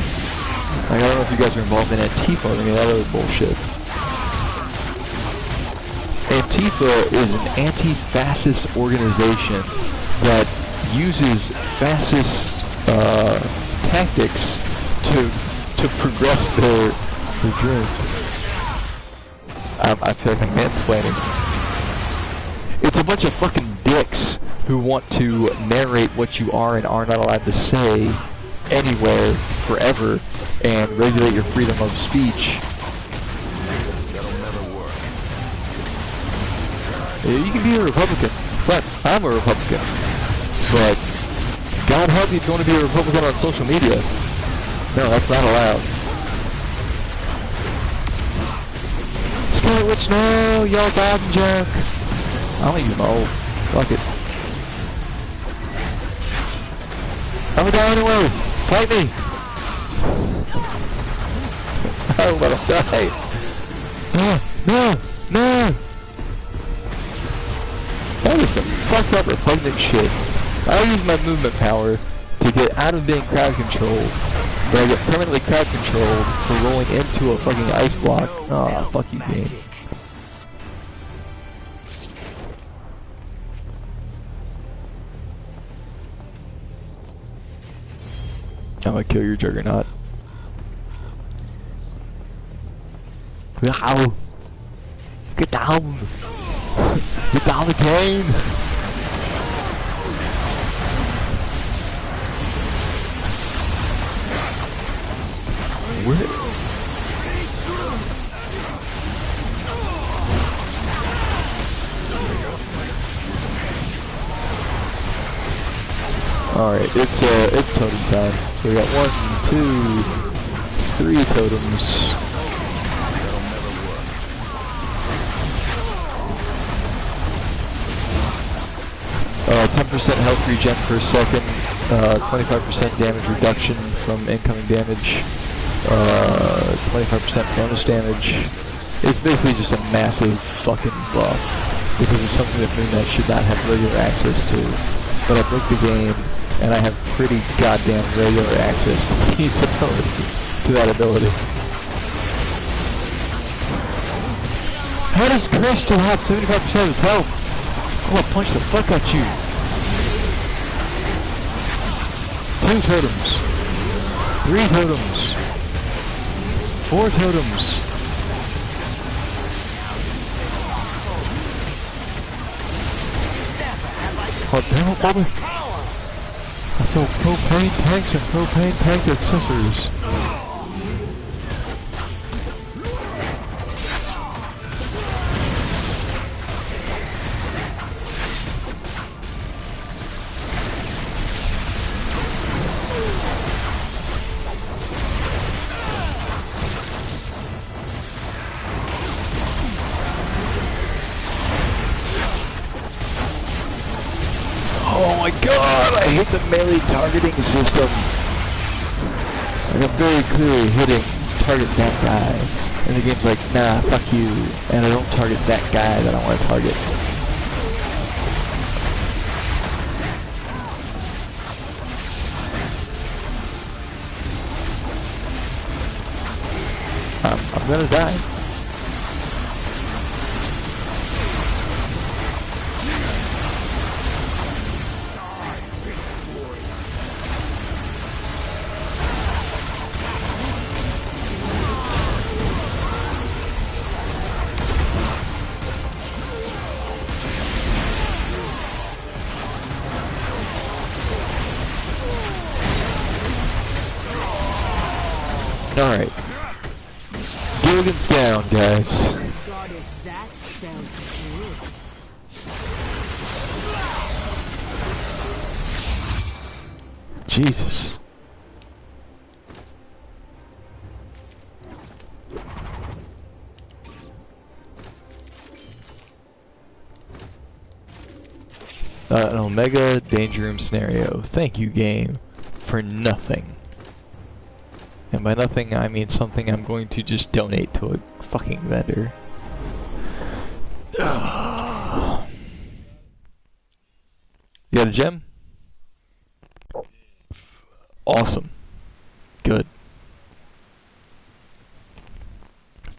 Like, I don't know if you guys are involved in Antifa or any of that other bullshit. Antifa is an anti-fascist organization that uses fascist tactics to progress their dream. I feel like I'm mansplaining. It's a bunch of fucking dicks who want to narrate what you are and are not allowed to say anywhere, forever, and regulate your freedom of speech. That'll never work. You can be a Republican, but I'm a Republican. But God help you if you want to be a Republican on social media. No, that's not allowed. Scarlet Witch, no! Y'all diving junk! I don't even know. Fuck it. I'm gonna die anyway! Fight me! I'm gonna die! No! No! No! That is some fucked up repugnant shit. I use my movement power to get out of being crowd controlled, but I get permanently crowd controlled for rolling into a fucking ice block. Aw, fuck you, game. I'm gonna kill your Juggernaut. Ow! Get down! Get down the game! Where? Alright, it's totem time. So we got 1, 2, 3 totems. 10% health regen per second, 25% damage reduction from incoming damage, 25% bonus damage. It's basically just a massive fucking buff, because it's something that Moon Knight should not have regular access to. But I broke the game, and I have pretty goddamn regular access to his ability, to that ability. How does Chris still have 75% of his health? I'm gonna punch the fuck out you. 2 totems. 3 totems. 4 totems. Oh damn it, Bobby. I sell propane tanks and propane tank accessories. my god, I hate the melee targeting system. Like, I'm very clearly hitting target that guy. And the game's like, nah, fuck you. And I don't target that guy that I want to target. I'm gonna die. Alright. Gilligan's down, guys. Goddess, that felt good. Jesus. An Omega Danger Room scenario. Thank you, game, for nothing. And by nothing, I mean something I'm going to just donate to a fucking vendor. You got a gem? Awesome. Good.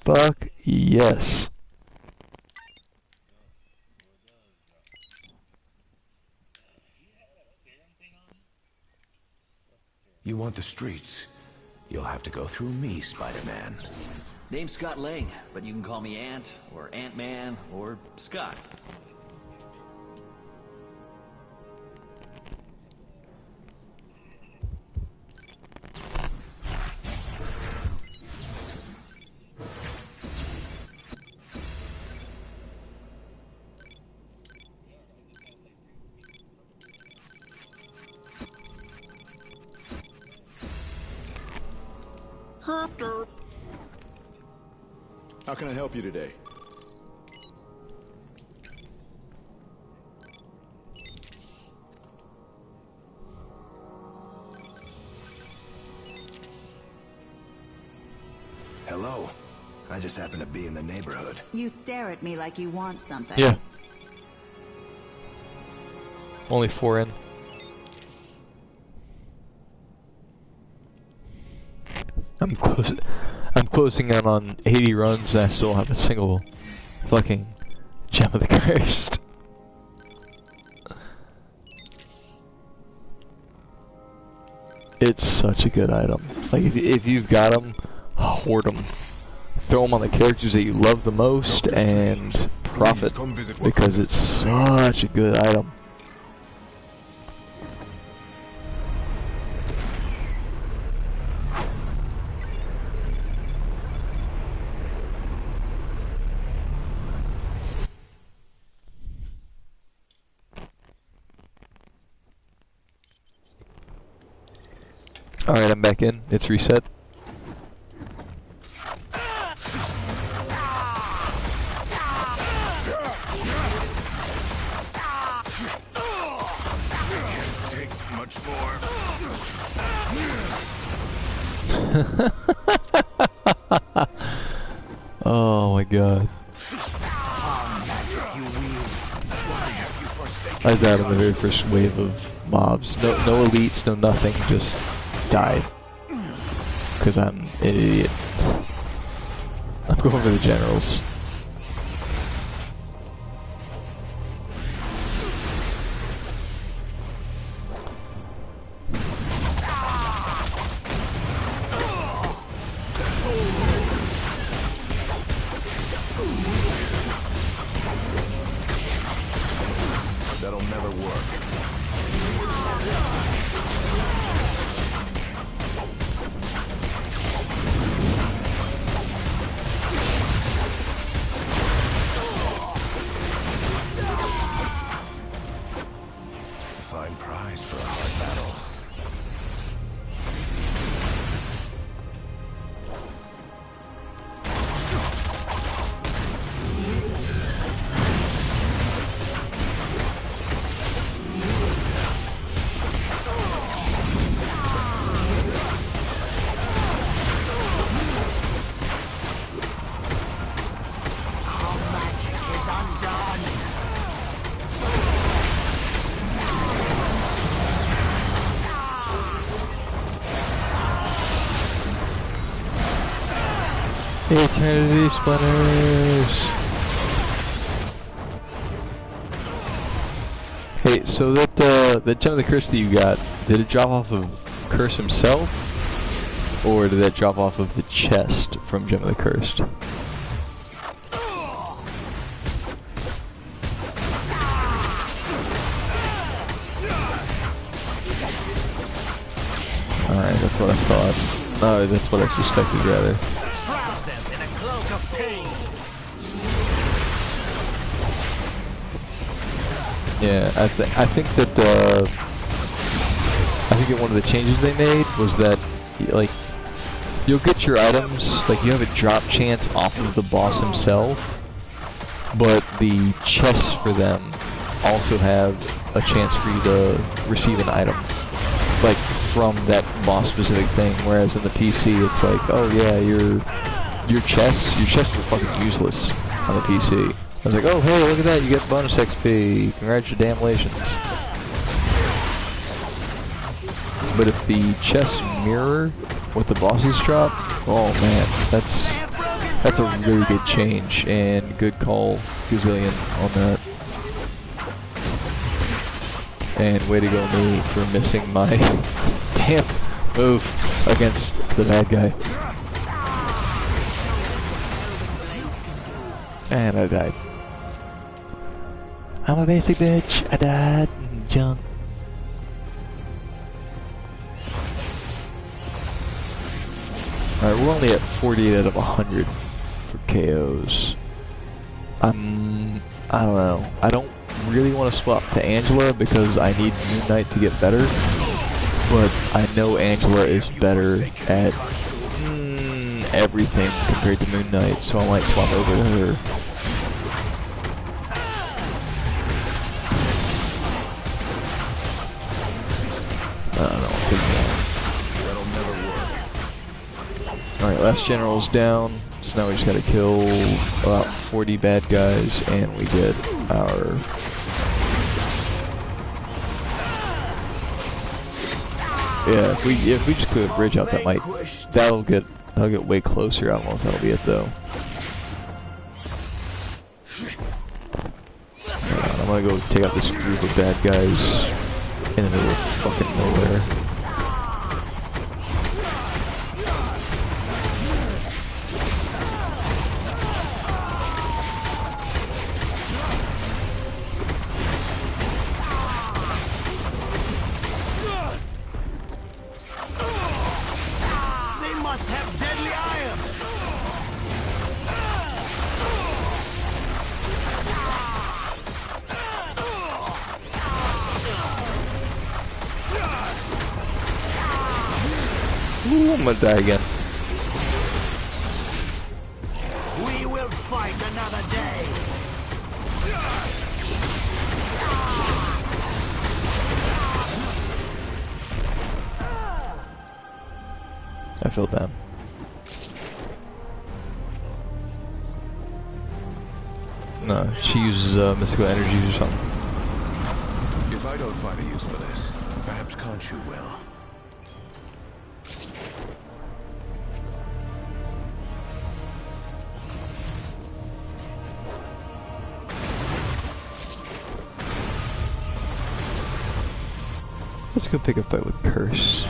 Fuck yes. You want the streets? You'll have to go through me, Spider-Man. Name's Scott Lang, but you can call me Ant, or Ant-Man, or Scott. Herp derp. How can I help you today? Hello. I just happen to be in the neighborhood. You stare at me like you want something. Yeah. Only 4 in. I'm closing in on 80 runs and I still don't have a single fucking gem of the cursed. It's such a good item. Like if you've got them, hoard them. Throw them on the characters that you love the most and profit because it's such a good item. Alright, I'm back in. It's reset. Take much more. Oh my god. I died in the very first wave of mobs. No elites, no nothing, just died. Because I'm an idiot. I'm going for the generals. That'll never work. Fine prize for a hard battle. Eternity splinters. Hey, so that gem of the curse that you got, did it drop off of Curse himself, or did that drop off of the chest from Gem of the Cursed? Alright, that's what I thought. Oh, that's what I suspected, rather. Yeah, I think that one of the changes they made was that, like, you'll get your items, like, you have a drop chance off of the boss himself, but the chests for them also have a chance for you to receive an item, like, from that boss specific thing, whereas in the PC it's like, oh yeah, your chests were fucking useless on the PC. I was like, oh hey, look at that, you get bonus XP, congratulations. But if the chests mirror what the bosses drop, oh man, that's a really good change, and good call, Gazillion, on that. And way to go me for missing my damn move against the bad guy. And I died. I'm a basic bitch. I died. Junk. Alright, we're only at 48 out of 100 for KOs. I don't know. I don't really want to swap to Angela because I need Moon Knight to get better. But I know Angela is better at everything compared to Moon Knight, so I might swap over to her. I don't know. That'll never work. Alright, last general's down, so now we just gotta kill about 40 bad guys, and we get our... Yeah, if we just clear the bridge out, that'll get way closer. I don't know if that'll be it though. I'm gonna go take out this group of bad guys in the middle of fucking nowhere. Ooh, I'm gonna die again. We will fight another day. I feel bad. No, she uses mystical energies or something. If I don't find a use for this, perhaps Khonshu will. Let's go pick a fight with Curse.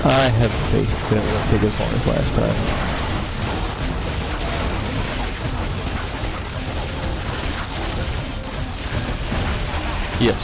I have faith that it won't take as long as last time. Yes.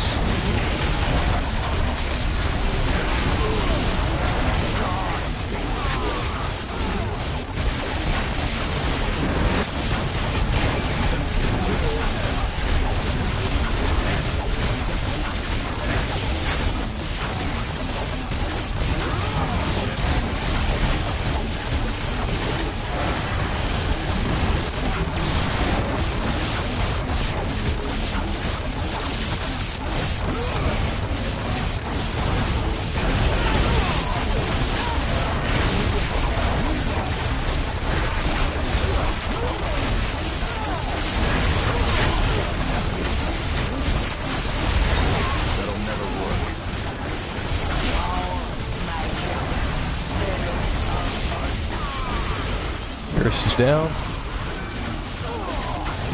Curse is down.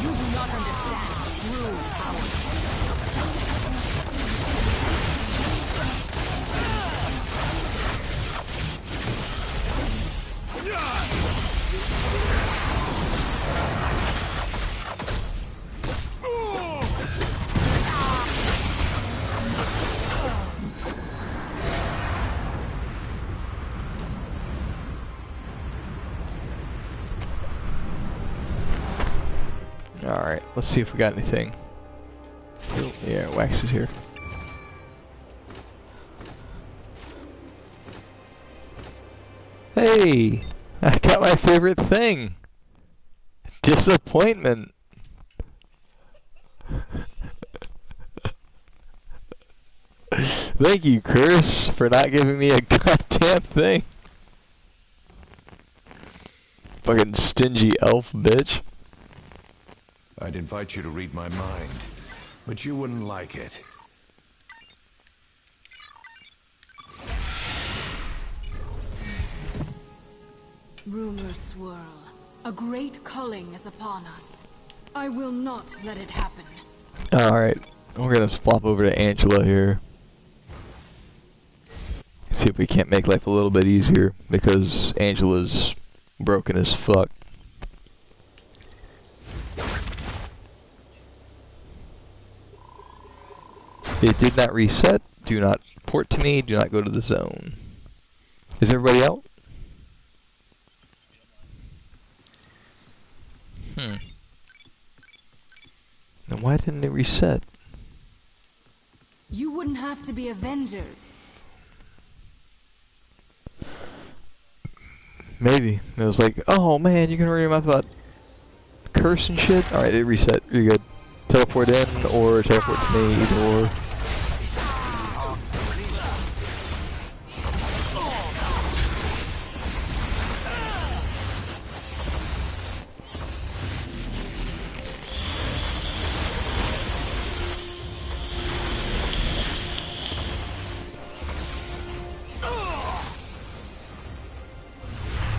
You do not understand true power. Alright, let's see if we got anything. Oh, yeah, Wax is here. Hey! I got my favorite thing! Disappointment! Thank you, Curse, for not giving me a goddamn thing! Fucking stingy elf bitch. I'd invite you to read my mind, but you wouldn't like it. Rumors swirl. A great culling is upon us. I will not let it happen. Alright, we're gonna flop over to Angela here. See if we can't make life a little bit easier, because Angela's broken as fuck. It did not reset. Do not port to me. Do not go to the zone. Is everybody out? Then why didn't it reset? You wouldn't have to be Avenger. Maybe. It was like, oh man, you can run your mouth about curse and shit? Alright, it reset. You're good. Teleport in or teleport to me, either or.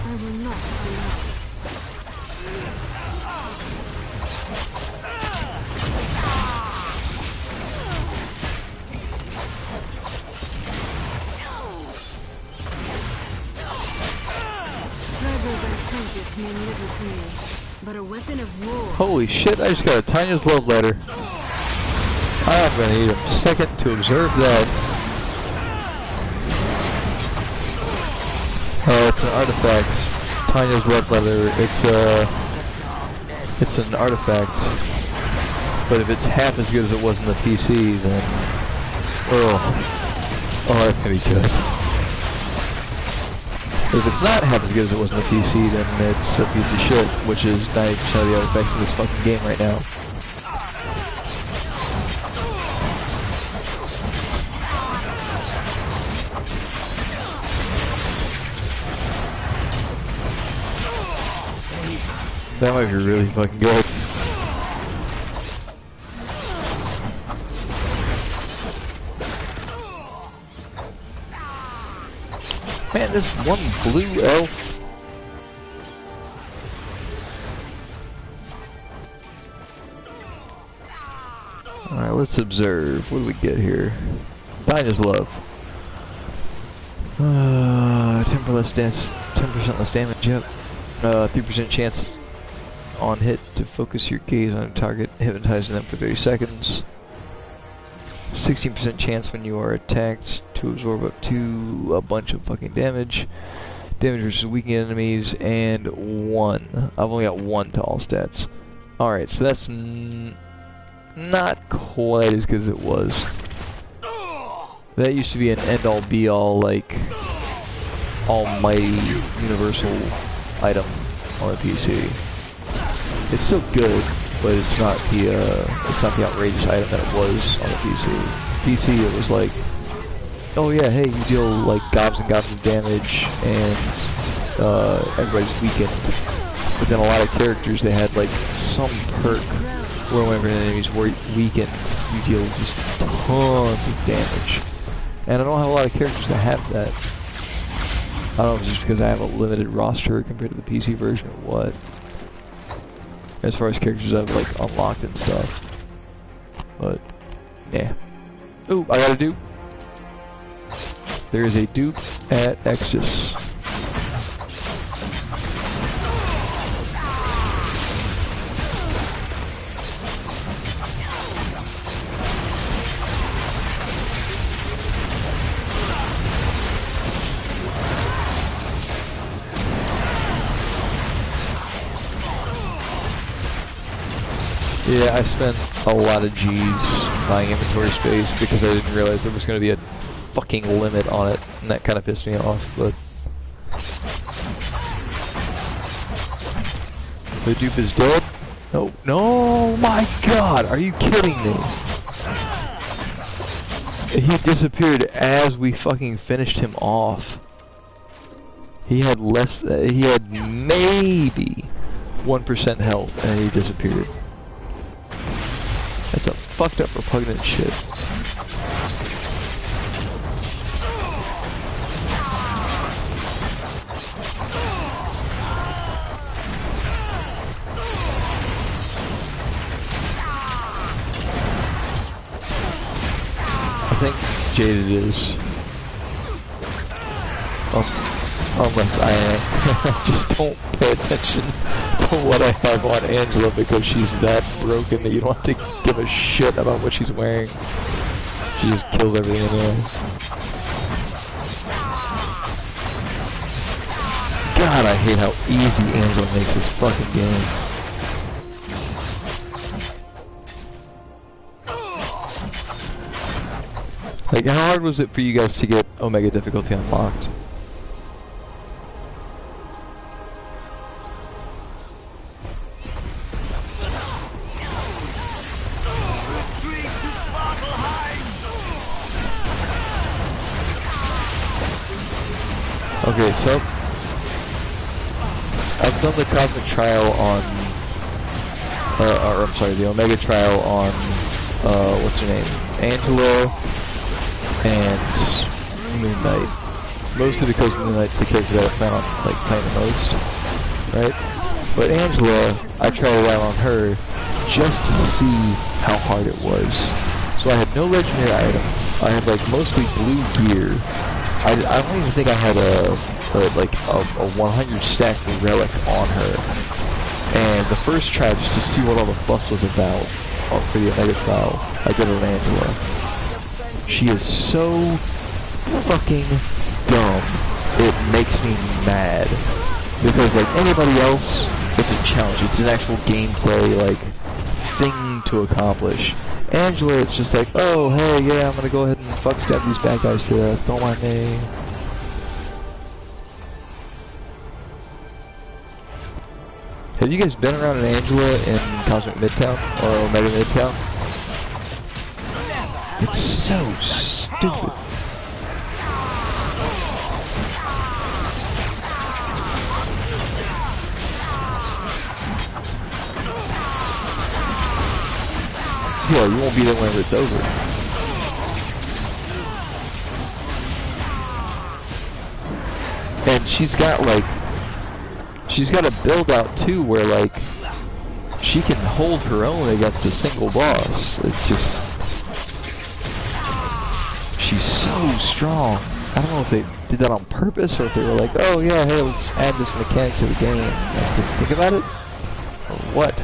I will not allow it. Dragons and trinkets mean little to me, but a weapon of war. Holy shit, I just got a Tanya's love letter. I'm gonna need a second to observe that. Oh, it's an artifact. Tanya's love letter. It's an artifact. But if it's half as good as it was in the PC, then oh, that's gonna be good. If it's not half as good as it was in the PC, then it's a piece of shit, which is 90% of the artifacts in this fucking game right now. That might be really fucking good. Man, this one blue elf. Alright, let's observe. What do we get here? Dinah's love. 10% less damage, yep. 3% chance on hit to focus your gaze on a target, hypnotizing them for 30 seconds. 16% chance when you are attacked to absorb up to a bunch of fucking damage. Damage versus weakened enemies, and 1. I've only got 1 to all stats. Alright, so that's not quite as good as it was. That used to be an end-all be-all, like, almighty universal item on the PC. It's still good, but it's not the outrageous item that it was on the PC. PC, it was like, oh yeah, hey, you deal like gobs and gobs of damage, and everybody's weakened. But then a lot of characters, they had like some perk where whenever enemies were weakened, you deal just tons of damage. And I don't have a lot of characters that have that. I don't know if it's just because I have a limited roster compared to the PC version or what. As far as characters I've like unlocked and stuff. But, yeah. Ooh, I got a dupe. There is a dupe at Exis. Yeah, I spent a lot of G's buying inventory space because I didn't realize there was going to be a fucking limit on it, and that kind of pissed me off, but... The dupe is dead? No, no, my god, are you kidding me? He disappeared as we fucking finished him off. He had he had maybe 1% health, and he disappeared. That's a fucked up repugnant shit. I think Jaded is. Unless I am. Just don't pay attention to what I have on Angela because she's that broken that you don't have to give a shit about what she's wearing. She just kills everything anyway. God, I hate how easy Angela makes this fucking game. Like, how hard was it for you guys to get Omega difficulty unlocked? Okay, so I've done the Cosmic Trial on, or I'm sorry, the Omega Trial on, what's her name? Angela and Moon Knight. Mostly because Moon Knight's the character that I found like playing the most, right? But Angela, I tried it out on her just to see how hard it was. So I had no legendary item. I had like mostly blue gear. I don't even think I had a 100 stack relic on her. And the first try, just to see what all the fuss was about for the Omega Trial, I did it on Angela. She is so fucking dumb. It makes me mad. Because like anybody else, it's a challenge. It's an actual gameplay like thing to accomplish. Angela, it's just like, oh hey, yeah, I'm gonna go ahead and fuck stab these bad guys to death. Don't mind me. Have you guys been around an Angela in Cosmic Midtown or Omega Midtown? It's so stupid. Yeah, you won't be there whenever it's over. And she's got a build out too where like she can hold her own against a single boss. It's just she's so strong. I don't know if they did that on purpose or if they were like, oh yeah, hey, let's add this mechanic to the game. Like, think about it? Or what?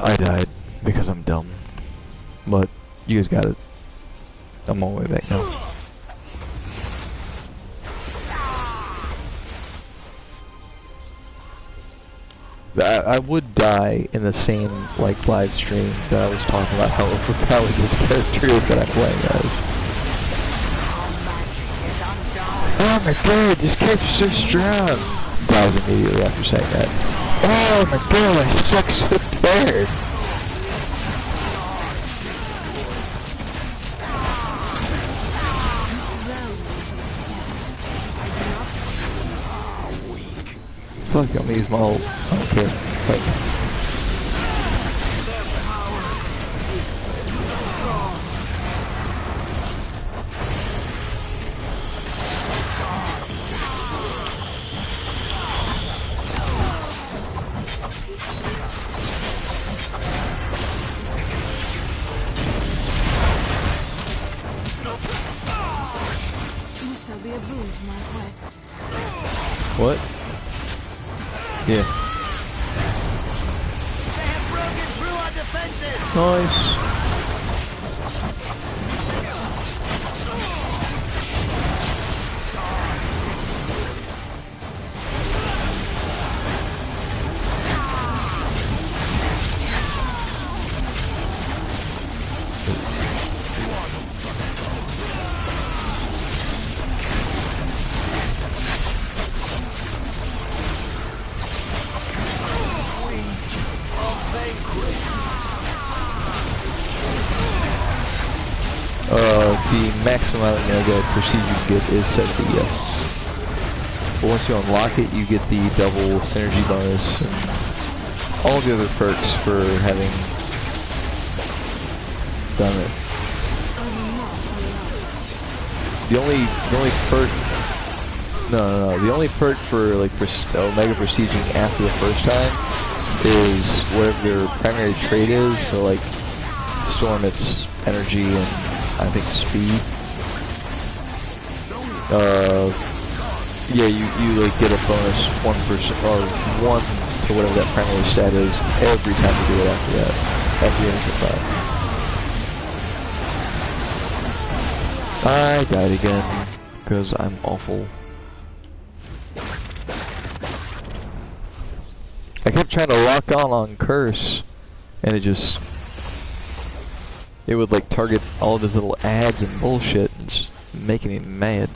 I died because I'm dumb, but you guys got it. I'm on my way back now. I would die in the same like live stream that I was talking about how overpowered this character is that I'm playing as. Oh my god, this character's so strong! Dies immediately after saying that. Oh my god, I suck so bad. Fuck, I'm gonna use my ult. I don't care. Fuck. This shall be a boon to my quest. What? Yeah. They have broken through our defenses! Nice. The maximum amount of mega prestige you can get is 70, yes. But once you unlock it, you get the double synergy bonus and all the other perks for having done it. The only perk, the only perk for like Omega prestiging after the first time is whatever their primary trait is. So like Storm, it's energy and I think speed. Yeah, you like get a bonus 1% or 1 to whatever that primary stat is every time you do it after that. After you enter 5. I died again because I'm awful. I kept trying to lock on curse, and it would like target all of his little ads and bullshit. It's just making me mad.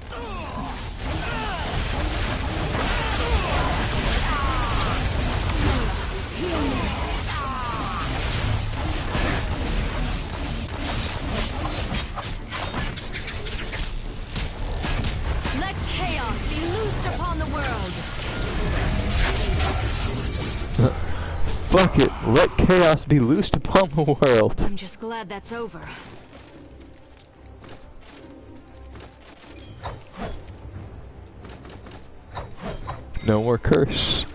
Let chaos be loosed upon the world. Fuck it, let chaos be loosed upon the world. I'm just glad that's over. No more curse.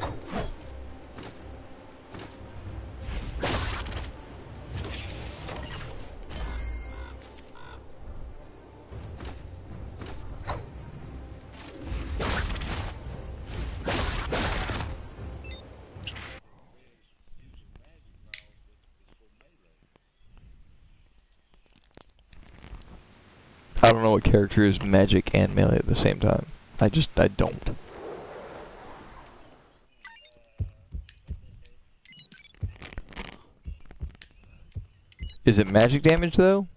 I don't know what character is magic and melee at the same time. I don't. Is it magic damage though?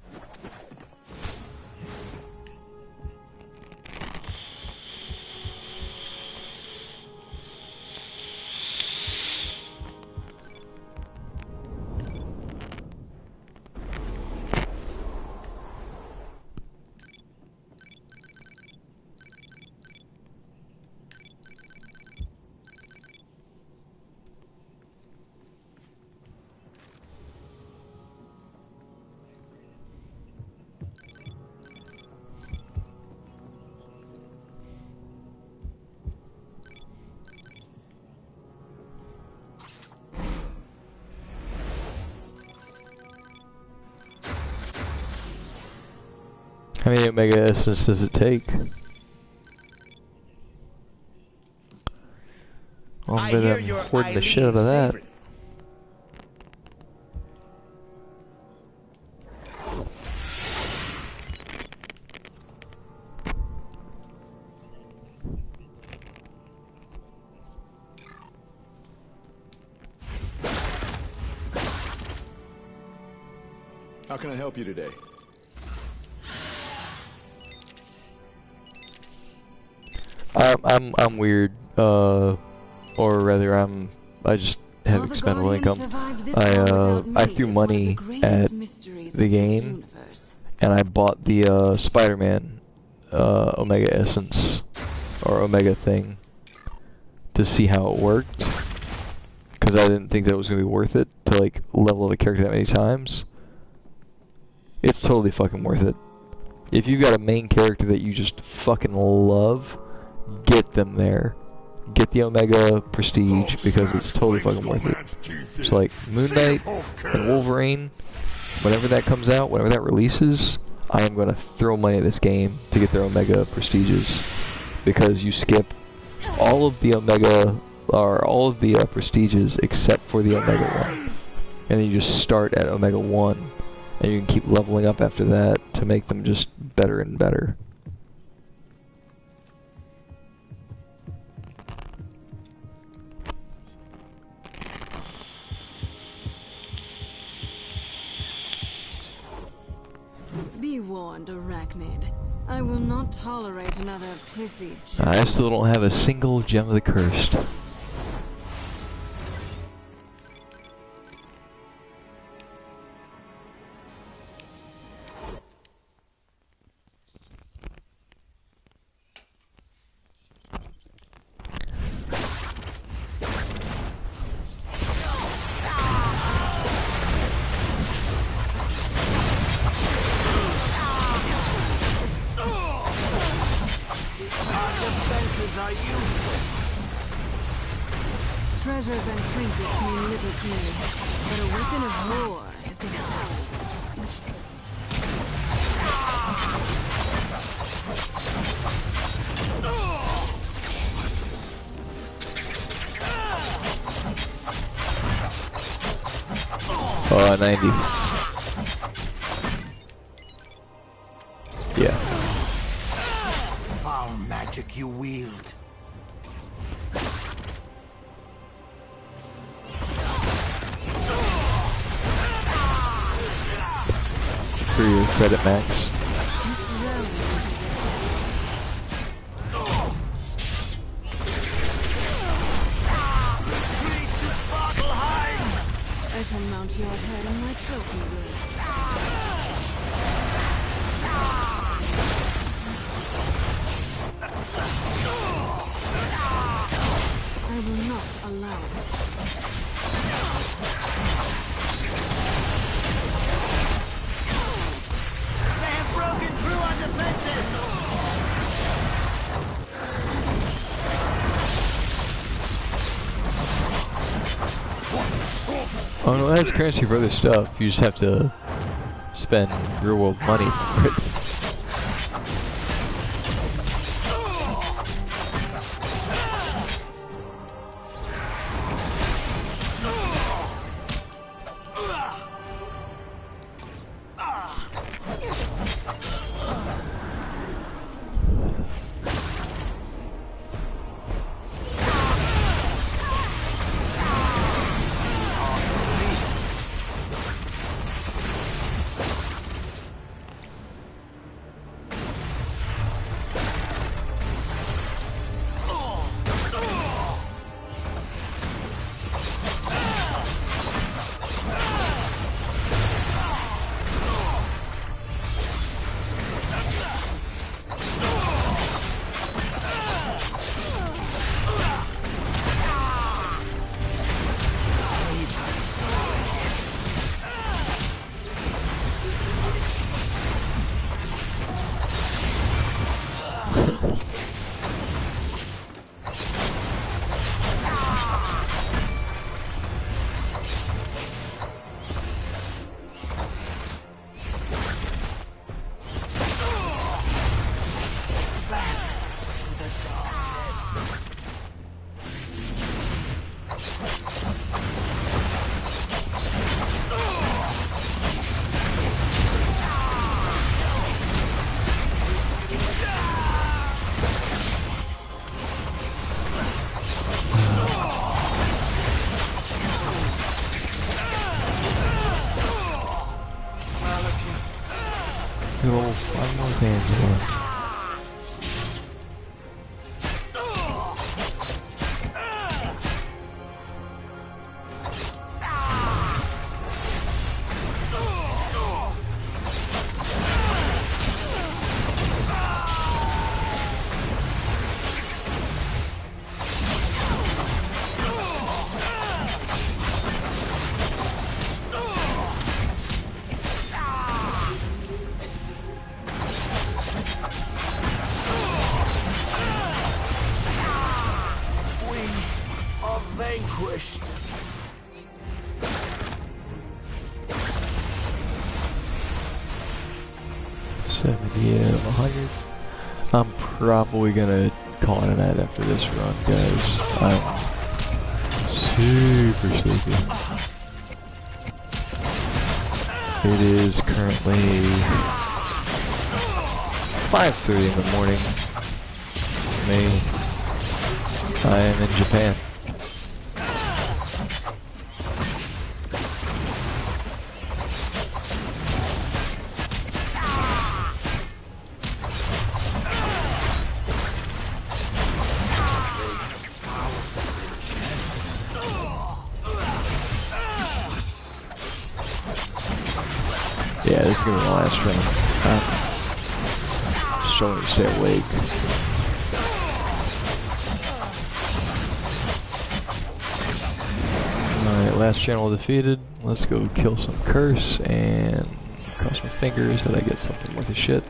How many Omega Essence does it take? Well, I bet I'm hoarding the shit out of that. Favorite. How can I help you today? I'm weird, or rather I'm I just have expendable income. I threw money at the game, and I bought the Spider-Man Omega Essence or Omega thing to see how it worked, because I didn't think that was gonna be worth it to like level the character that many times. It's totally fucking worth it. If you've got a main character that you just fucking love, get them there. Get the Omega Prestige, because it's totally fucking worth it. It's like Moon Knight and Wolverine, whenever that comes out, whenever that releases, I am gonna throw money at this game to get their Omega Prestiges, because you skip all of the Omega, or all of the Prestiges except for the Omega 1. And then you just start at Omega 1, and you can keep leveling up after that to make them just better and better. Be warned, Arachnid. I will not tolerate another pithy joke. I still don't have a single gem of the cursed. Treasures and trinkets mean little to me, but a weapon of war is enough. Oh, 90. Yeah. Foul magic you wield. For your credit max. I can mount your head in my trophy room. I will not allow it. They have broken through our defenses! Oh no, it has currency for other stuff. You just have to spend real world money for it. Go 5 more bands left. 70 out of 100. I'm probably gonna call it a night after this run, guys. I'm super sleepy. It is currently 5:30 in the morning. Me. I am in Japan. Yeah, this is gonna be my last round. I'm struggling to stay awake. Alright, last channel defeated. Let's go kill some curse and cross my fingers that I get something worth a shit.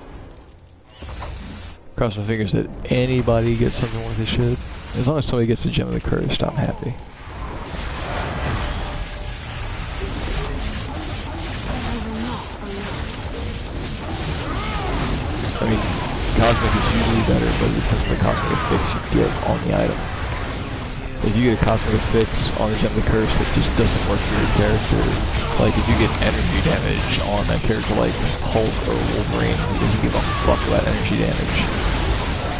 Cross my fingers that anybody gets something worth a shit. As long as somebody gets the gem of the cursed, I'm happy. I mean, cosmic is usually better, but it depends on the cosmic fix you get on the item. If you get a cosmic fix on the gem of the curse that just doesn't work for your character, like if you get energy damage on a character like Hulk or Wolverine who doesn't give a fuck about energy damage,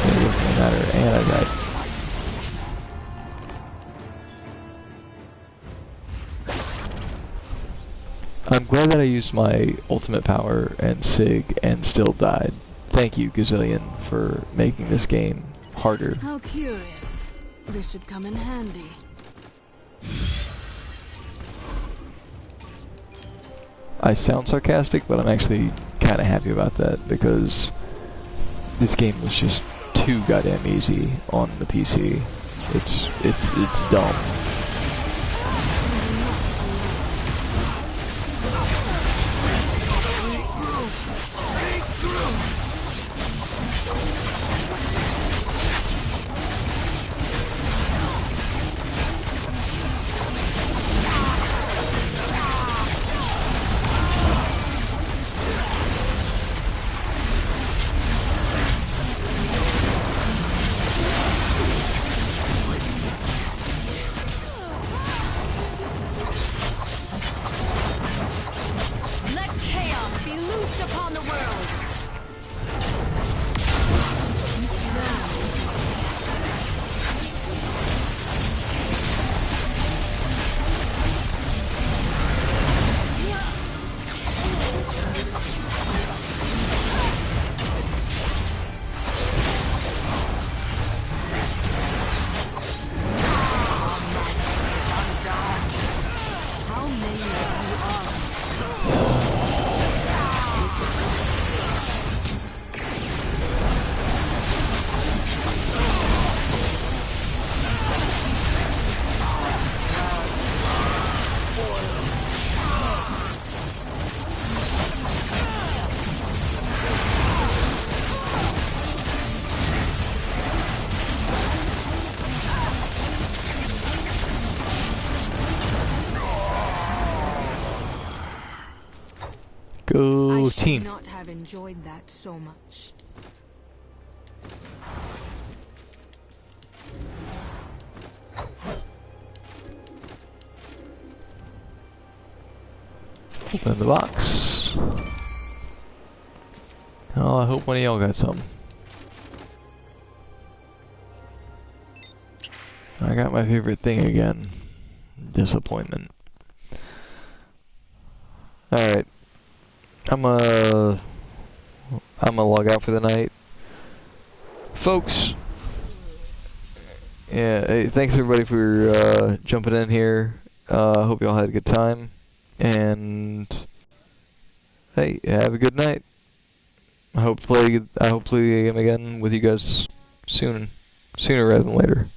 then it doesn't really matter. And I died. I'm glad that I used my ultimate power and Sig and still died. Thank you, Gazillion, for making this game harder. How curious. This should come in handy. I sound sarcastic, but I'm actually kind of happy about that because this game was just too goddamn easy on the PC. It's dumb. Go team. I should not have enjoyed that so much. Open the box. Oh, I hope one of y'all got some. I got my favorite thing again. Disappointment. Alright. I'm gonna log out for the night. Folks, yeah, hey, thanks everybody for jumping in here. Hope y'all had a good time. And hey, have a good night. I hope to play the game again with you guys sooner rather than later.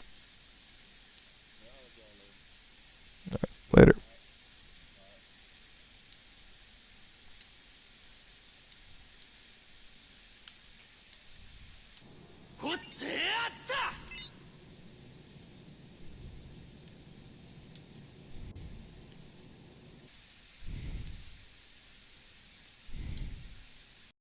All right, later.